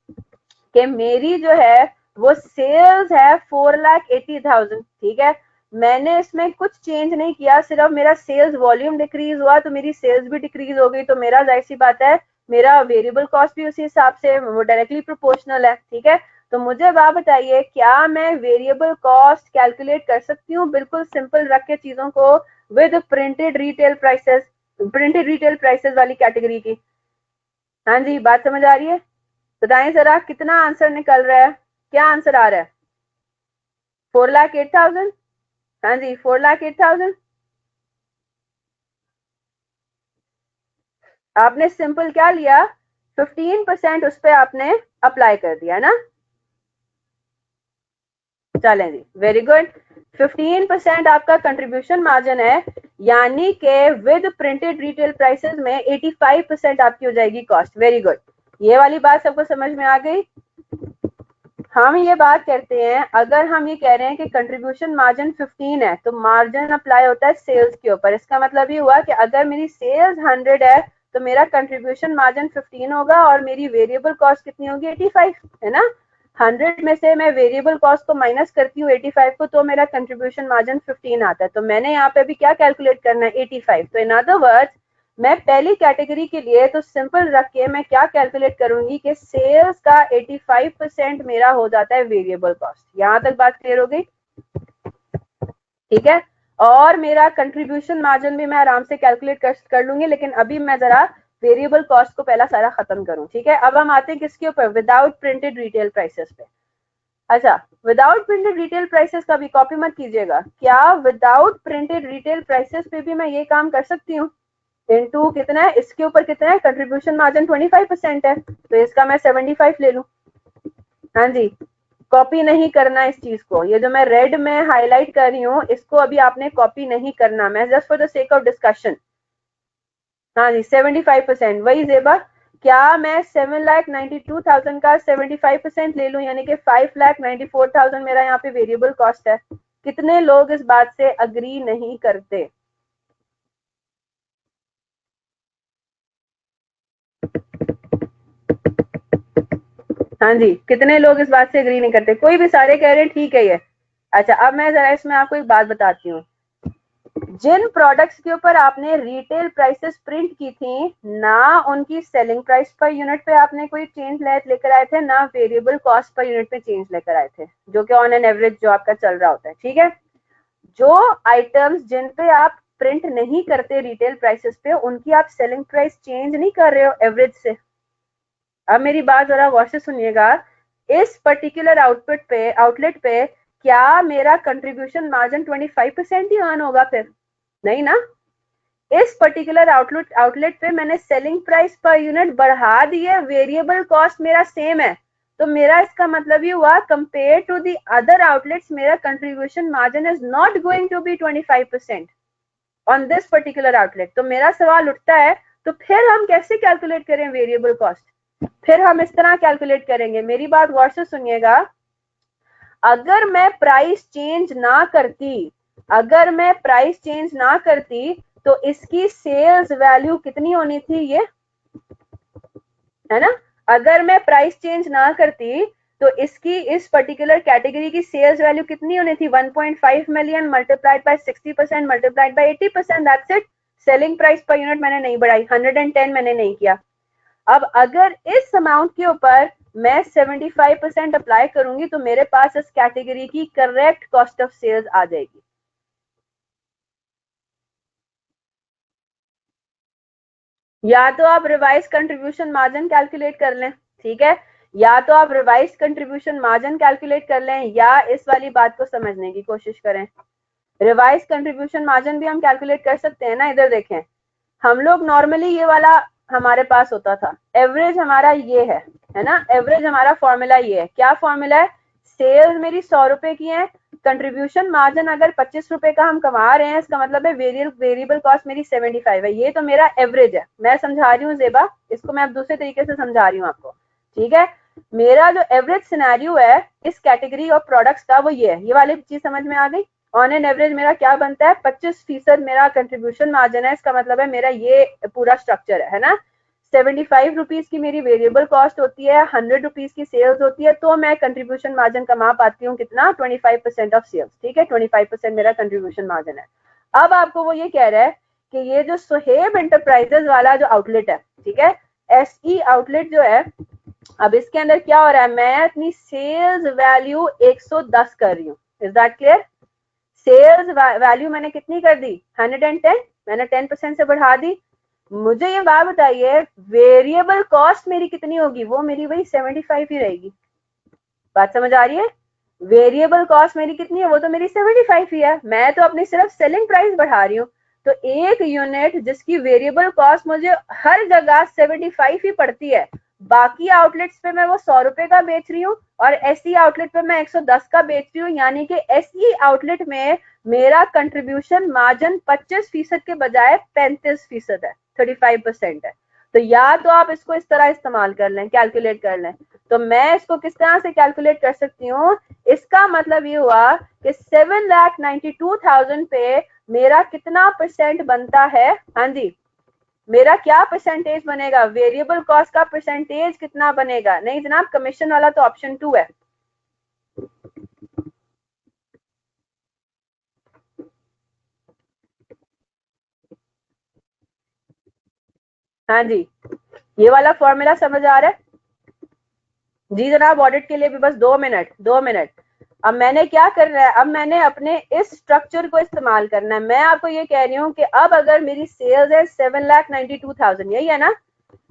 B: कि मेरी जो है वो सेल्स है 4,80,000, ठीक है, मैंने इसमें कुछ चेंज नहीं किया, सिर्फ मेरा सेल्स वॉल्यूम डिक्रीज हुआ तो मेरी सेल्स भी डिक्रीज हो गई, तो मेरा जाहिर सी बात है मेरा वेरिएबल कॉस्ट भी उसी हिसाब से वो डायरेक्टली प्रोपोर्शनल है, ठीक है। तो मुझे आप बताइए क्या मैं वेरिएबल कॉस्ट कैलकुलेट कर सकती हूँ बिल्कुल सिंपल रख के चीजों को विद प्रिंटेड रिटेल प्राइसेस वाली कैटेगरी की? हाँ जी, बात समझ आ रही है? बताएं जरा कितना आंसर निकल रहा है, क्या आंसर आ रहा है? 4,08,000। हाँ जी, 4,08,000। आपने सिंपल क्या लिया, 15% उस पर आपने अप्लाई कर दिया ना। चलें जी, वेरी गुड। 15% आपका कंट्रीब्यूशन मार्जिन है, यानी कि विद प्रिंटेड रिटेल प्राइसेस में 85% आपकी हो जाएगी कॉस्ट। वेरी गुड, ये वाली बात सबको समझ में आ गई। हम ये बात करते हैं, अगर हम ये कह रहे हैं कि कंट्रीब्यूशन मार्जिन 15 है तो मार्जिन अप्लाई होता है सेल्स के ऊपर। इसका मतलब ये हुआ कि अगर मेरी सेल्स 100 है तो मेरा कंट्रीब्यूशन मार्जिन 15 होगा और मेरी वेरिएबल कॉस्ट कितनी होगी, 85, है ना। 100 में से मैं वेरिएबल कॉस्ट को माइनस करती हूँ 85 को, तो मेरा कंट्रीब्यूशन मार्जिन 15 आता है। तो मैंने यहाँ पे अभी क्या कैलकुलेट करना है, 85। तो इन अदर वर्ड्स मैं पहली कैटेगरी के लिए तो सिंपल रख के मैं क्या कैलकुलेट करूंगी कि सेल्स का 85% मेरा हो जाता है वेरिएबल कॉस्ट। यहां तक बात क्लियर हो गई, ठीक है। और मेरा कंट्रीब्यूशन मार्जिन भी मैं आराम से कैलकुलेट कर लूंगी, लेकिन अभी मैं जरा वेरिएबल कॉस्ट को पहला सारा खत्म करूं, ठीक है। अब हम आते हैं किसके ऊपर, विदाउट प्रिंटेड रिटेल प्राइसेस पे। अच्छा, विदाउट प्रिंटेड रिटेल प्राइसेस का भी कॉपी मत कीजिएगा, क्या विदाउट प्रिंटेड रिटेल प्राइसेस पे भी मैं ये काम कर सकती हूँ? इनटू कितना है, इसके ऊपर कितना है, कंट्रीब्यूशन मार्जिन 25% है, तो इसका मैं 75 ले लूं। हाँ जी, कॉपी नहीं करना इस चीज को, ये जो मैं रेड में हाईलाइट कर रही हूँ इसको अभी आपने कॉपी नहीं करना, मैं just for the sake of discussion. हाँ जी, 75%। वही जेबा, क्या मैं 7,92,000 का 75% ले लूं, यानी कि 5,94,000 मेरा यहाँ पे वेरिएबल कॉस्ट है। कितने लोग इस बात से अग्री नहीं करते? हाँ जी, कितने लोग इस बात से एग्री नहीं करते? कोई भी, सारे कह रहे हैं ठीक है ये। अच्छा, अब मैं जरा इसमें आपको एक बात बताती हूँ, जिन प्रोडक्ट्स के ऊपर आपने रिटेल प्राइसेस प्रिंट की थी ना, उनकी सेलिंग प्राइस पर यूनिट पे आपने कोई चेंज लेकर आए थे, ना वेरिएबल कॉस्ट पर यूनिट पे चेंज लेकर आए थे, जो कि ऑन एन एवरेज जो आपका चल रहा होता है, ठीक है। जो आइटम्स जिन पे आप प्रिंट नहीं करते रिटेल प्राइसेस पे, उनकी आप सेलिंग प्राइस चेंज नहीं कर रहे हो एवरेज से। अब मेरी बात जरा गौर से सुनिएगा, इस पर्टिकुलर आउटलेट पे क्या मेरा कंट्रीब्यूशन मार्जिन 25% ही अर्न होगा? फिर नहीं ना। इस पर्टिकुलर आउटलेट पे मैंने सेलिंग प्राइस पर यूनिट बढ़ा दी है, वेरिएबल कॉस्ट मेरा सेम है, तो मेरा इसका मतलब ये हुआ compare to the other outlets मेरा contribution margin is not going to be 25% on this particular outlet. तो मेरा सवाल उठता है, तो फिर हम कैसे कैलकुलेट करें वेरिएबल कॉस्ट? फिर हम इस तरह कैलकुलेट करेंगे, मेरी बात गौर से सुनिएगा, अगर मैं प्राइस चेंज ना करती, अगर मैं प्राइस चेंज ना करती तो इसकी सेल्स वैल्यू कितनी होनी थी, ये है ना। अगर मैं प्राइस चेंज ना करती तो इसकी इस पर्टिकुलर कैटेगरी की सेल्स वैल्यू कितनी होनी थी, 1.5 million multiplied by 60% multiplied by 80%, that's it. Selling price per unit मैंने नहीं बढ़ाई, 110 मैंने नहीं किया। अब अगर इस अमाउंट के ऊपर मैं 75% अप्लाई करूंगी तो मेरे पास इस कैटेगरी की करेक्ट कॉस्ट ऑफ सेल्स आ जाएगी। या तो आप रिवाइज कंट्रीब्यूशन मार्जिन कैलकुलेट कर लें, ठीक है, या तो आप रिवाइज कंट्रीब्यूशन मार्जिन कैलकुलेट कर लें, या इस वाली बात को समझने की कोशिश करें। रिवाइज कंट्रीब्यूशन मार्जिन भी हम कैलकुलेट कर सकते हैं ना। इधर देखें, हम लोग नॉर्मली ये वाला हमारे पास होता था, एवरेज हमारा ये है ना, एवरेज हमारा फॉर्मूला ये है। क्या फॉर्मूला है? सेल्स मेरी 100 रुपए की है, कंट्रीब्यूशन मार्जिन अगर 25 रुपए का हम कमा रहे हैं, इसका मतलब है वेरिएबल कॉस्ट मेरी 75 है, ये तो मेरा एवरेज है। मैं समझा रही हूँ जेबा, इसको मैं अब दूसरे तरीके से समझा रही हूँ आपको। ठीक है। मेरा जो एवरेज सिनेरियो है इस कैटेगरी ऑफ प्रोडक्ट्स का वो ये है, ये वाली चीज समझ में आ गई। ऑन एन एवरेज मेरा क्या बनता है, 25% मेरा कंट्रीब्यूशन मार्जिन है, इसका मतलब है मेरा ये पूरा स्ट्रक्चर है ना। 75 रुपीज की मेरी वेरिएबल कॉस्ट होती है, 100 रुपीज की सेल्स होती है, तो मैं कंट्रीब्यूशन मार्जिन कमा पाती हूँ कितना, 25% ऑफ सेल्स। ठीक है, 25% मेरा कंट्रीब्यूशन मार्जिन है। अब आपको वो ये कह रहा है कि ये जो सुहेब इंटरप्राइजेज वाला जो आउटलेट है, ठीक है, एसई आउटलेट जो है, अब इसके अंदर क्या हो रहा है, मैं अपनी सेल्स वैल्यू 110 कर रही हूँ। Is that clear? Sales value मैंने कितनी कर दी, 110, मैंने 10% से बढ़ा दी। मुझे ये बात बताइए, वेरिएबल कॉस्ट मेरी कितनी होगी, वो मेरी वही 75 ही रहेगी। बात समझ आ रही है? वेरिएबल कॉस्ट मेरी कितनी है, वो तो मेरी 75 ही है, मैं तो अपनी सिर्फ सेलिंग प्राइस बढ़ा रही हूँ। तो एक यूनिट जिसकी वेरिएबल कॉस्ट मुझे हर जगह 75 ही पड़ती है, बाकी आउटलेट्स पे मैं वो 100 रुपए का बेच रही हूँ और एसई आउटलेट पे मैं 110 का बेच रही हूँ, यानी कि एसई आउटलेट में मेरा कंट्रीब्यूशन मार्जिन 25% के बजाय 35% है, 35% है। तो या तो आप इसको इस तरह इस्तेमाल कर लें, कैलकुलेट कर लें। तो मैं इसको किस तरह से कैलकुलेट कर सकती हूँ, इसका मतलब ये हुआ कि 7,92,000 पे मेरा कितना परसेंट बनता है, हाँ जी, मेरा क्या परसेंटेज बनेगा, वेरिएबल कॉस्ट का परसेंटेज कितना बनेगा। नहीं जनाब, कमीशन वाला तो ऑप्शन 2 है। हाँ जी, ये वाला फॉर्मूला समझ आ रहा है? जी जनाब, ऑडिट के लिए भी बस 2 मिनट, 2 मिनट। अब मैंने क्या करना है, अब मैंने अपने इस स्ट्रक्चर को इस्तेमाल करना है। मैं आपको ये कह रही हूँ कि अब अगर मेरी सेल्स है 7,92,000, यही है ना,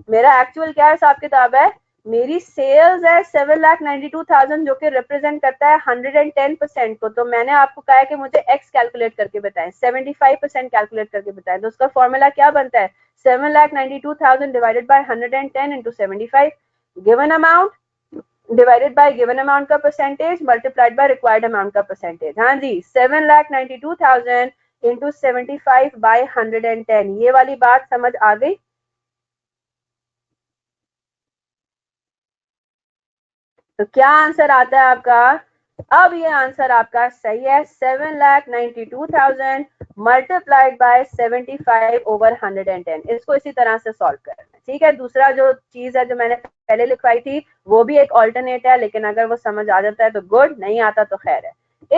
B: मेरा एक्चुअल क्या हिसाब किताब है, मेरी सेल्स है 7,92,000 जो कि रिप्रेजेंट करता है 110% को। तो मैंने आपको कहा है कि मुझे एक्स कैलकुलेट करके बताएं, 75% कैलकुलेट करके बताएं। तो उसका फॉर्मूला क्या बनता है, 7,92,000 divided by 110 into 75, given amount divided by given amount का percentage multiplied by required amount का परसेंटेज। हाँ जी, 7,92,000 इंटू 75 बाय 110, ये वाली बात समझ आ गई? तो क्या आंसर आता है आपका, अब ये आंसर आपका सही है, 7,92,000 मल्टीप्लाइड बाय 75 ओवर 110। इसको इसी तरह से सॉल्व करना है। ठीक है, दूसरा जो चीज है जो मैंने पहले लिखवाई थी वो भी एक ऑल्टरनेट है, लेकिन अगर वो समझ आ जाता है तो गुड, नहीं आता तो खैर है।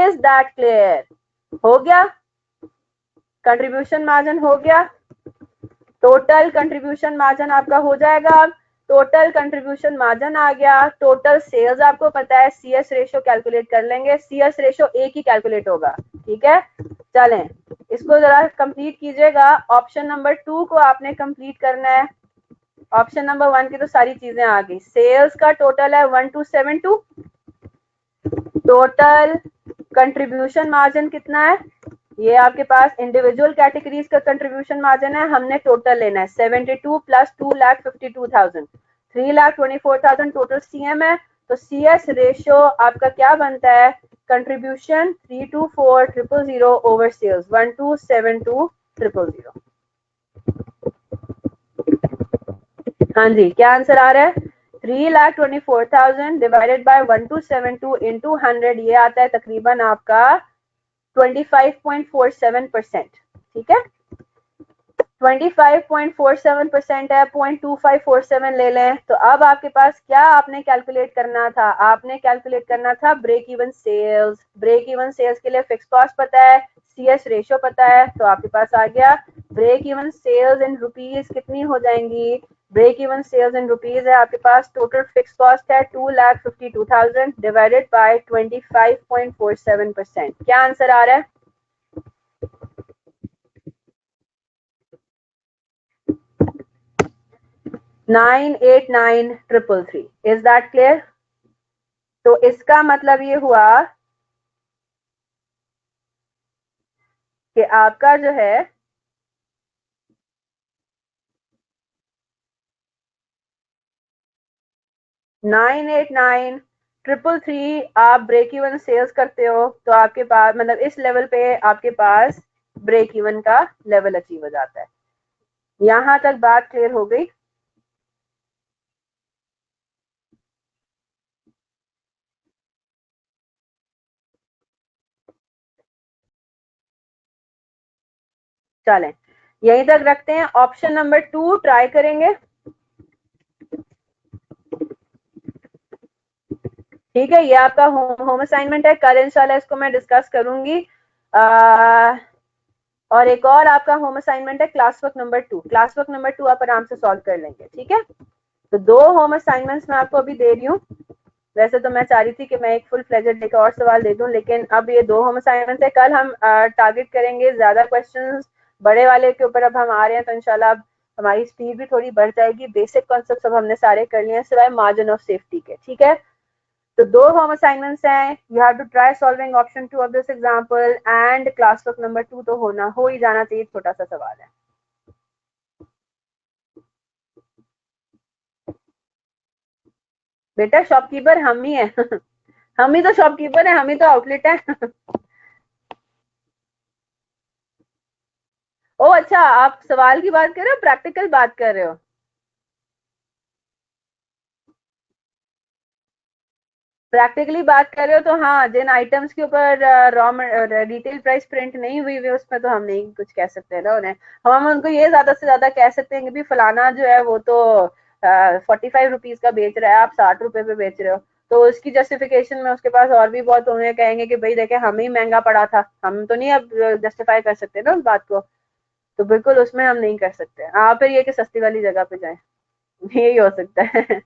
B: Is that clear? हो गया, कंट्रीब्यूशन मार्जिन हो गया, टोटल कंट्रीब्यूशन मार्जिन आपका हो जाएगा। अब टोटल कंट्रीब्यूशन मार्जिन आ गया, टोटल सेल्स आपको पता है, सीएस रेशियो कैलकुलेट कर लेंगे, सीएस रेशियो एक ही कैलकुलेट होगा। ठीक है, चलें इसको जरा कंप्लीट कीजिएगा। ऑप्शन नंबर 2 को आपने कंप्लीट करना है। ऑप्शन नंबर 1 की तो सारी चीजें आ गई। सेल्स का टोटल है 1272, टोटल कंट्रीब्यूशन मार्जिन कितना है, ये आपके पास इंडिविजुअल कैटेगरीज का कंट्रीब्यूशन मार्जिन है, हमने टोटल लेना है 72 प्लस 2,52,000, 3,24,000 टोटल सीएम है। तो सीएस रेशियो आपका क्या बनता है, कंट्रीब्यूशन 324,000 ओवर सेल्स 1272,000। हाँ जी, क्या आंसर आ रहा है, 3,24,000 डिवाइडेड बाय 1272 इंटू 100, ये आता है तकरीबन आपका 25.47%। ठीक है, 25.47% है, 0.2547 ले लें। तो अब आपके पास क्या आपने कैलकुलेट करना था, आपने कैलकुलेट करना था break even sales. Break even sales के लिए फिक्स कॉस्ट पता है, सीएस रेशियो पता है, तो आपके पास आ गया break even sales in rupees कितनी हो जाएंगी। Break even sales in rupees है आपके पास, टोटल फिक्स कॉस्ट है 2,52,000 डिवाइडेड बाय 25.47%। क्या आंसर आ रहा है, 989,333। Is that clear? तो इसका मतलब ये हुआ कि आपका जो है $989,333 आप ब्रेक इवन सेल्स करते हो, तो आपके पास मतलब इस लेवल पे आपके पास ब्रेक इवन का लेवल अचीव हो जाता है। यहां तक बात क्लियर हो गई? चलें यहीं तक रखते हैं। ऑप्शन नंबर 2 ट्राई करेंगे। ठीक है, ये आपका होम असाइनमेंट है, कल इंशाल्लाह इसको मैं डिस्कस करूंगी। और एक और आपका होम असाइनमेंट है class work number 2। Class work number 2 आप आराम से सॉल्व कर लेंगे। ठीक है, तो 2 होम असाइनमेंट्स मैं आपको अभी दे रही हूँ। वैसे तो मैं चाह रही थी कि मैं एक फुल फ्लेजेड एक और सवाल दे दूं, लेकिन अब ये 2 होम असाइनमेंट्स है। कल हम टारगेट करेंगे ज्यादा क्वेश्चंस बड़े वाले के ऊपर। अब हम आ रहे हैं तो इंशाल्लाह अब हमारी स्पीड भी थोड़ी बढ़ जाएगी। बेसिक कॉन्सेप्ट सब हमने सारे कर लिए हैं सिवाय मार्जिन ऑफ सेफ्टी के। ठीक है, तो 2 होम असाइनमेंट्स हैं। You have to try solving option 2 of this example and class work number 2 तो हो ही जाना चाहिए। छोटा सा सवाल है। बेटा शॉपकीपर हम ही है हम ही तो शॉपकीपर है, हम ही तो आउटलेट है ओ अच्छा, आप सवाल की बात कर रहे हो, प्रैक्टिकल बात कर रहे हो? प्रैक्टिकली बात कर रहे हो तो हाँ, जिन आइटम्स के ऊपर रॉ रिटेल प्राइस प्रिंट नहीं हुई हुई उसमें तो हम नहीं कुछ कह सकते ना उन्हें। हम उनको ये ज्यादा से ज्यादा कह सकते हैं कि भी फलाना जो है वो तो 45 रुपीज का बेच रहा है, आप 60 रुपए पे बेच रहे हो। तो उसकी जस्टिफिकेशन में उसके पास और भी बहुत उन्हें कहेंगे कि भाई देखे हमें ही महंगा पड़ा था, हम तो नहीं अब जस्टिफाई कर सकते ना उस बात को। तो बिल्कुल उसमें हम नहीं कर सकते। हाँ, फिर ये कि सस्ती वाली जगह पे जाए यही हो सकता है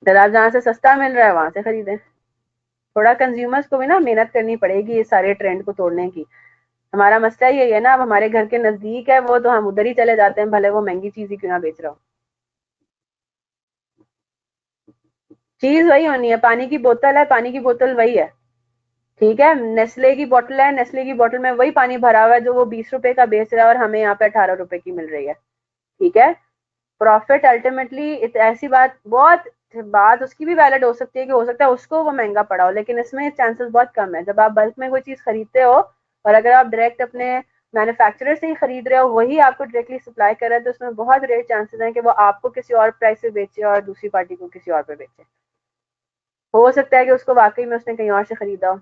B: फिर आप जहाँ से सस्ता मिल रहा है वहां से खरीदें। थोड़ा कंज्यूमर्स को भी ना मेहनत करनी पड़ेगी इस सारे ट्रेंड को तोड़ने की। हमारा मसला यही है ना, अब हमारे घर के नजदीक है वो तो हम उधर ही चले जाते हैं, भले वो महंगी चीज ही क्यों ना बेच रहा हो। चीज वही होनी है, पानी की बोतल है, पानी की बोतल वही है। ठीक है, नेस्ले की बोतल है, नेस्ले की बोतल में वही पानी भरा हुआ है जो वो 20 रुपए का बेच रहा है और हमें यहाँ पे 18 रुपए की मिल रही है। ठीक है, प्रॉफिट अल्टीमेटली ऐसी बात उसकी भी वैलिड हो सकती है कि हो सकता है उसको वो महंगा पड़ा हो, लेकिन इसमें चांसेस बहुत कम है। जब आप बल्क में कोई चीज खरीदते हो और अगर आप डायरेक्ट अपने मैन्युफैक्चरर से ही खरीद रहे हो, वही आपको डायरेक्टली सप्लाई कर रहा है, तो उसमें बहुत रेयर चांसेस हैं कि वो आपको किसी और प्राइस पे बेचे और दूसरी पार्टी को किसी और पे बेचे। हो सकता है कि उसको वाकई में उसने कहीं और से खरीदा हो।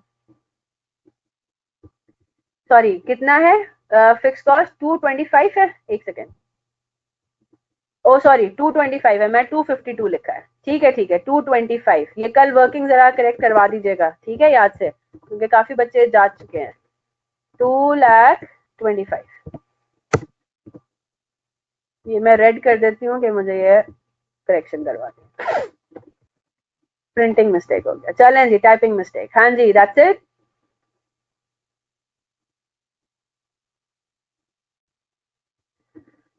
B: सॉरी, कितना है फिक्स कॉस्ट? 225 है। एक सेकेंड, ओ सॉरी 225 है, मैं 252 लिखा है। ठीक है ठीक है, 225। ये कल वर्किंग जरा करेक्ट करवा दीजिएगा, ठीक है, याद से, क्योंकि काफी बच्चे जा चुके हैं। 2,25,000 ये मैं रेड कर देती हूँ कि मुझे ये करेक्शन करवा दें। प्रिंटिंग मिस्टेक हो गया, चलें जी, टाइपिंग मिस्टेक। हाँ जी, दैट्स इट।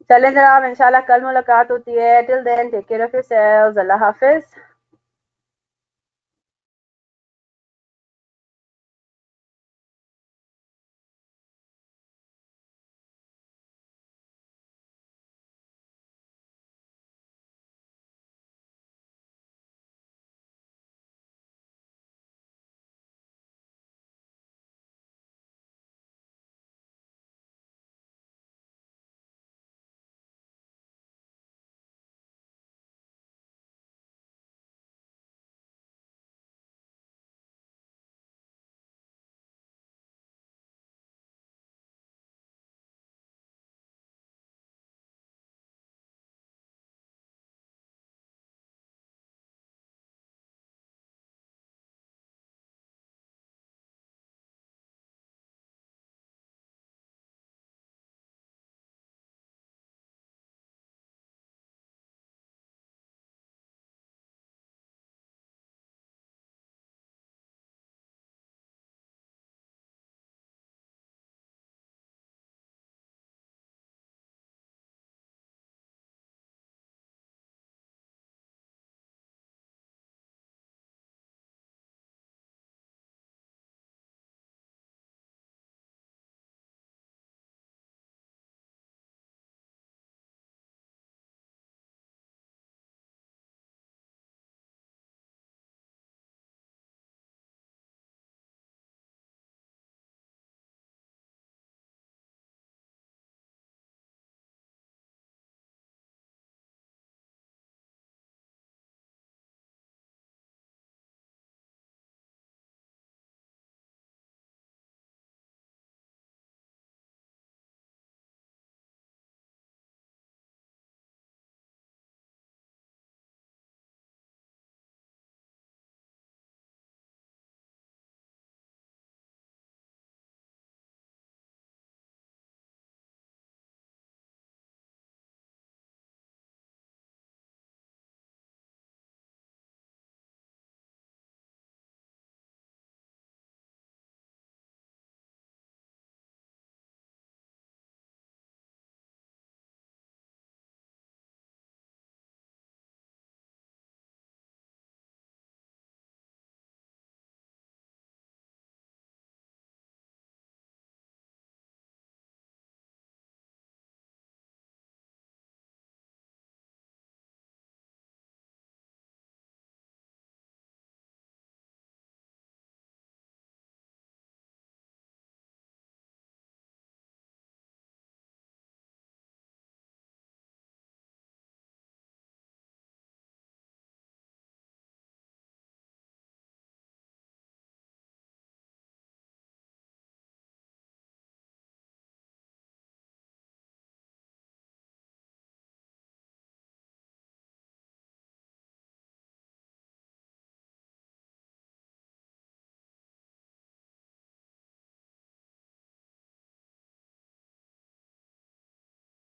B: चलें जनाब, इंशाल्लाह कल मुलाकात होती है। Till then take care of yourselves, अल्लाह हाफिज।